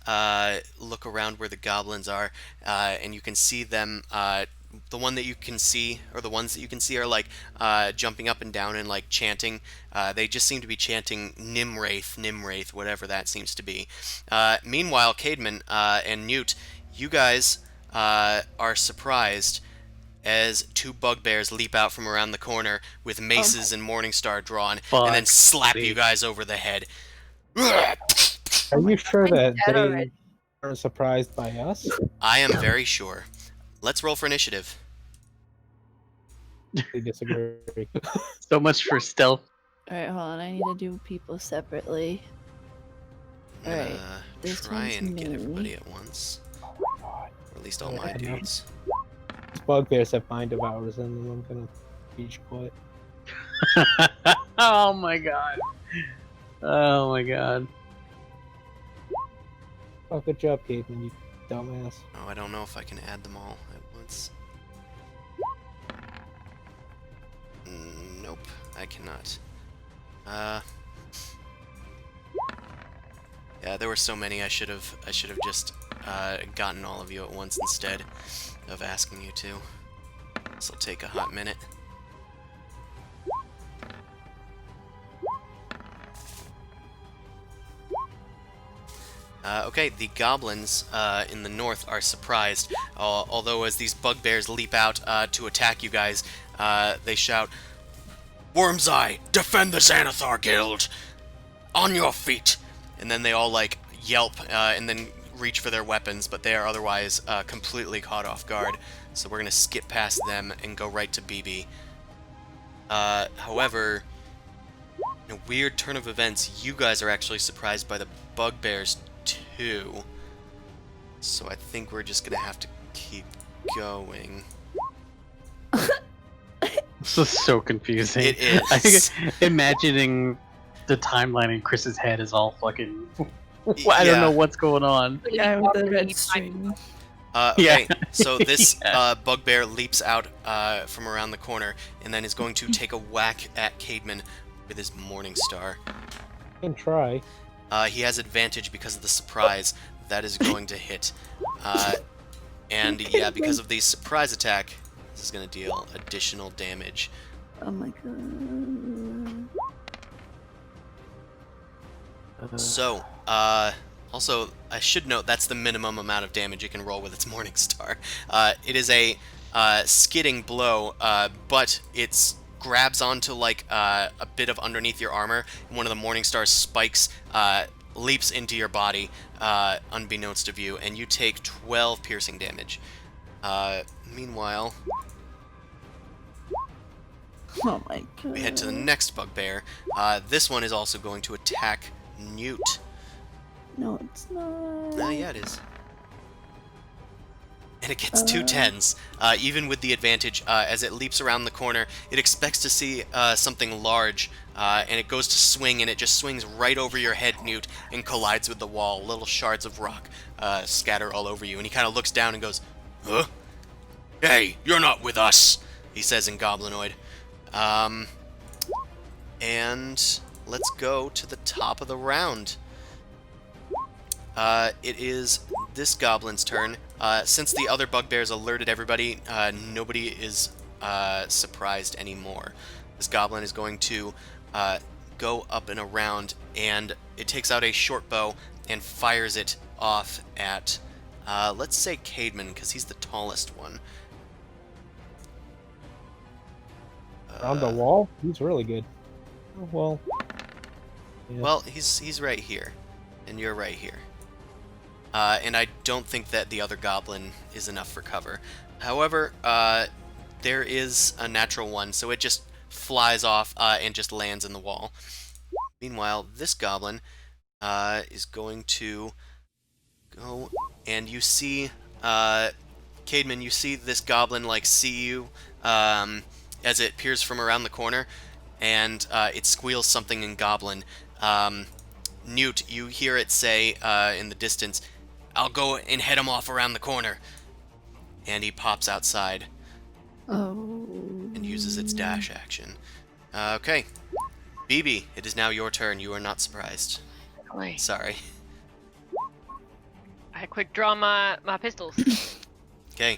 look around where the goblins are, and you can see them. The one that you can see, or the ones that you can see, are like jumping up and down and like chanting. They just seem to be chanting Nimwraith, Nimwraith, whatever that seems to be. Meanwhile, Caedmon and Newt, you guys are surprised as two bugbears leap out from around the corner with maces and Morningstar drawn, and then Fuck slap you sake. guys over the head. Are you sure that dead they already. aren't surprised by us? I am very sure. Let's roll for initiative. They disagree. So much for stealth. All right, hold on. I need to do people separately. I'm Alright, gonna this try one's and get me. everybody at once. Or at least all my Yeah, I know. dudes. These bugbears have mind devours in them. I'm gonna be quiet. Oh my god. Oh my god. Oh, good job, Caveman, you dumbass. Oh, I don't know if I can add them all at once. Nope, I cannot. Yeah, there were so many. I should have just gotten all of you at once instead of asking you to. This will take a hot minute. Okay, the goblins in the north are surprised, although as these bugbears leap out to attack you guys, they shout, "Worm's Eye, defend the Xanathar Guild! On your feet!" And then they all, like, yelp and then reach for their weapons, but they are otherwise completely caught off guard. So we're going to skip past them and go right to BB. However, in a weird turn of events, you guys are actually surprised by the bugbears too. So I think we're just gonna have to keep going. This is so confusing. It is. I think imagining the timeline in Chris's head is all fucking. I don't know what's going on. The guy with the red string. Okay, so this Yeah. bugbear leaps out from around the corner and then is going to take a whack at Caedmon with his Morningstar. You can try. He has advantage because of the surprise. That is going to hit. And yeah, because of the surprise attack, this is going to deal additional damage. Oh my god. So, also, I should note that's the minimum amount of damage it can roll with its Morningstar. It is a skidding blow, but it's grabs onto like a bit of underneath your armor, and one of the Morningstar spikes leaps into your body, unbeknownst to you, and you take 12 piercing damage. Meanwhile, Oh my god. we head to the next bugbear. This one is also going to attack Newt. No, it's not. Yeah, it is. And it gets two 10s, even with the advantage. As it leaps around the corner, it expects to see something large, and it goes to swing, and it just swings right over your head, Newt, and collides with the wall. Little shards of rock scatter all over you, and he kind of looks down and goes, "Huh? Hey, you're not with us," he says in Goblinoid. And let's go to the top of the round. It is this goblin's turn. Since the other bugbears alerted everybody, nobody is surprised anymore. This goblin is going to go up and around, and it takes out a short bow and fires it off at, let's say Caedmon, because he's the tallest one. Around the wall? He's really good. Oh, well. Yeah. Well, he's right here, and you're right here. And I don't think that the other goblin is enough for cover. However, there is a natural one, so it just flies off and just lands in the wall. Meanwhile, this goblin is going to go, and you see, Caedmon, you see this goblin like see you as it peers from around the corner, and it squeals something in Goblin. Newt, you hear it say in the distance, "I'll go and head him off around the corner." And he pops outside Oh. and uses its dash action. Okay. BB, it is now your turn. You are not surprised. Wait. Sorry. I quick draw my pistols. Okay.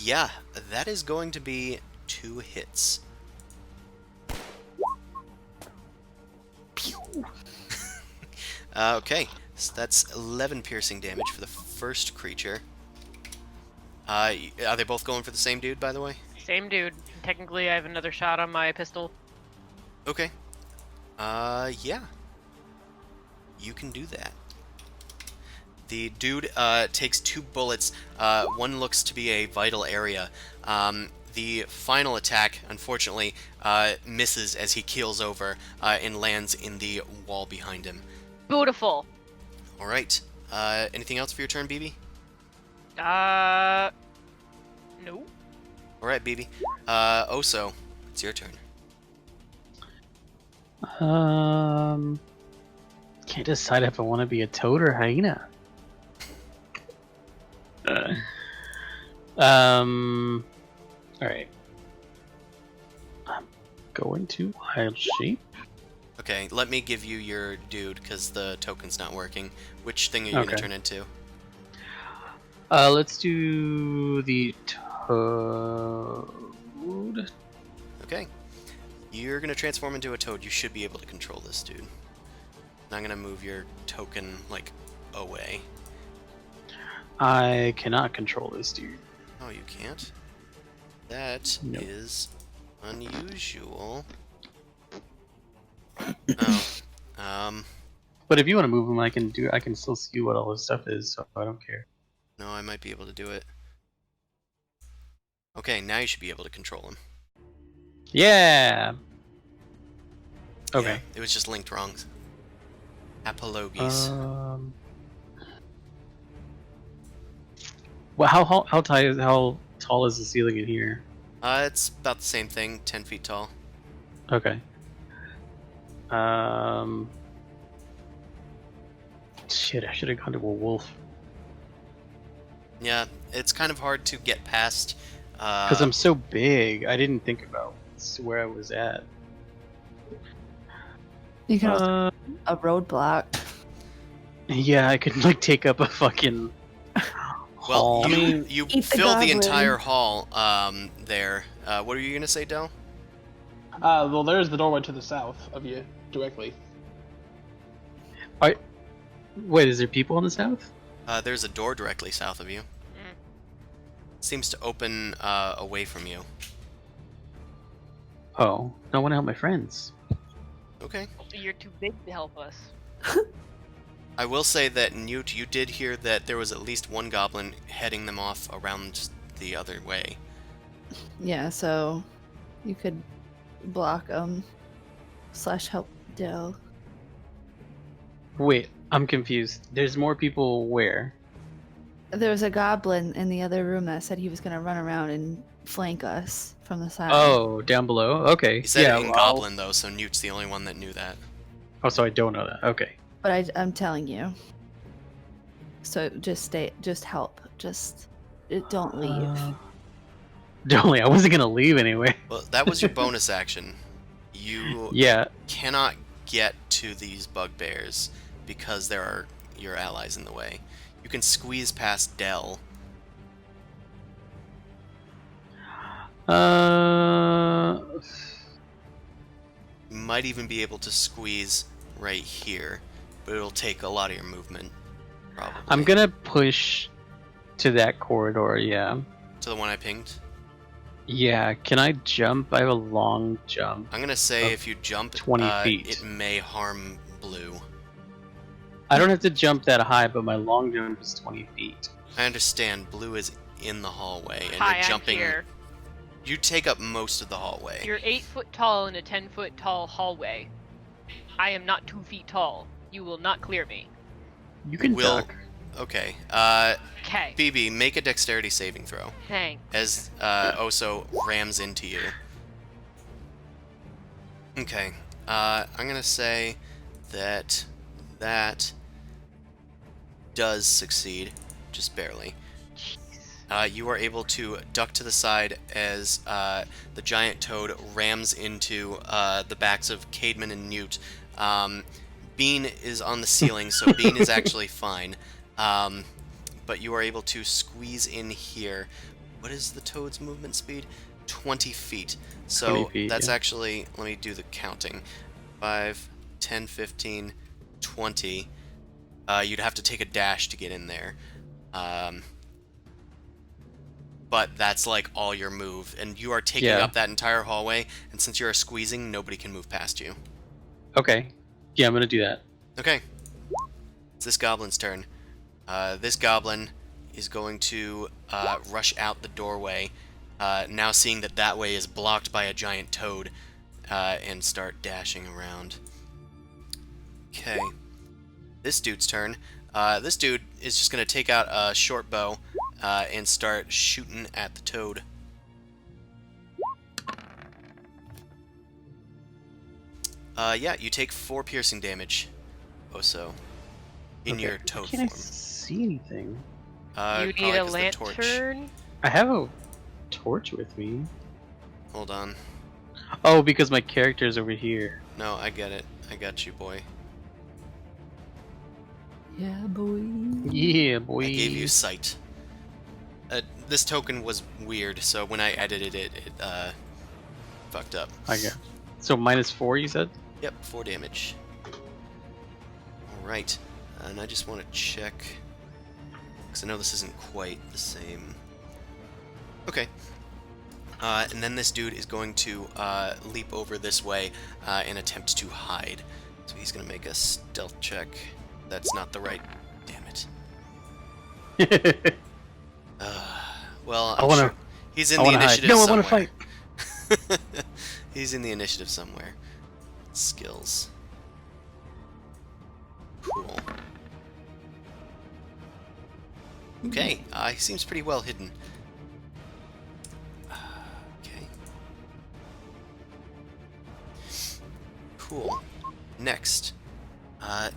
Yeah, that is going to be 2 hits. Okay, so that's 11 piercing damage for the first creature. Are they both going for the same dude, by the way? Same dude. Technically, I have another shot on my pistol. Okay. Yeah. You can do that. The dude takes 2 bullets. One looks to be a vital area. The final attack, unfortunately, misses as he keels over and lands in the wall behind him. Beautiful. All right. Anything else for your turn, BB? No. All right, BB. Oso, it's your turn. Can't decide if I want to be a toad or hyena. Alright. I'm going to wild shape. Okay, let me give you your dude, because the token's not working. Which thing are you going to Okay. turn into? Let's do the toad. Okay. You're going to transform into a toad. You should be able to control this dude. I'm going to move your token, like, away. I cannot control this dude. Oh, you can't? That Nope. is unusual. Oh. But if you want to move him, I can still see what all his stuff is, so I don't care. No, I might be able to do it. Okay, now you should be able to control him. Yeah. Okay. Yeah, it was just linked wrong. Apologies. Well, how tall is the ceiling in here? It's about the same thing, 10 feet tall. Okay. Shit, I should have gone to a wolf. Yeah, it's kind of hard to get past. Because I'm so big, I didn't think about where I was at. You can also a roadblock. Yeah, I could like take up a fucking Well, hall. you Eat the fill the goblin. entire hall there. What are you going to say, Del? Well, there's the doorway to the south of you, directly. Wait, is there people in the south? There's a door directly south of you. Seems to open away from you. Oh, I want to help my friends. Okay. You're too big to help us. I will say that, Newt, you did hear that there was at least one goblin heading them off around the other way. Yeah, so you could block them / help Dell. Wait, I'm confused. There's more people where? There was a goblin in the other room that said he was going to run around and flank us from the side. Oh, down below? Okay. He said yeah, it in well- Goblin, though, so Newt's the only one that knew that. Oh, so I don't know that. Okay. But I'm telling you. So just help. Don't leave. Don't I wasn't gonna leave anyway. Well, that was your bonus action. You Yeah. cannot get to these bugbears because there are your allies in the way. You can squeeze past Dell. You might even be able to squeeze right here, but it'll take a lot of your movement, probably. I'm gonna push to that corridor. Yeah. To the one I pinged. Yeah. Can I jump? I have a long jump. I'm gonna say Of if you jump 20 feet. it may harm Blue. I don't have to jump that high, but my long jump is 20 feet. I understand Blue is in the hallway, and Hi, you're jumping. I'm here. You take up most of the hallway. You're 8 foot tall in a 10-foot tall hallway. I am not 2 feet tall. You will not clear me. You can duck. Okay. Okay. BB, make a dexterity saving throw Thanks. as Oso rams into you. Okay. I'm gonna say that does succeed, just barely. You are able to duck to the side as the giant toad rams into the backs of Caedmon and Newt. Bean is on the ceiling, so Bean is actually fine. But you are able to squeeze in here. What is the toad's movement speed? 20 feet. So 20 feet, that's yeah. actually, let me do the counting. 5, 10, 15, 20. You'd have to take a dash to get in there. But that's like all your move, and you are taking Yeah. up that entire hallway, and since you're squeezing, nobody can move past you. Okay. Yeah, I'm gonna do that. Okay. It's this goblin's turn. This goblin is going to rush out the doorway, now seeing that that way is blocked by a giant toad, and start dashing around. Okay. This dude's turn. This dude is just going to take out a short bow and start shooting at the toad. Yeah, you take 4 piercing damage, Oso, in Okay. your toad Can't I form. see anything? You need Probably a 'cause the torch. lantern? I have a torch with me. Hold on. Oh, because my character's over here. No, I get it. I got you, boy. Yeah, boy. Yeah, boy. I gave you sight. This token was weird, so when I edited it, it fucked up. I got. So -4, you said? Yep, 4 damage. Alright, and I just want to check, because I know this isn't quite the same. Okay. And then this dude is going to leap over this way and attempt to hide. So he's going to make a stealth check. That's not the right... Damn it. Well, I'm wanna- sure he's in I the wanna hide. initiative No, I somewhere. wanna fight. He's in the initiative somewhere. Skills. Cool. Okay, he seems pretty well hidden. Okay. Cool. Next,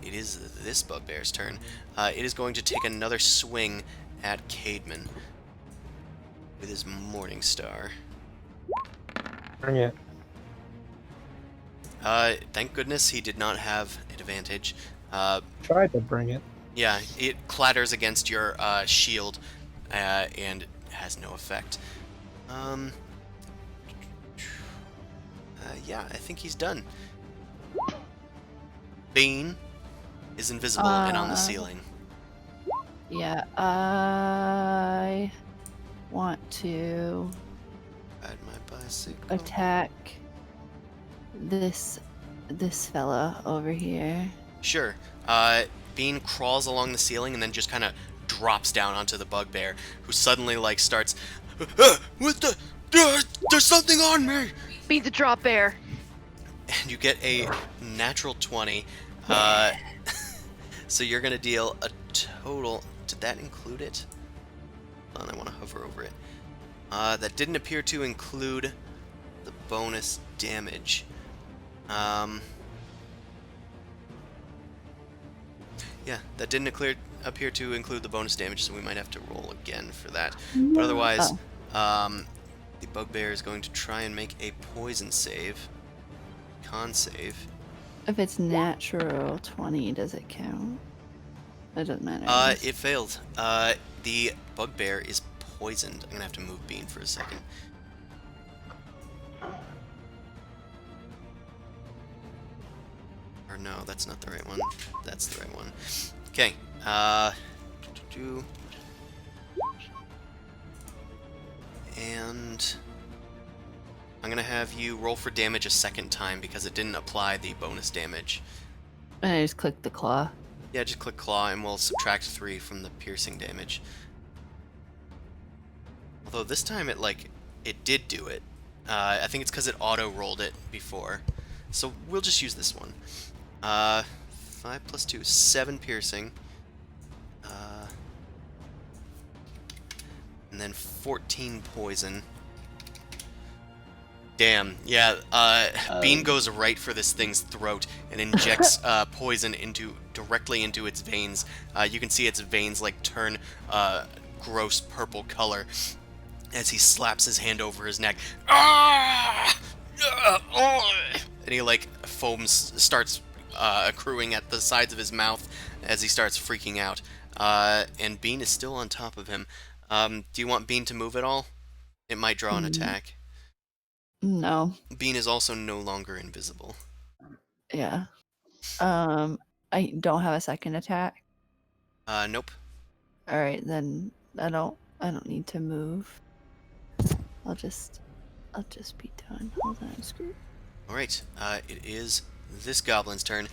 it is this bugbear's turn. It is going to take another swing at Caedmon with his Morning Star. Bring it. Thank goodness he did not have an advantage. Try to bring it. Yeah, it clatters against your shield and has no effect. Yeah, I think he's done. Bane is invisible and on the ceiling. Yeah, I want to Ride my bicycle. attack this fella over here. Sure. Bean crawls along the ceiling and then just kind of drops down onto the bugbear, who suddenly like starts. What the? There's something on me! Bean's a drop bear. And you get a natural 20. So you're gonna deal a total. Did that include it? Hold on, I want to hover over it. That didn't appear to include the bonus damage. Yeah, that didn't appear to include the bonus damage, so we might have to roll again for that. But otherwise, the bugbear is going to try and make a poison save. Con save. If it's natural 20, does it count? It doesn't matter. I guess. It failed. The bugbear is poisoned. I'm gonna have to move Bean for a second. Or no, that's not the right one. That's the right one. Okay. And I'm gonna have you roll for damage a second time because it didn't apply the bonus damage. And I just click the claw. Yeah, just click claw and we'll subtract 3 from the piercing damage. Although this time it did do it. I think it's because it auto-rolled it before. So we'll just use this one. 5 plus 2, 7 piercing. And then 14 poison. Damn, yeah, Bean goes right for this thing's throat and injects poison directly into its veins. You can see its veins turn gross purple color as he slaps his hand over his neck. Ah! And he foam starts accruing at the sides of his mouth as he starts freaking out. And Bean is still on top of him. Do you want Bean to move at all? It might draw an attack. No. Bean is also no longer invisible. Yeah. I don't have a second attack. Nope. All right, then I don't need to move. I'll just be done. Hold on, screw. All right. It is this goblin's turn.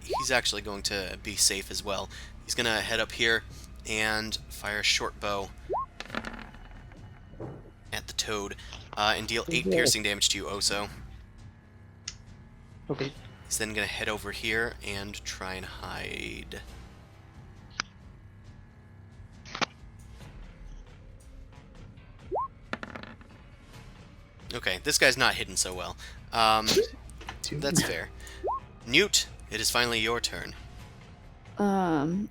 He's actually going to be safe as well. He's gonna head up here and fire a short bow at the toad and deal 8 piercing damage to you, Oso. Okay. He's then gonna head over here and try and hide. Okay, this guy's not hidden so well. That's fair. Newt, it is finally your turn.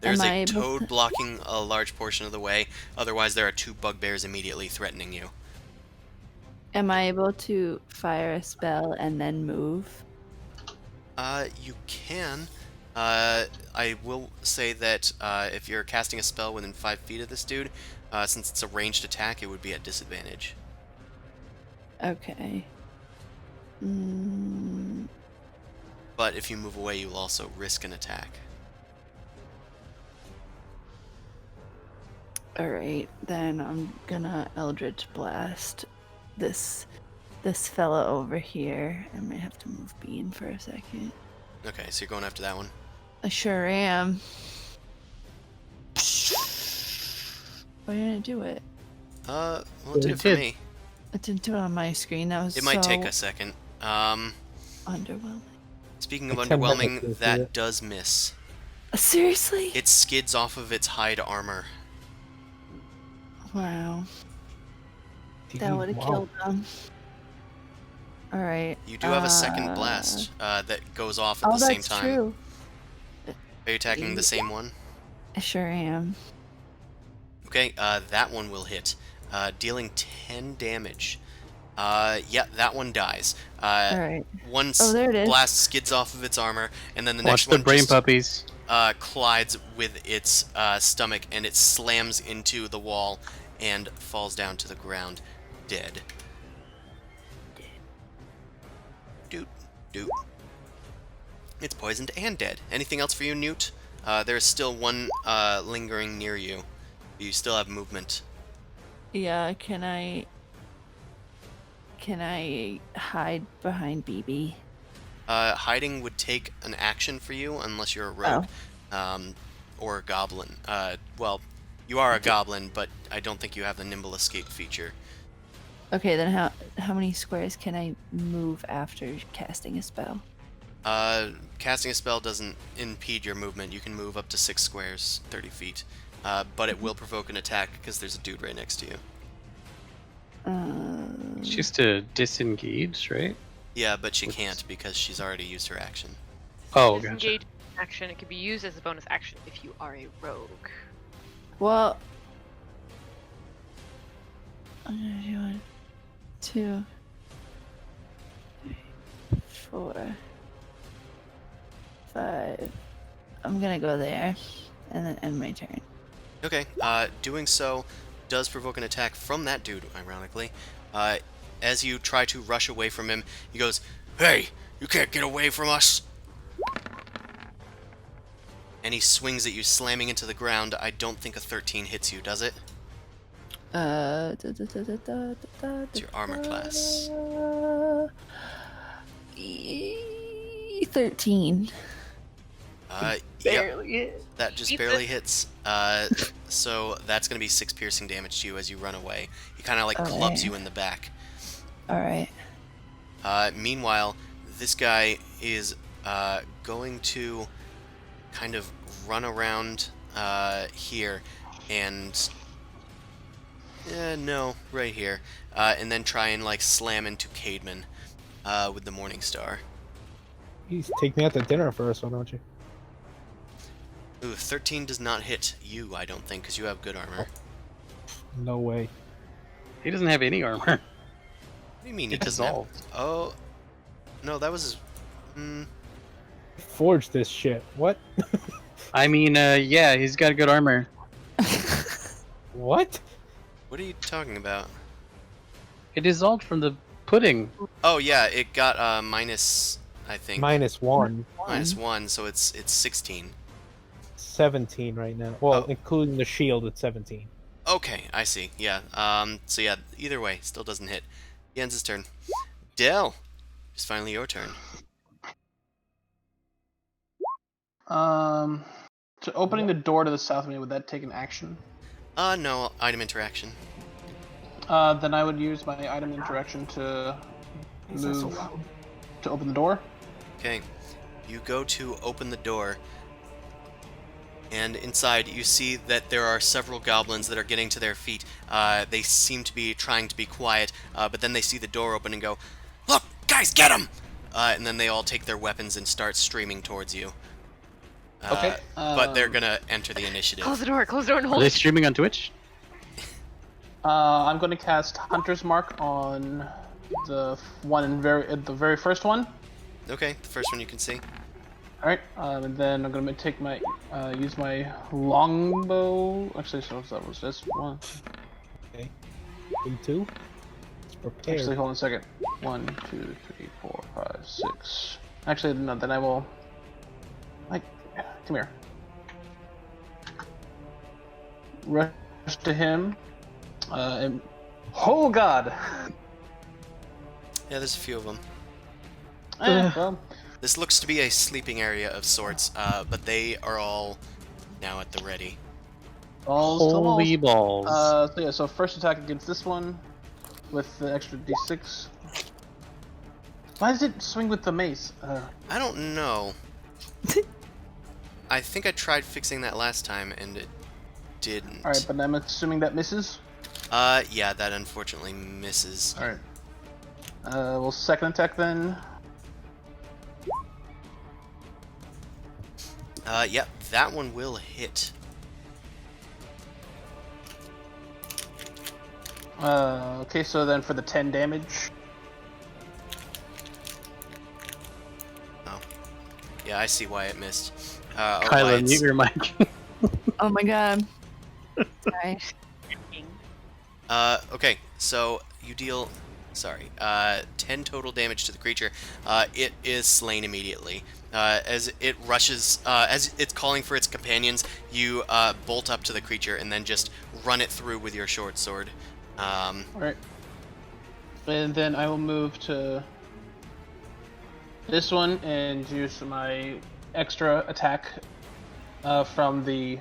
There's a toad blocking a large portion of the way. Otherwise, there are 2 bugbears immediately threatening you. Am I able to fire a spell and then move? You can. I will say that if you're casting a spell within 5 feet of this dude, since it's a ranged attack, it would be at disadvantage. Okay. But if you move away, you'll also risk an attack. Alright, then I'm gonna Eldritch Blast this fella over here. I might have to move Bean for a second. Okay, so you're going after that one. I sure am. Why didn't I do it? Well, it did it for me. It didn't do it on my screen. That was It might take a second. underwhelming. Speaking of Like 10 underwhelming, minutes is that it. does miss. Seriously? It skids off of its hide armor. Wow. That Dude, would have wow. killed them. Alright. You do have a second blast that goes off at Oh, the same that's time. true. Are you attacking the same one? I sure am. Okay, that one will hit, dealing 10 damage. Yeah, that one dies. Alright. One there it is. blast skids off of its armor, and then the Watch next the one brain just, puppies. collides with its stomach, and it slams into the wall and falls down to the ground, dead. Doot, doot. It's poisoned and dead. Anything else for you, Newt? There's still one lingering near you. You still have movement. Yeah, can I hide behind BB? Hiding would take an action for you unless you're a rogue. Or a goblin. Well, you are a goblin, but I don't think you have the nimble escape feature. Okay, then how many squares can I move after casting a spell? Casting a spell doesn't impede your movement. You can move up to 6 squares, 30 feet. But it will provoke an attack because there's a dude right next to you. It's just to disengage, right? Yeah, but she can't because she's already used her action. Oh, gotcha. Disengage action. It can be used as a bonus action if you are a rogue. Well, I'm gonna do 1, 2, 3, 4, 5. I'm gonna go there. and then end my turn. Okay, doing so does provoke an attack from that dude, ironically. As you try to rush away from him, he goes, "Hey, you can't get away from us!" And he swings at you, slamming into the ground. I don't think a 13 hits you, does it? It's your armor class. 13. Yep, Barely hit. that just Jesus. barely hits. So that's gonna be 6 piercing damage to you as you run away. He kind of like clubs Okay. you in the back. Alright. Meanwhile, this guy is going to kind of run around here and no, right here, and then try and like slam into Cademan with the Morning Star. Please take me out to dinner first, why don't you? Ooh, 13 does not hit you, I don't think, because you have good armor. No way. He doesn't have any armor. What do you mean he It doesn't have? dissolved. Oh, no, that was his. Forged this shit. What? I mean, yeah, he's got good armor. What? What are you talking about? It dissolved from the pudding. Oh yeah, it got minus, I think, -1. -1, so it's 16. 17 right now. Well, Oh. including the shield, it's 17. Okay, I see. Yeah. So yeah, either way, still doesn't hit. He ends his turn. Dell, it's finally your turn. So opening the door to the south of me, would that take an action? No, item interaction. Then I would use my item interaction to move to open the door. Okay, you go to open the door, and inside you see that there are several goblins that are getting to their feet. They seem to be trying to be quiet, but then they see the door open and go, "Look, guys, get him!" And then they all take their weapons and start streaming towards you. Okay, But they're gonna enter the initiative. Close the door, and Are hold they it. streaming on Twitch? I'm going to cast Hunter's Mark on the one in the very first one. Okay, the first one you can see. All right, and then I'm going to take my use my longbow. Actually, so that was this one. Okay. 2. It's prepared. Actually, hold on a second. 1, 2, 3, 4, 5, 6. Actually, no. Then I will. Like, come here. Rush to him. And oh god. Yeah, there's a few of them. Well, This looks to be a sleeping area of sorts, but they are all now at the ready. balls to Holy balls. balls. So yeah. So first attack against this one with the extra d6. Why does it swing with the mace? I don't know. I think I tried fixing that last time and it didn't. All right, but I'm assuming that misses. Yeah, that unfortunately misses. All right. Well, second attack then. Yep, that one will hit. Okay, so then for the 10 damage. Oh. Yeah, I see why it missed. Or why Kyla, it's- mute your mic. Oh my god. Sorry. Okay, so you deal, 10 total damage to the creature. It is slain immediately. As it rushes, as it's calling for its companions, you bolt up to the creature and then just run it through with your short sword. Alright. And then I will move to this one and use my extra attack from the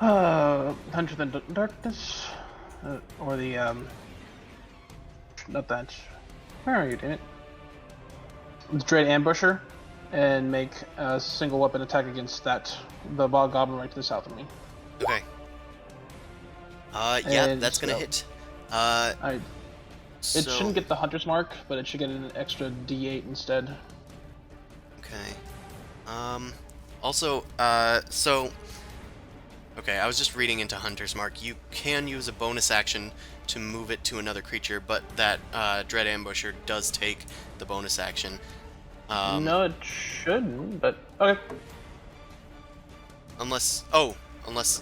Hunter the Darkness. Or the, not that. Where are you, damn it? The Dread Ambusher. And make a single weapon attack against the Bog Goblin right to the south of me. Okay. Yeah, And that's gonna so- hit. It shouldn't get the Hunter's Mark, but it should get an extra D8 instead. Okay. Also, so... Okay, I was just reading into Hunter's Mark. You can use a bonus action to move it to another creature, but that Dread Ambusher does take the bonus action. No, it shouldn't, but okay. Unless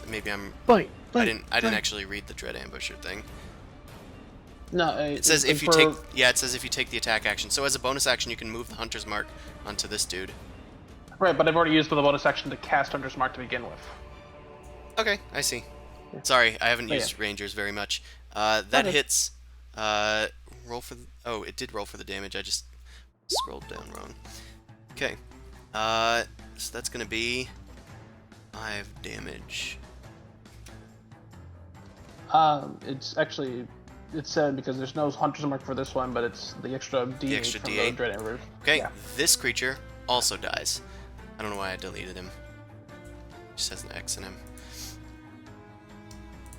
maybe Bite. I didn't actually read the Dread Ambusher thing. No, It says if you for- take it says if you take the attack action. So as a bonus action, you can move the Hunter's Mark onto this dude. Right, but I've already used the bonus action to cast Hunter's Mark to begin with. Okay, I see. Sorry, I haven't Oh, used Rangers very much. That Okay. hits. Roll for the... Oh, it did roll for the damage. I just scrolled down wrong. Okay. So that's gonna be 5 damage. It's said because there's no Hunter's Mark for this one, but it's the extra D8 extra from D8? the Dread Amber. Okay, Yeah. this creature also dies. I don't know why I deleted him. Just has an X in him.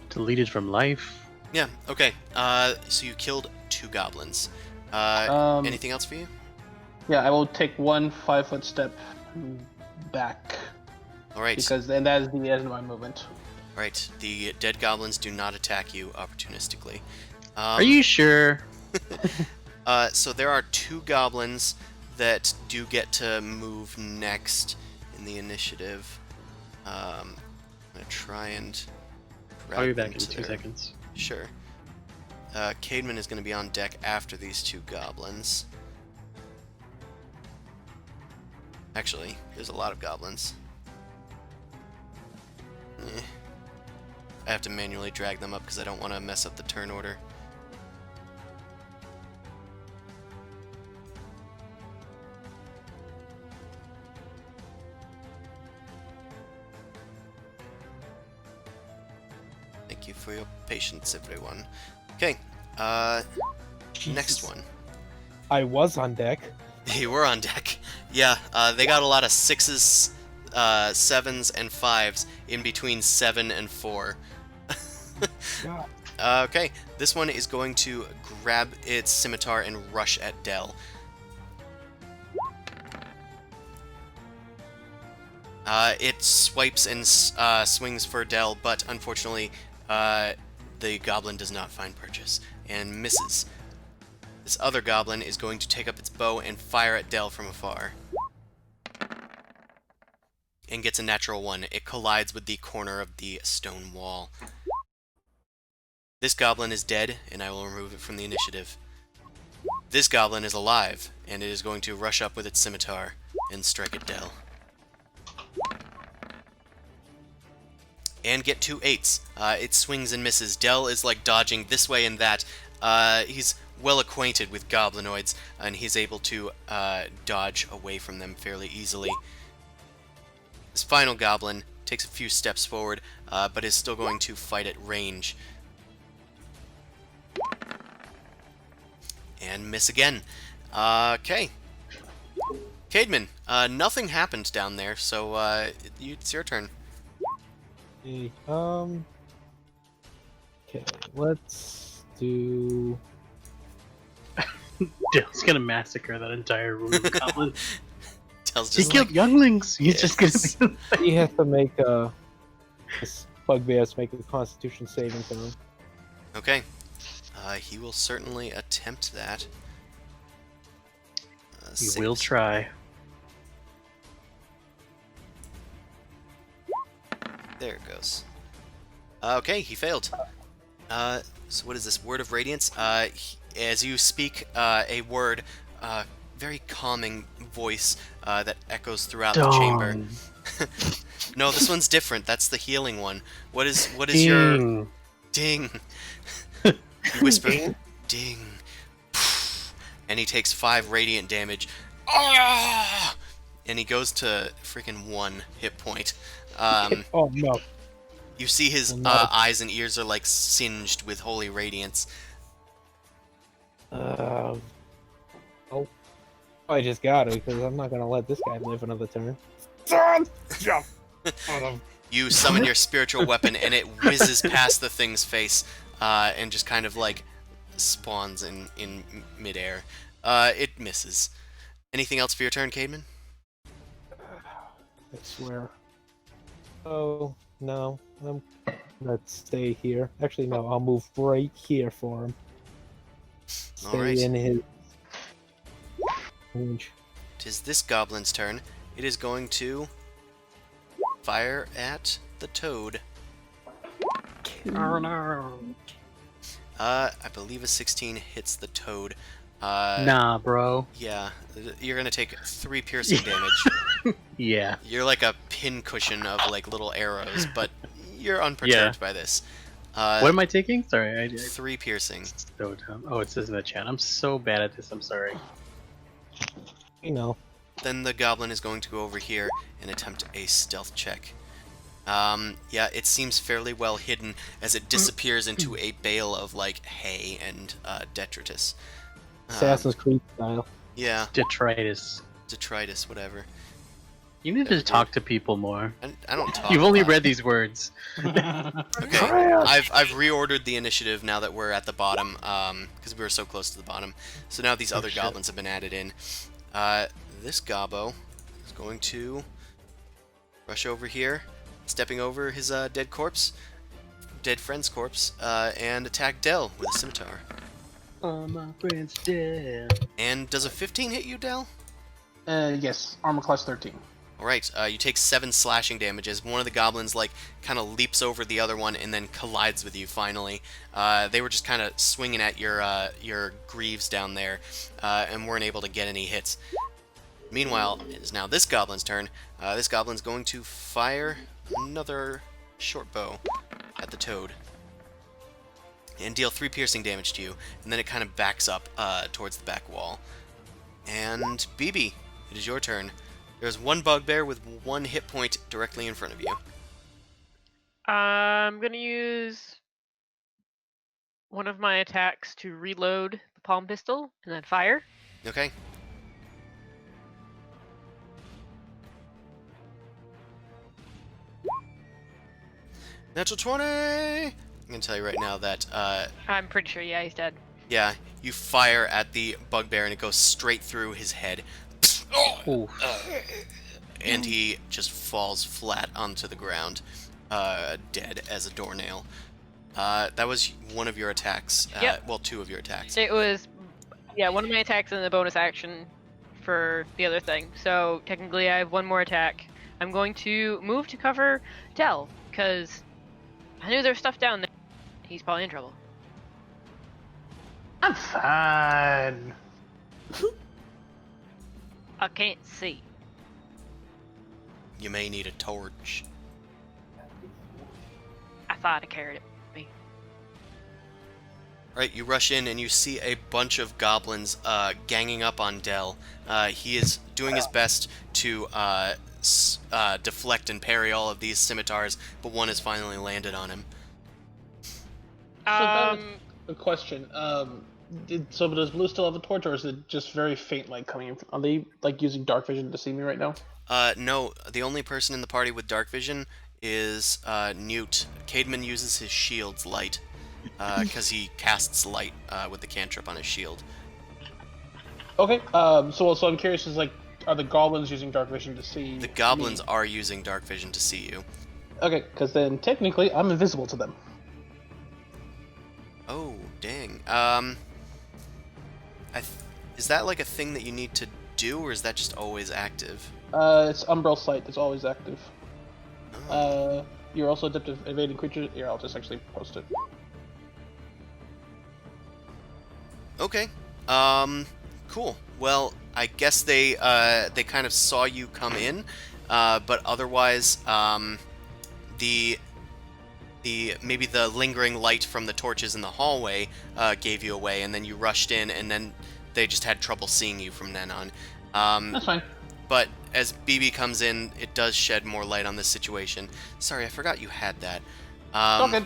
Deleted from life. Yeah, okay. So you killed 2 goblins. Anything else for you? Yeah, I will take 1 5-foot step back Alright. because then that is the end of my movement. Right. The dead goblins do not attack you opportunistically. Are you sure? So there are 2 goblins that do get to move next in the initiative. I'm gonna try and grab I'll be them back in to 2 their- seconds. Sure. Cademan is gonna be on deck after these 2 goblins. Actually, there's a lot of goblins. I have to manually drag them up because I don't want to mess up the turn order. Thank you for your patience, everyone. Okay, next Jesus. one. I was on deck. They were on deck. Yeah, they got a lot of 6s, 7s, and 5s in between 7 and 4. God. Okay, this one is going to grab its scimitar and rush at Dell. It swipes and swings for Dell, but unfortunately, the goblin does not find purchase and misses. This other goblin is going to take up its bow and fire at Dell from afar. And gets a natural 1. It collides with the corner of the stone wall. This goblin is dead, and I will remove it from the initiative. This goblin is alive, and it is going to rush up with its scimitar and strike at Dell. And get 2 8s. It swings and misses. Dell is like dodging this way and that. He's well acquainted with goblinoids, and he's able to dodge away from them fairly easily. This final goblin takes a few steps forward, but is still going to fight at range. And miss again. Okay. Cademan, nothing happened down there, so it's your turn. Okay, okay, let's do... Dale's gonna massacre that entire room of goblins. Tells He just killed like, younglings. He's just Yes. gonna be. He has to make this bugbear has to make a Constitution saving throw. okay. He will certainly attempt that. He will try. There it goes. Okay, he failed. So what is this? Word of Radiance? As you speak a word, very calming voice that echoes throughout the chamber. Darn. No, this one's different. That's the healing one. What is your Ding. ding? You whisper, ding. And he takes 5 radiant damage. Ah! And he goes to freaking 1 hit point. Oh no! You see his Oh, no. eyes and ears are like singed with holy radiance. Oh, I just got it because I'm not gonna let this guy live another turn. You summon your spiritual weapon and it whizzes past the thing's face and just kind of like spawns in midair. It misses. Anything else for your turn, Cademan? I swear. Oh no! Let's stay here. Actually, no. I'll move right here for him. Stay Alright. in his range. Tis this goblin's turn. It is going to fire at the toad. Oh no. I believe a 16 hits the toad. Nah, bro. Yeah, you're gonna take 3 piercing damage. Yeah. You're like a pincushion of like little arrows, but you're Yeah. unperturbed by this. What am I taking? Sorry, I 3 piercing. so dumb. Oh, it says in the chat. I'm so bad at this. I'm sorry. You know. Then the goblin is going to go over here and attempt a stealth check. Yeah, it seems fairly well hidden as it disappears into a bale of like hay and detritus. Assassin's Creed style. Yeah, Detritus. detritus, whatever. You need to talk to people more. I don't talk. You've a only lot. read these words. Okay, I've reordered the initiative now that we're at the bottom, because we were so close to the bottom. So now these other shit. goblins have been added in. This gobbo is going to rush over here, stepping over his dead friend's corpse, and attack Dell with a scimitar. Oh, my friend's dead. And does a 15 hit you, Dell? Yes, armor class 13. Alright, you take 7 slashing damages. One of the goblins, like, kind of leaps over the other one and then collides with you, finally. They were just kind of swinging at your greaves down there, and weren't able to get any hits. Meanwhile, it is now this goblin's turn. This goblin's going to fire another short bow at the toad. And deal 3 piercing damage to you, and then it kind of backs up towards the back wall. And BB, it is your turn. There's one bugbear with 1 hit point directly in front of you. I'm gonna use one of my attacks to reload the palm pistol and then fire. Okay. Natural 20! I'm gonna tell you right now that, I'm pretty sure, yeah, he's dead. yeah, you fire at the bugbear and it goes straight through his head. Ooh. And he just falls flat onto the ground, dead as a doornail. That was one of your attacks. Yep. Well, 2 of your attacks. It was, yeah, one of my attacks and the bonus action for the other thing. So technically I have 1 more attack. I'm going to move to cover Dell, because I knew there was stuff down there. He's probably in trouble. I'm fine. I can't see. You may need a torch. I thought I carried it with me. Right, you rush in and you see a bunch of goblins ganging up on Dell. He is doing his best to deflect and parry all of these scimitars, but one has finally landed on him. So that is a question. So does Blue still have a torch, or is it just very faint light coming in? Are they like using dark vision to see me right now? No, the only person in the party with dark vision is Newt. Caedmon uses his shield's light, because he casts light with the cantrip on his shield. Okay. So I'm curious. Is like, are the goblins using dark vision to see? The goblins me? are using dark vision to see you. Okay, because then technically I'm invisible to them. Oh, dang. Is that like a thing that you need to do, or is that just always active? It's Umbral Sight. It's always active. Oh. You're also adept at evading creatures. Here, I'll just actually post it. Okay. Cool. Well, I guess they kind of saw you come in, but otherwise, maybe the lingering light from the torches in the hallway gave you away, and then you rushed in, and then they just had trouble seeing you from then on. That's fine. But as BB comes in, it does shed more light on this situation. Sorry, I forgot you had that. All good.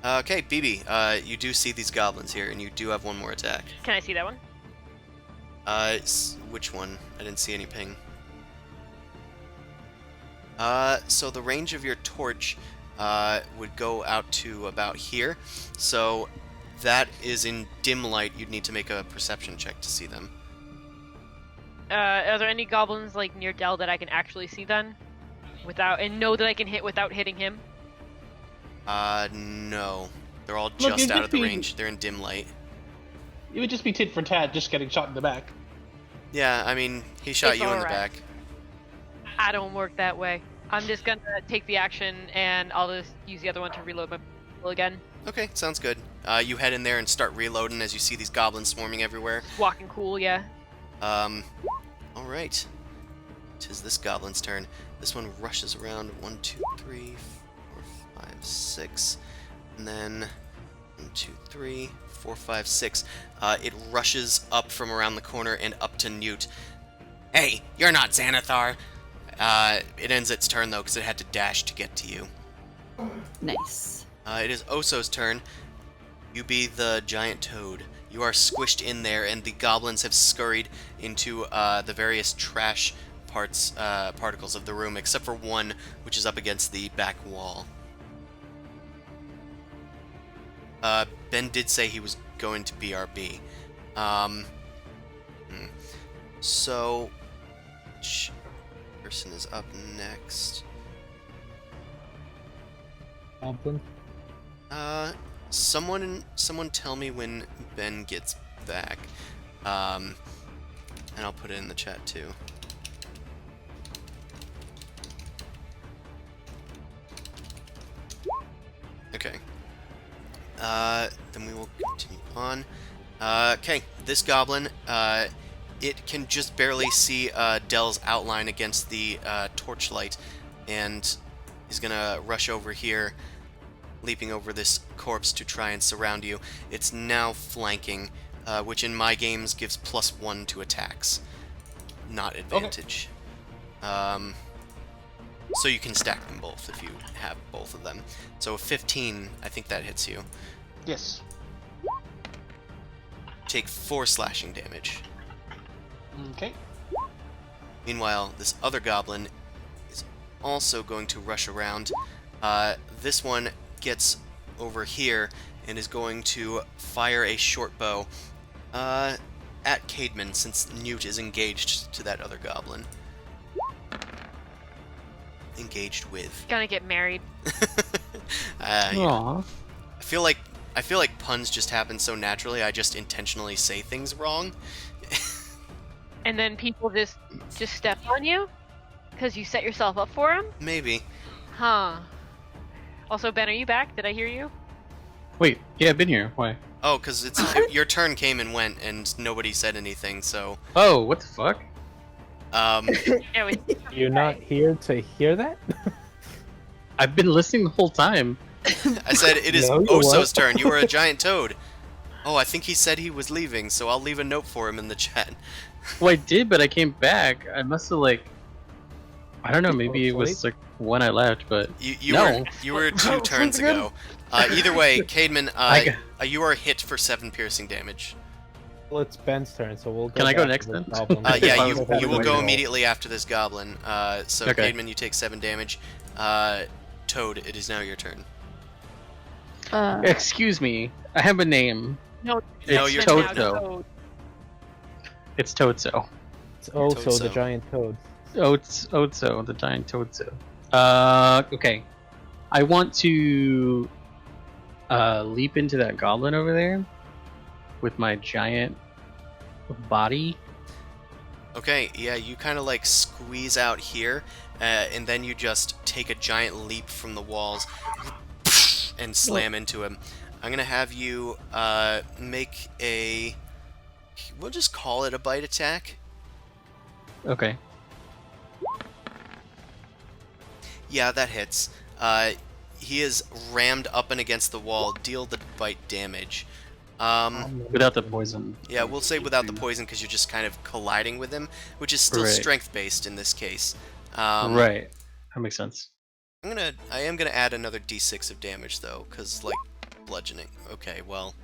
Okay, BB, you do see these goblins here, and you do have 1 more attack. Can I see that one? Which one? I didn't see any ping. So the range of your torch would go out to about here. So that is in dim light. You'd need to make a perception check to see them. Are there any goblins like near Dell that I can actually see then? And know that I can hit without hitting him? No. They're all Look, just it'd out just of the be- range. They're in dim light. It would just be tit for tat, just getting shot in the back. Yeah, I mean, he shot It's you in the alright. back. I don't work that way. I'm just gonna take the action, and I'll just use the other one to reload my pistol again. Okay, sounds good. You head in there and start reloading as you see these goblins swarming everywhere. Walking cool, yeah. Alright. 'Tis this goblin's turn. This one rushes around 1, 2, 3, 4, 5, 6. And then 1, 2, 3, 4, 5, 6. It rushes up from around the corner and up to Newt. Hey, you're not Xanathar! It ends its turn though, because it had to dash to get to you. Nice. It is Oso's turn. You be the giant toad. You are squished in there, and the goblins have scurried into the various trash particles of the room, except for one, which is up against the back wall. Ben did say he was going to BRB. So, which person is up next? Goblin. Someone tell me when Ben gets back. And I'll put it in the chat too. Okay. Then we will continue on. Okay, this goblin, it can just barely see Dell's outline against the torchlight, and he's gonna rush over here, leaping over this corpse to try and surround you. It's now flanking, which in my games gives +1 to attacks, not advantage. So you can stack them both if you have both of them. So 15, I think that hits you. Yes. Take 4 slashing damage. Okay. Meanwhile, this other goblin is also going to rush around. This one gets over here and is going to fire a short bow at Caedmon, since Newt is engaged to that other goblin. Engaged with. Gonna get married. Yeah. Aww. I feel like puns just happen so naturally. I just intentionally say things wrong. And then people just step on you? Because you set yourself up for them? Maybe. Huh. Also, Ben, are you back? Did I hear you? Wait, yeah, I've been here. Why? Oh, because your turn came and went, and nobody said anything. So. Oh, what the fuck? Yeah, we... You're not here to hear that? I've been listening the whole time. I said it is No, you Oso's weren't. turn. You are a giant toad. Oh, I think he said he was leaving, so I'll leave a note for him in the chat. Well, I did, but I came back. I must have I don't know. Maybe it was Hopefully. when I left, but You No. were 2 turns ago. Either way, Caedmon, you are hit for 7 piercing damage. Well, it's Ben's turn, so we'll go. Can I go back next to the then? goblin. Yeah, I was you will hoping go to. immediately after this goblin. So Okay. Caedmon, you take 7 damage. Toad, it is now your turn. Excuse me. I have a name. No, No, It's you're Ben, now Toadso. Toad. It's Toadso. It's also the Toadso. giant toad. Oatso, the giant Toadso. Okay. I want to leap into that goblin over there with my giant body. Okay, yeah, you kind of like squeeze out here, and then you just take a giant leap from the walls and slam into him. I'm gonna have you make a. We'll just call it a bite attack. Okay. Yeah, that hits. He is rammed up and against the wall. Deal the bite damage. Without the poison. Yeah, we'll say without the poison because you're just kind of colliding with him, which is still Right. strength-based in this case. Right. That makes sense. I am gonna add another d6 of damage though, because like bludgeoning. Okay, well.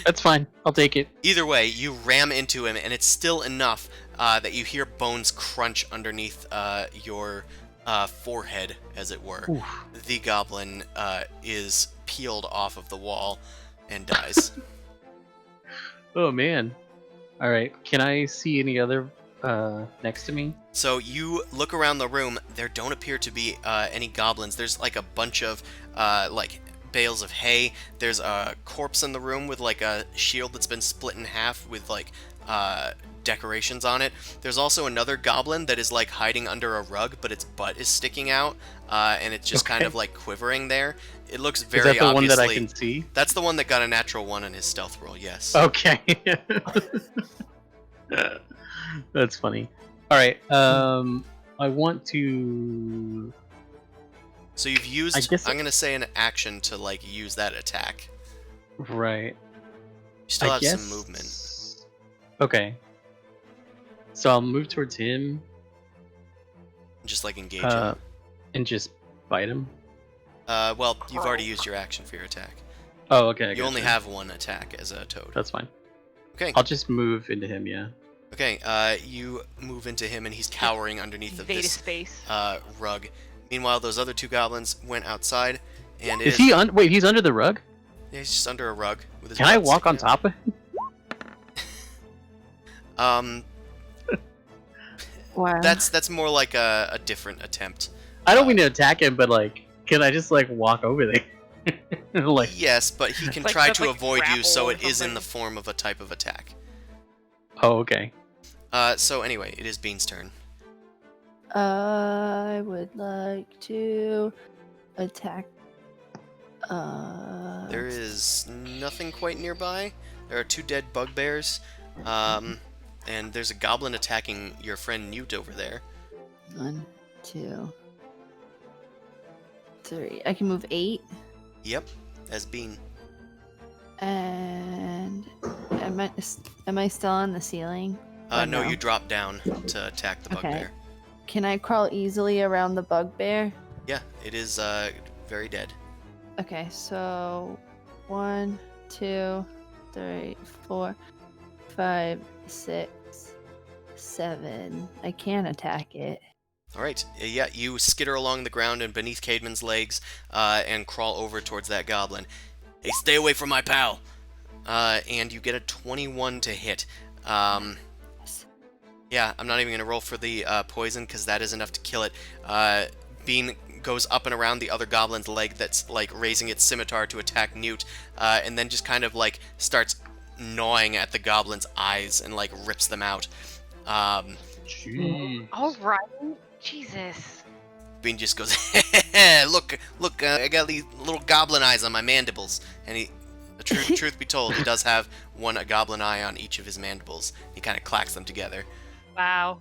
That's fine. I'll take it. Either way, you ram into him, and it's still enough that you hear bones crunch underneath your forehead, as it were. Oof. The goblin is peeled off of the wall and dies. Oh man. All right. Can I see any other next to me? So you look around the room. There don't appear to be any goblins. There's like a bunch of like bales of hay. There's a corpse in the room with like a shield that's been split in half with like decorations on it. There's also another goblin that is like hiding under a rug, but its butt is sticking out, and it's just kind Okay. of like quivering there. It looks Is very that the one that I obviously. can see? That's the one that got a natural 1 on his stealth roll. Yes. Okay. That's funny. All right. I want to. So you've used. I guess- I'm gonna say an action to like use that attack. Right. You still I have guess... some movement. Okay. So I'll move towards him Just like engage uh, him. and just bite him. Well, you've already used your action for your attack. Oh, okay. I You only gotcha. have 1 attack as a toad. That's fine. Okay. I'll just move into him. Yeah. Okay. You move into him, and he's cowering underneath of Invade his this space. rug. Meanwhile, those other 2 goblins went outside, and Is he wait? He's under the rug. Yeah, he's just under a rug with his. Can I butt walk on sticking out. top of him? Wow. That's more like a different attempt. I don't mean to attack him, but like, can I just like walk over there? Like, Yes, but he can Like try stuff to like avoid you, grapple so or it is in something. the form of a type of attack. oh, okay. So anyway, it is Bean's turn. I would like to attack. There is nothing quite nearby. There are 2 dead bugbears, and there's a goblin attacking your friend Newt over there. 1, 2, 3. I can move 8. Yep, as Bean. And am I still on the ceiling? Or No, you drop down to attack the Okay. bugbear. Can I crawl easily around the bugbear? Yeah, it is very dead. Okay, so 1, 2, 3, 4, 5, 6, 7. I can attack it. All right, yeah, you skitter along the ground and beneath Caedmon's legs, and crawl over towards that goblin. Hey, stay away from my pal! And you get a 21 to hit. Yeah, I'm not even gonna roll for the poison because that is enough to kill it. Bean goes up and around the other goblin's leg that's like raising its scimitar to attack Newt, and then just kind of like starts gnawing at the goblin's eyes and like rips them out. Jeez. All right. Jesus. Bean just goes, look, I got these little goblin eyes on my mandibles. And he, truth be told, he does have a goblin eye on each of his mandibles. He kind of clacks them together. Wow.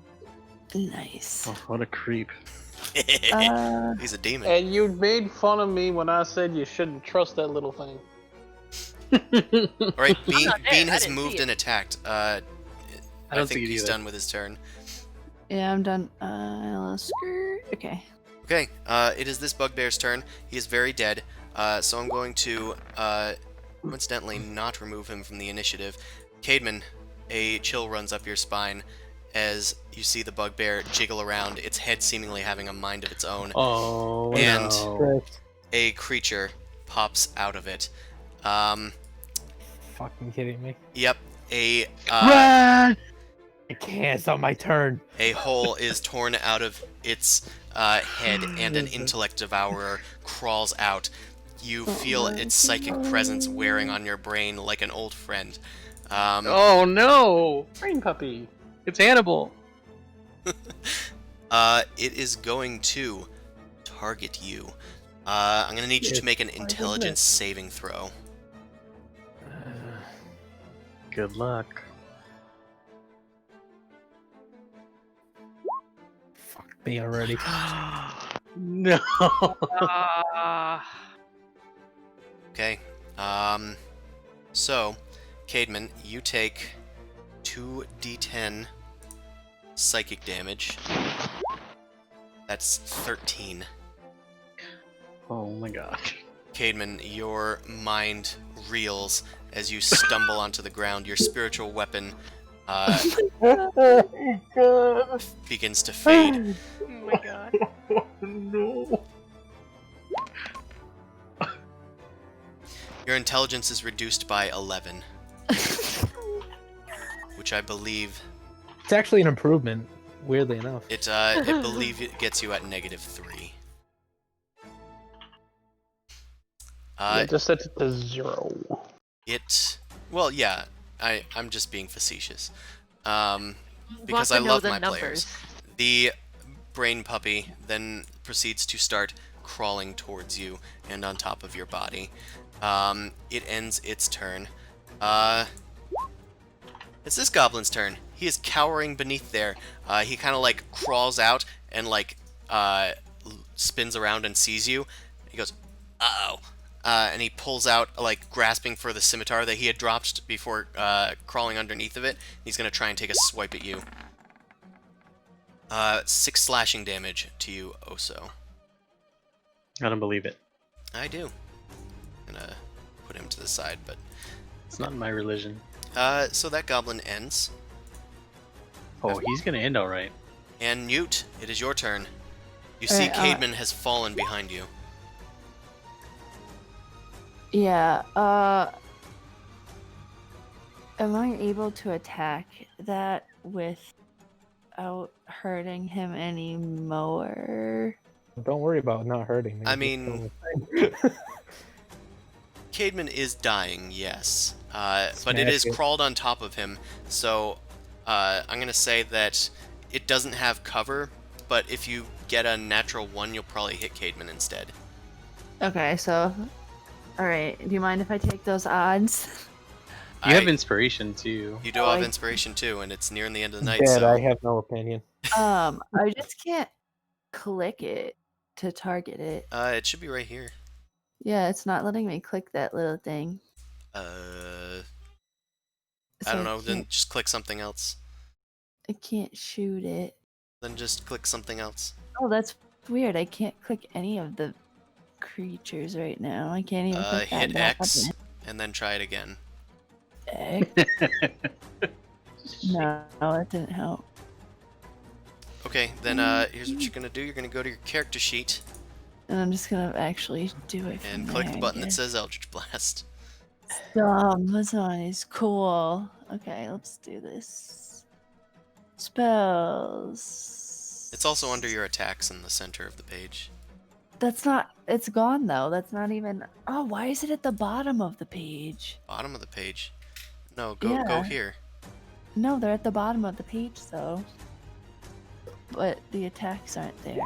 Nice. Oh, what a creep. He's a demon. And you made fun of me when I said you shouldn't trust that little thing. All right, Bean, not there, Bean I has didn't moved see it. and attacked. I don't think see it he's either. done with his turn. Yeah, I'm done. Skirt. Okay. Okay, it is this bugbear's turn. He is very dead, so I'm going to, coincidentally, not remove him from the initiative. Caedmon, a chill runs up your spine as you see the bugbear jiggle around, its head seemingly having a mind of its own. Oh And- no. A creature pops out of it. Fucking kidding me. Yep, a Run! I can't. It's not my turn. a hole is torn out of its head, and an intellect devourer crawls out. You feel its psychic presence wearing on your brain like an old friend. Oh no! Brain puppy. It's Hannibal. It is going to target you. I'm gonna need you to make an intelligence saving throw. Good luck. Fuck me already. No. Okay. So, Caedmon, you take 2d10 psychic damage. That's 13. Oh my god. Caedmon, your mind reels as you stumble onto the ground. Your spiritual weapon begins to fade. Oh my god. No. Your intelligence is reduced by 11, which I believe It's actually an improvement, weirdly enough. I believe it gets you at -3. Yeah, just set it to 0. Well, yeah, I'm just being facetious. because Want I to know love the my numbers. players. The brain puppy then proceeds to start crawling towards you and on top of your body. It ends its turn. It's this goblin's turn. He is cowering beneath there. He kind of like crawls out and like spins around and sees you. He goes, "Uh-oh." And he pulls out, like, grasping for the scimitar that he had dropped before crawling underneath of it. He's going to try and take a swipe at you. 6 slashing damage to you, Oso. I don't believe it. I do. I'm going to put him to the side, but... It's not in my religion. So that goblin ends. Oh, he's gonna end all right. And Newt, it is your turn. You see Caedmon has fallen behind you. Yeah, am I able to attack that without hurting him anymore? Don't worry about not hurting me. I just mean- kill the thing. Caedmon is dying, yes. But it Smash is it. crawled on top of him, so I'm going to say that it doesn't have cover, but if you get a natural 1, you'll probably hit Caedmon instead. Okay, so... Alright, do you mind if I take those odds? You have inspiration too. You do Oh, have I- inspiration too, and it's nearing the end of the night, Dead, so... I have no opinion. I just can't click it to target it. It should be right here. Yeah, it's not letting me click that little thing. I So don't know, then can't- just click something else. I can't shoot it. Then just click something else. Oh, that's weird. I can't click any of the creatures right now. I can't even click that Hit X, button. and then try it again. X? No, that didn't help. Okay, then here's what you're gonna do. You're gonna go to your character sheet And I'm just gonna actually do it. and from click there, the I button that guess. says Eldritch Blast. This one is cool. Okay, let's do this. Spells. It's also under your attacks in the center of the page. That's not. It's gone though. That's not even. Oh, why is it at the bottom of the page? Bottom of the page. No, go Yeah. here. No, they're at the bottom of the page though. But the attacks aren't there.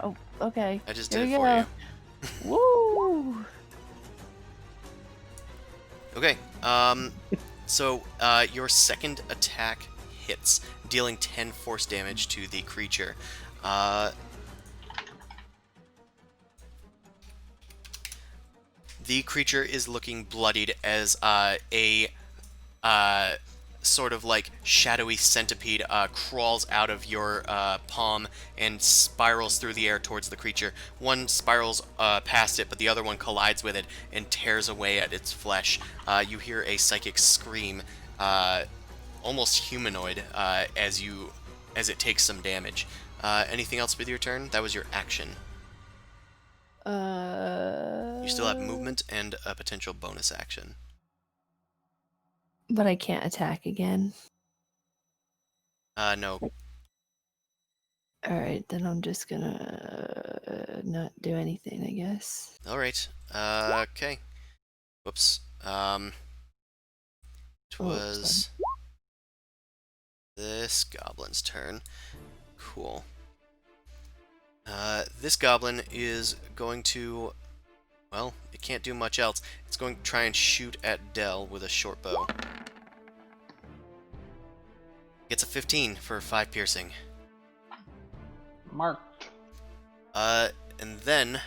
Oh, okay. I just Here did we it for go. you. Woo! Okay, so your second attack hits, dealing 10 force damage to the creature. The creature is looking bloodied as a sort of like shadowy centipede crawls out of your palm and spirals through the air towards the creature. One spirals past it, but the other one collides with it and tears away at its flesh. You hear a psychic scream, almost humanoid, as it takes some damage. Anything else with your turn? That was your action. You still have movement and a potential bonus action. But I can't attack again. No. Alright, then I'm just gonna not do anything, I guess. Alright. Okay. Whoops. It Oh, was this goblin's turn. Cool. This goblin is going to... Well, it can't do much else. It's going to try and shoot at Dell with a short bow. Gets a 15 for 5 piercing. Marked. And then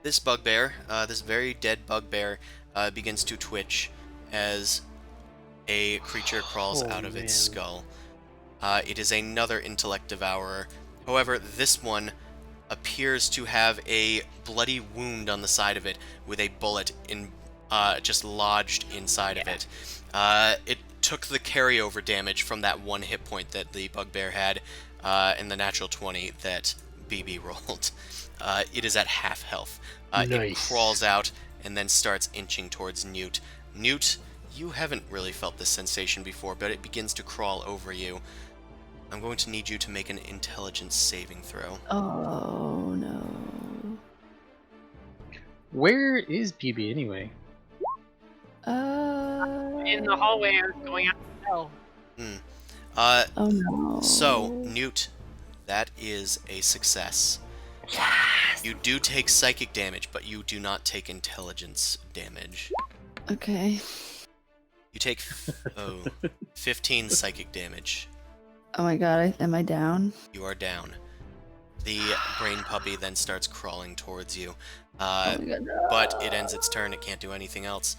this bugbear, this very dead bugbear, begins to twitch as a creature crawls Oh, out of its man. skull. It is another intellect devourer. However, this one appears to have a bloody wound on the side of it with a bullet just lodged inside of it. It took the carryover damage from that 1 hit point that the bugbear had, and the natural 20 that BB rolled. It is at half health. It Nice. crawls out and then starts inching towards Newt. Newt, you haven't really felt this sensation before, but it begins to crawl over you. I'm going to need you to make an intelligence saving throw. Oh no. Where is BB anyway? In the hallway, I was going out to hell. Oh no. So, Newt, that is a success. Yes. You do take psychic damage, but you do not take intelligence damage. Okay. You take 15 psychic damage. Oh my god, am I down? You are down. The brain puppy then starts crawling towards you. Oh my god. No. But it ends its turn. It can't do anything else.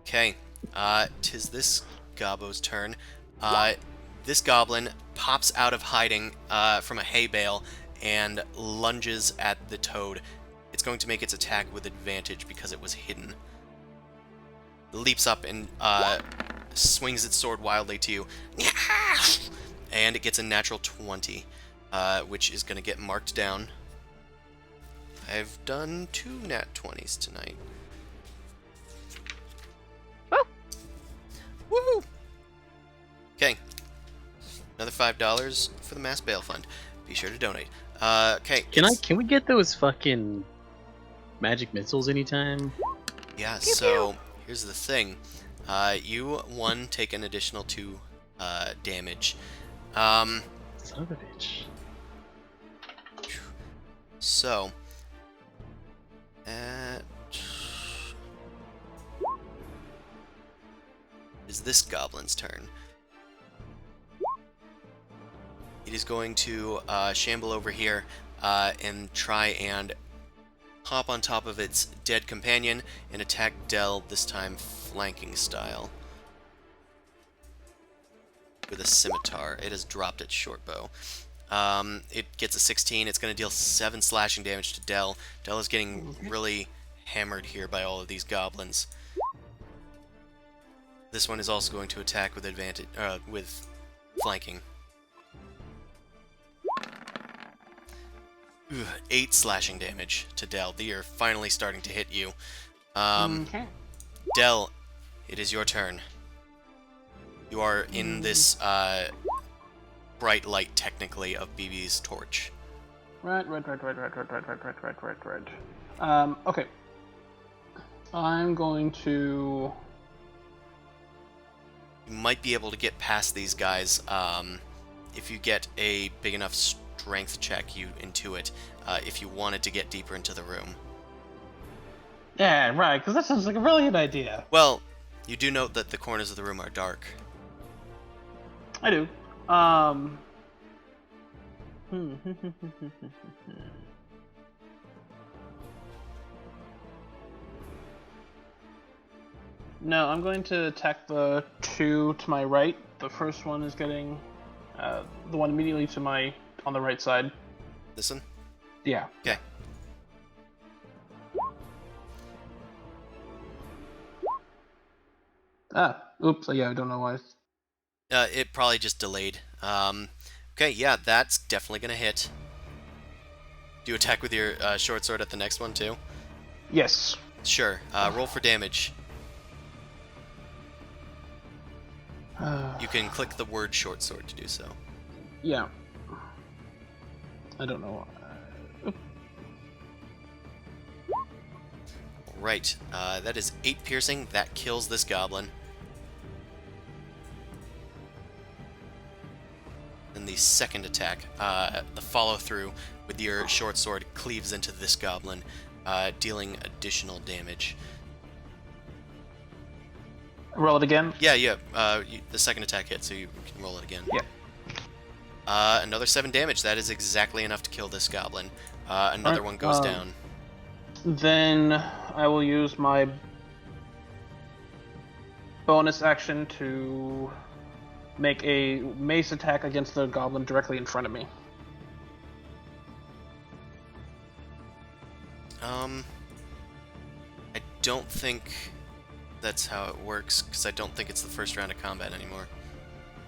Okay. Tis this gobbo's turn. This goblin pops out of hiding from a hay bale and lunges at the toad. It's going to make its attack with advantage because it was hidden. Leaps up and swings its sword wildly to you. And it gets a natural 20, which is going to get marked down. I've done 2 nat 20s tonight. Woo! Woohoo! Okay. Another $5 for the Mass Bail Fund. Be sure to donate. Okay. Can we get those fucking magic missiles anytime? Yeah, so here's the thing. You, 1, take an additional 2 damage. Son of a bitch. So, is this goblin's turn. It is going to shamble over here and try and hop on top of its dead companion and attack Dell, this time flanking style. With a scimitar. It has dropped its short bow. It gets a 16. It's going to deal 7 slashing damage to Dell. Dell is getting really hammered here by all of these goblins. This one is also going to attack with advantage, with flanking. 8 slashing damage to Dell. They are finally starting to hit you. Okay. Dell, it is your turn. You are in this bright light, technically, of BB's torch. Right. Okay. I'm going to... You might be able to get past these guys if you get a big enough strength check you into it, if you wanted to get deeper into the room. Yeah, right, because that sounds like a brilliant idea. Well, you do note that the corners of the room are dark. I do. No, I'm going to attack the 2 to my right. The first one is getting the one immediately to my on the right side. This one? Yeah. Okay. Oops. Yeah, I don't know why. It probably just delayed. Okay, yeah, that's definitely gonna hit. Do you attack with your short sword at the next one too? Yes. Sure. Roll for damage. You can click the word short sword to do so. Yeah. I don't know. Right. That is 8 piercing. That kills this goblin. And the second attack, the follow-through with your short sword cleaves into this goblin, dealing additional damage. Roll it again. Yeah. The second attack hit, so you can roll it again. Yeah. Another 7 damage. That is exactly enough to kill this goblin. Another one goes down. Then I will use my bonus action to make a mace attack against the goblin directly in front of me. I don't think that's how it works, because I don't think it's the first round of combat anymore.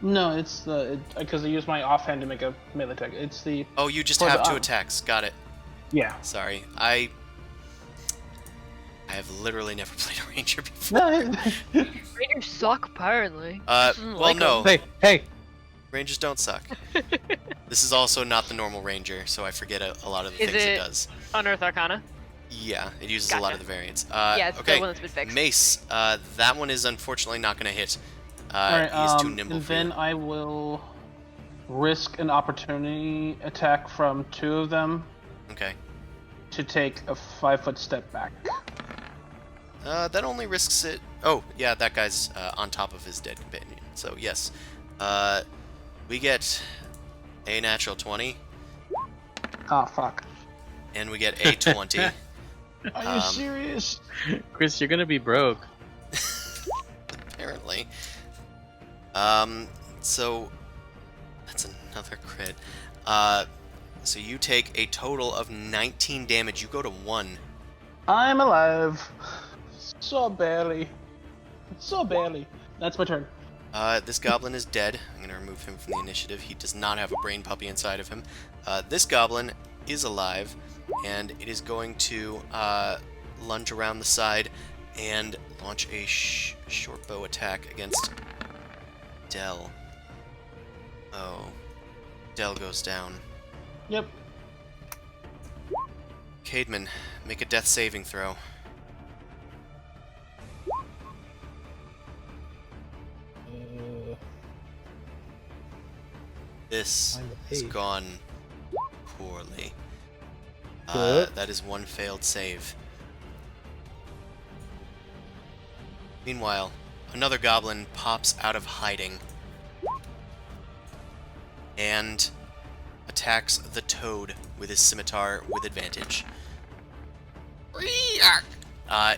No, it's because I use my offhand to make a melee attack. It's the... Oh, you just for have the- 2 attacks. Got it. Yeah. Sorry. I have literally never played a ranger before. No, Rangers suck, apparently. Well, Like no. hey. Rangers don't suck. This is also not the normal ranger, so I forget a lot of the Is things it it- does. Unearth Arcana. Yeah, it uses a lot Gotcha. of the variants. Yeah, it's okay. the one that's been fixed. Mace. That one is unfortunately not going to hit. Alright, he is too nimble and for then you. I will risk an opportunity attack from 2 of them Okay. to take a 5-foot step back. That only risks it. Oh, yeah, that guy's on top of his dead companion. So yes, we get a natural 20, Ah, fuck. and we get a 20. Are you serious? Chris, you're gonna be broke. Apparently. So that's another crit. So you take a total of 19 damage. You go to 1. I'm alive. So barely. So barely. That's my turn. This goblin is dead. I'm gonna remove him from the initiative. He does not have a brain puppy inside of him. This goblin is alive, and it is going to lunge around the side and launch a short bow attack against Dell. Oh. Dell goes down. Yep. Caedmon, make a death saving throw. This Find the has page. gone poorly. Good. That is one failed save. Meanwhile, another goblin pops out of hiding and attacks the toad with his scimitar with advantage.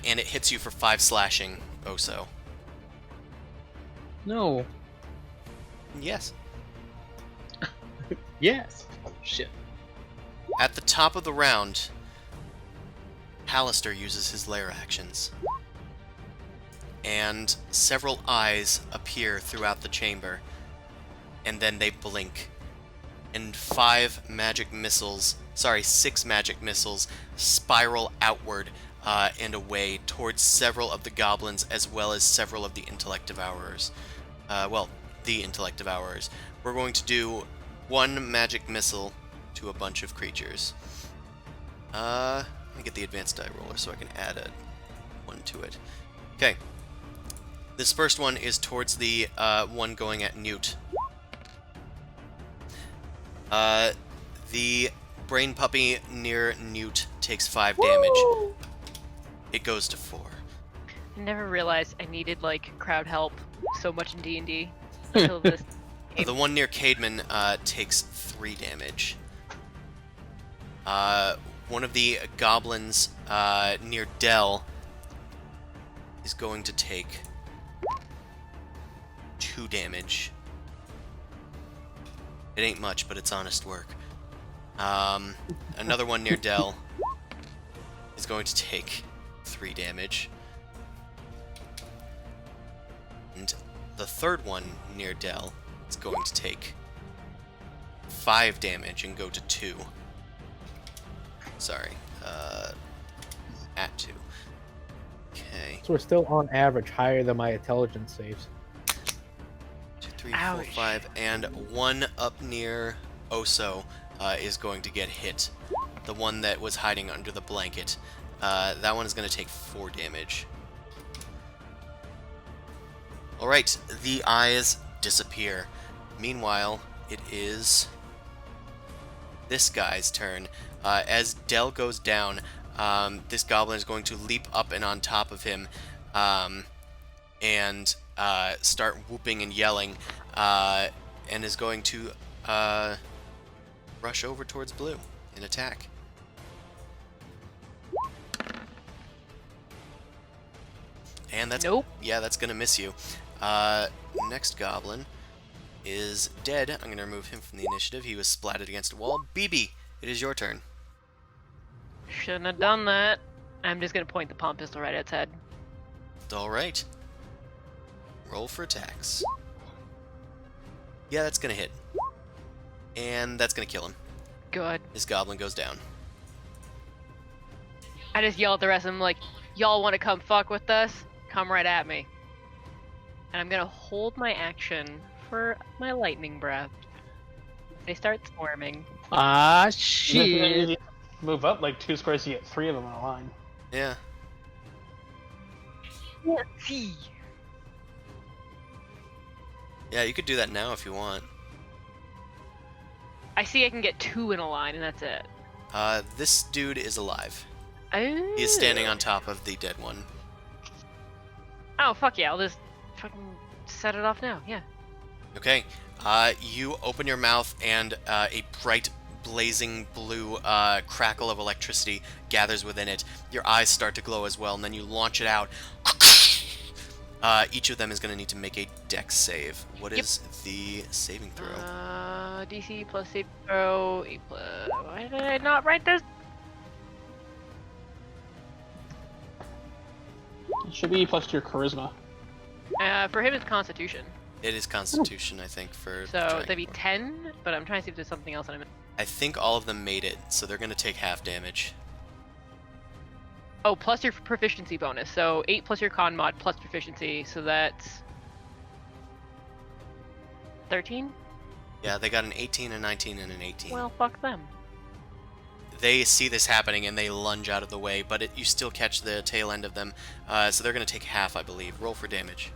And it hits you for 5 slashing, Oso. No. Yes. Yes. Shit. At the top of the round, Hallister uses his lair actions. And several eyes appear throughout the chamber. And then they blink. And 6 magic missiles spiral outward and away towards several of the goblins as well as several of the intellect devourers. The intellect devourers. We're going to do 1 magic missile to a bunch of creatures. Let me get the advanced die roller so I can add a 1 to it. Okay. This first one is towards the one going at Newt. The brain puppy near Newt takes 5 damage. It goes to 4. I never realized I needed like crowd help so much in D&D until this. The one near Caedmon takes 3 damage. One of the goblins near Dell is going to take 2 damage. It ain't much, but it's honest work. Another one near Dell is going to take 3 damage. And the third one near Dell is going to take 5 damage and go to 2. Sorry, at 2. Okay. So we're still on average higher than my intelligence saves. 2, 3, 4, Ouch. 5, and 1 up near Oso is going to get hit. The one that was hiding under the blanket. That one is going to take 4 damage. Alright, the eyes disappear. Meanwhile, it is this guy's turn. As Dell goes down, this goblin is going to leap up and on top of him and start whooping and yelling, and is going to rush over towards Blue and attack. And that's Nope. Yeah, that's gonna miss you. Next goblin is dead. I'm gonna remove him from the initiative. He was splatted against a wall. BB, it is your turn. Shouldn't have done that. I'm just gonna point the palm pistol right at its head. All right. Roll for attacks. Yeah, that's gonna hit. And that's gonna kill him. Good. This goblin goes down. I just yell at the rest of them like, y'all want to come fuck with us? Come right at me. And I'm gonna hold my action for my lightning breath. They start swarming. Ah, shit. Move up like 2 squares, you get 3 of them in a line. Yeah. Yeah, you could do that now if you want. I see I can get 2 in a line, and that's it. This dude is alive. Oh. He is standing on top of the dead one. Oh, fuck yeah, I'll just fucking set it off now, yeah. Okay, you open your mouth and a bright, blazing blue crackle of electricity gathers within it. Your eyes start to glow as well, and then you launch it out. Each of them is going to need to make a dex save. What is the saving throw? DC plus save throw, why did I not write this? It should be plus your charisma. For him it's Constitution. It is Constitution, I think, for... So trying- that'd be 10, but I'm trying to see if there's something else on him. I think all of them made it, so they're going to take half damage. Oh, plus your proficiency bonus. So 8 plus your con mod plus proficiency, so that's 13? Yeah, they got an 18, a 19, and an 18. Well, fuck them. They see this happening and they lunge out of the way, but you still catch the tail end of them, so they're going to take half, I believe. Roll for damage.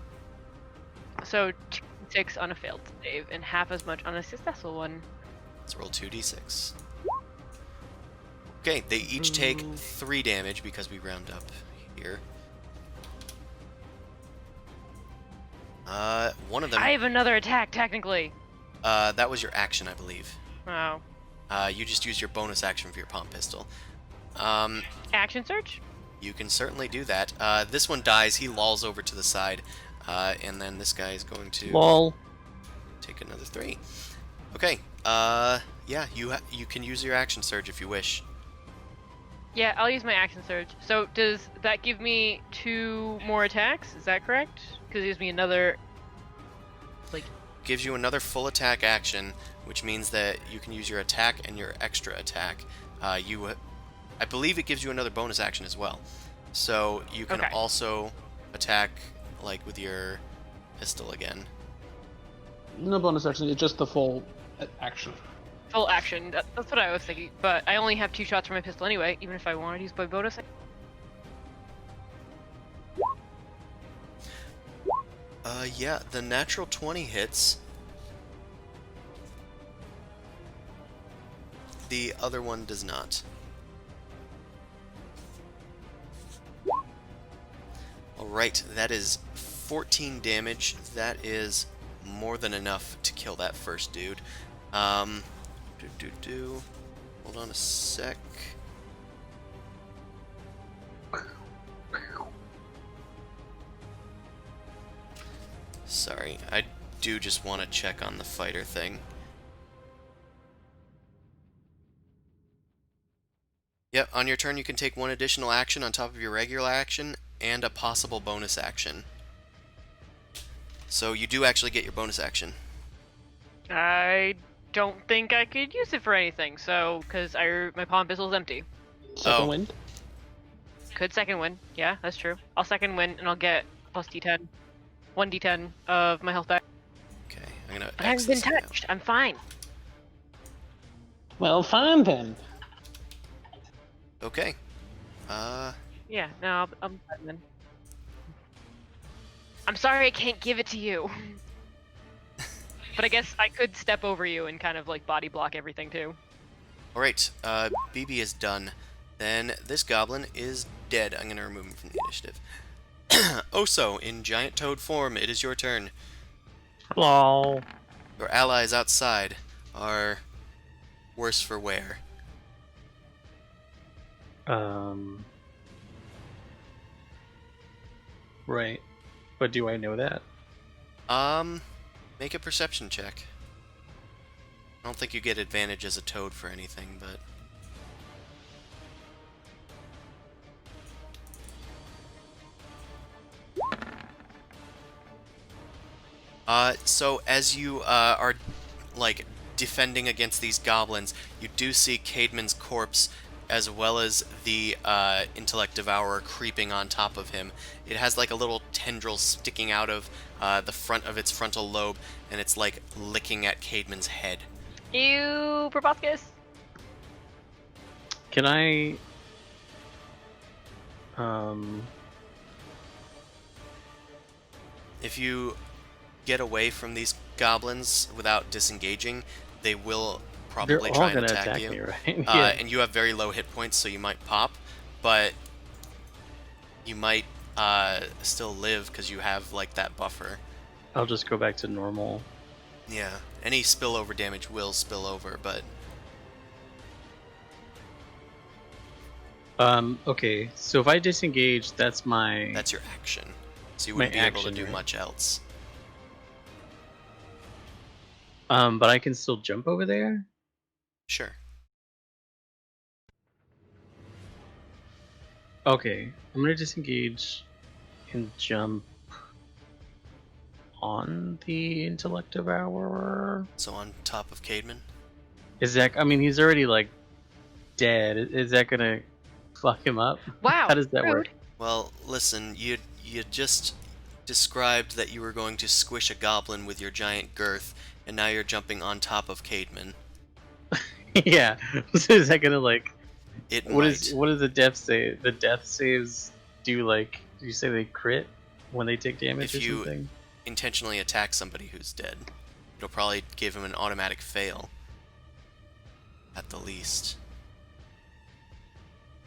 So 2d6 on a failed save, and half as much on a successful one. Let's roll 2d6. Okay, they each take 3 damage because we round up here. One of them... I have another attack, technically. That was your action, I believe. Oh. You just used your bonus action for your palm pistol. Action search? You can certainly do that. This one dies. He lolls over to the side, and then this guy is going to Lol. take another 3. Okay. Yeah, you can use your action surge if you wish. Yeah, I'll use my action surge. So does that give me 2 more attacks? Is that correct? Because it gives me another... like... Gives you another full attack action, which means that you can use your attack and your extra attack. I believe it gives you another bonus action as well. So you can Okay. also attack, like, with your pistol again. No bonus action, it's just the full action. Full action. That's what I was thinking. But I only have 2 shots for my pistol anyway, even if I wanted to use my bonus. Yeah, the natural 20 hits. The other one does not. Alright, that is 14 damage. That is more than enough to kill that first dude. Hold on a sec. Sorry, I do just want to check on the fighter thing. Yep, on your turn you can take 1 additional action on top of your regular action and a possible bonus action. So you do actually get your bonus action. I don't think I could use it for anything, so... because my palm pistol is empty. Second wind. Could second win. Yeah, that's true. I'll second win, and I'll get plus d10. 1d10 of my health back. Okay, I'm gonna I haven't been touched. I'm fine. Well, fine then. Okay. Yeah, no, I'm fine then. I'm sorry I can't give it to you. But I guess I could step over you and kind of like body block everything too. Alright, BB is done. Then this goblin is dead. I'm gonna remove him from the initiative. Oso, in giant toad form, it is your turn. Lol. Your allies outside are worse for wear. Right. But do I know that? Make a perception check. I don't think you get advantage as a toad for anything, but... So as you are, like, defending against these goblins, you do see Caedmon's corpse as well as the Intellect Devourer creeping on top of him. It has, like, a little tendril sticking out of the front of its frontal lobe, and it's, like, licking at Caedmon's head. Ew, proboscis. Can I... If you get away from these goblins without disengaging, they will They're probably all try and gonna attack attack you. me, right? Yeah. And you have very low hit points, so you might pop, but you might still live because you have like that buffer. I'll just go back to normal. Yeah, any spillover damage will spill over, but Okay, so if I disengage, that's my that's your action. So you My wouldn't be able to action, do right? much else. but I can still jump over there. Sure. Okay, I'm gonna disengage and jump on the intellect devourer. So on top of Cademan. Is that? I mean, he's already like dead. Is that gonna fuck him up? Wow. How does that rude. work? Well, listen, you just described that you were going to squish a goblin with your giant girth, and now you're jumping on top of Cademan. Yeah. So is that gonna like? It What might. does the death say? The death saves do like? Do you say they crit when they take damage If or you something? intentionally attack somebody who's dead, it'll probably give him an automatic fail. At the least.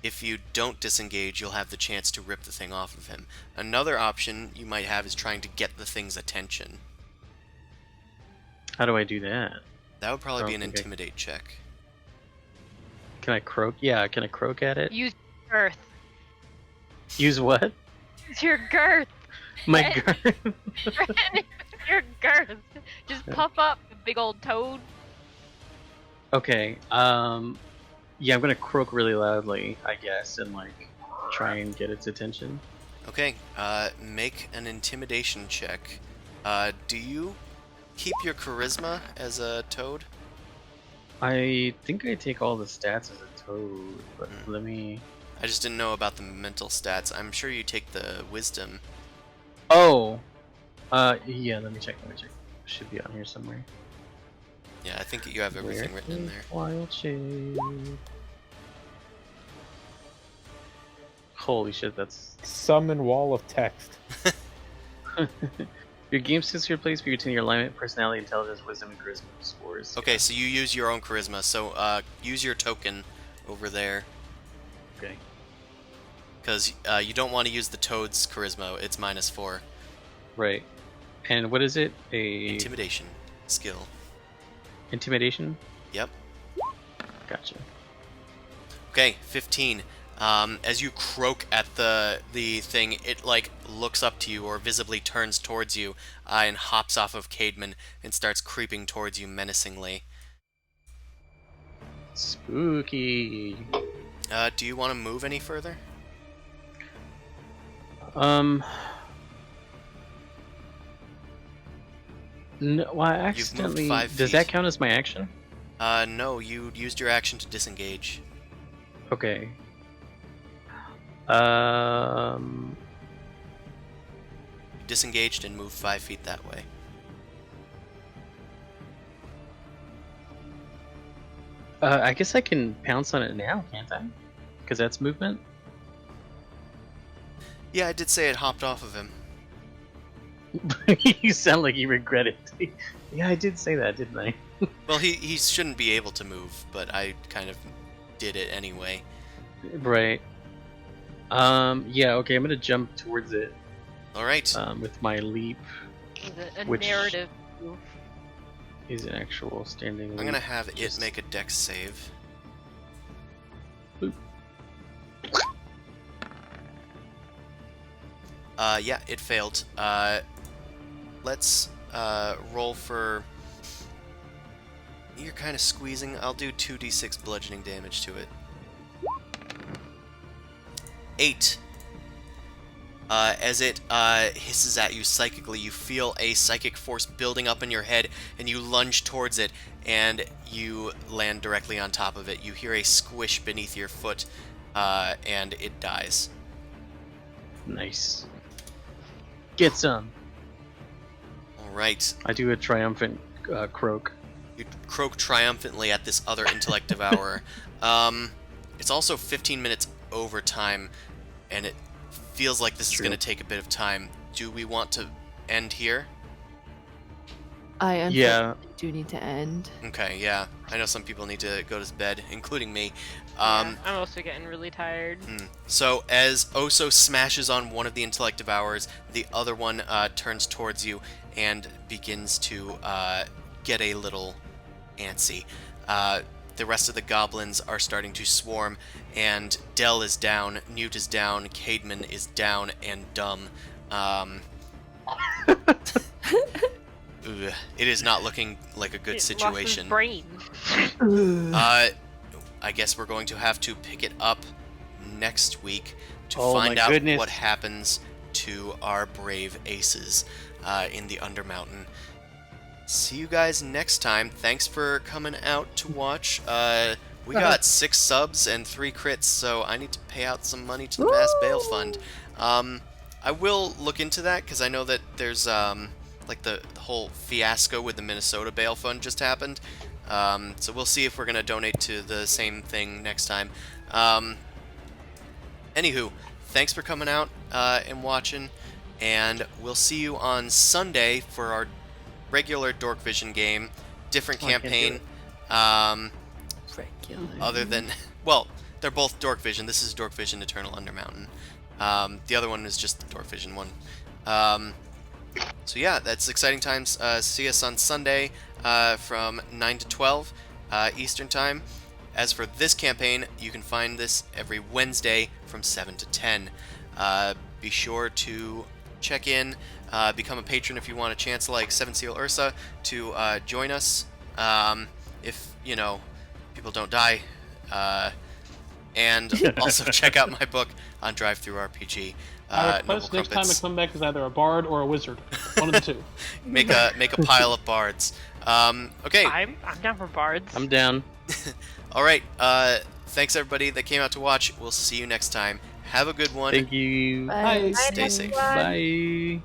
If you don't disengage, you'll have the chance to rip the thing off of him. Another option you might have is trying to get the thing's attention. How do I do that? That would probably be an Okay. intimidate check. Can I croak? Yeah, can I croak at it? Use girth. Use what? Use your girth. My Eh. girth. Your girth. Just puff up, you big old toad. Okay. Yeah, I'm gonna croak really loudly, I guess, and like try and get its attention. Okay, make an intimidation check. Do you keep your charisma as a toad? I think I take all the stats as a toad, but let me. I just didn't know about the mental stats. I'm sure you take the wisdom. Oh. Yeah. Let me check. Should be on here somewhere. Yeah, I think you have everything Where written in is there. Wild shade. Holy shit, that's. Summon wall of text. Your game skills are replaced, but you retain your alignment, personality, intelligence, wisdom, and charisma scores. Okay, so you use your own charisma, so use your token over there. Okay. Because you don't want to use the toad's charisma, it's -4. Right. And what is it? A Intimidation skill. intimidation? Yep. Gotcha. Okay, 15. As you croak at the thing, it like looks up to you or visibly turns towards you and hops off of Cademan and starts creeping towards you menacingly. Spooky. Do you want to move any further? No, well, I accidentally. 5 Does feet. that count as my action? No, you used your action to disengage. Okay. Disengaged and move 5 feet that way. I guess I can pounce on it now, can't I? Because that's movement. Yeah, I did say it hopped off of him. You sound like you regret it. Yeah, I did say that, didn't I? Well, he shouldn't be able to move, but I kind of did it anyway. Right. Yeah. Okay, I'm gonna jump towards it. All right. With my leap A Which- narrative move. is an actual standing. I'm leap. gonna have it Just- make a dex save. Boop. Yeah, it failed. Let's roll for. You're kind of squeezing. I'll do 2d6 bludgeoning damage to it. 8. As it hisses at you psychically, you feel a psychic force building up in your head, and you lunge towards it, and you land directly on top of it. You hear a squish beneath your foot, and it dies. Nice. Get some. Alright. I do a triumphant croak. You croak triumphantly at this other intellect devourer. It's also 15 minutes overtime, and it feels like this is True. going to take a bit of time. Do we want to end here? I Yeah. unfortunately do need to end. Okay, yeah. I know some people need to go to bed, including me. Yeah, I'm also getting really tired. So as Oso smashes on one of the intellect devourers, the other one turns towards you and begins to get a little antsy. The rest of the goblins are starting to swarm, and Dell is down, Newt is down, Caedmon is down, and Dumb. It is not looking like a good It situation. Lost his brain. I guess we're going to have to pick it up next week to Oh my find out goodness. what happens to our brave aces in the Undermountain. See you guys next time. Thanks for coming out to watch. We got 6 subs and 3 crits, so I need to pay out some money to the Mass Bail Fund. I will look into that because I know that there's like the whole fiasco with the Minnesota Bail Fund just happened. So we'll see if we're gonna donate to the same thing next time. Anywho, thanks for coming out and watching, and we'll see you on Sunday for our regular Dork Vision game. Different Oh, I can't do campaign. Regular. Other than, well, they're both Dork Vision. This is Dork Vision Eternal Undermountain. The other one is just the Dork Vision one. So yeah, that's exciting times. See us on Sunday from 9 to 12 Eastern Time. As for this campaign, you can find this every Wednesday from 7 to 10. Be sure to check in, become a patron if you want a chance like Seven Seal Ursa to join us. If, you know, people don't die. And also check out my book on Drive Through RPG. I Noble request next time I Crumpets. come back is either a bard or a wizard. One of the two. Make a pile of bards. Okay. I'm down for bards. I'm down. All right. Thanks everybody that came out to watch. We'll see you next time. Have a good one. Thank you. Bye. Stay safe. Bye.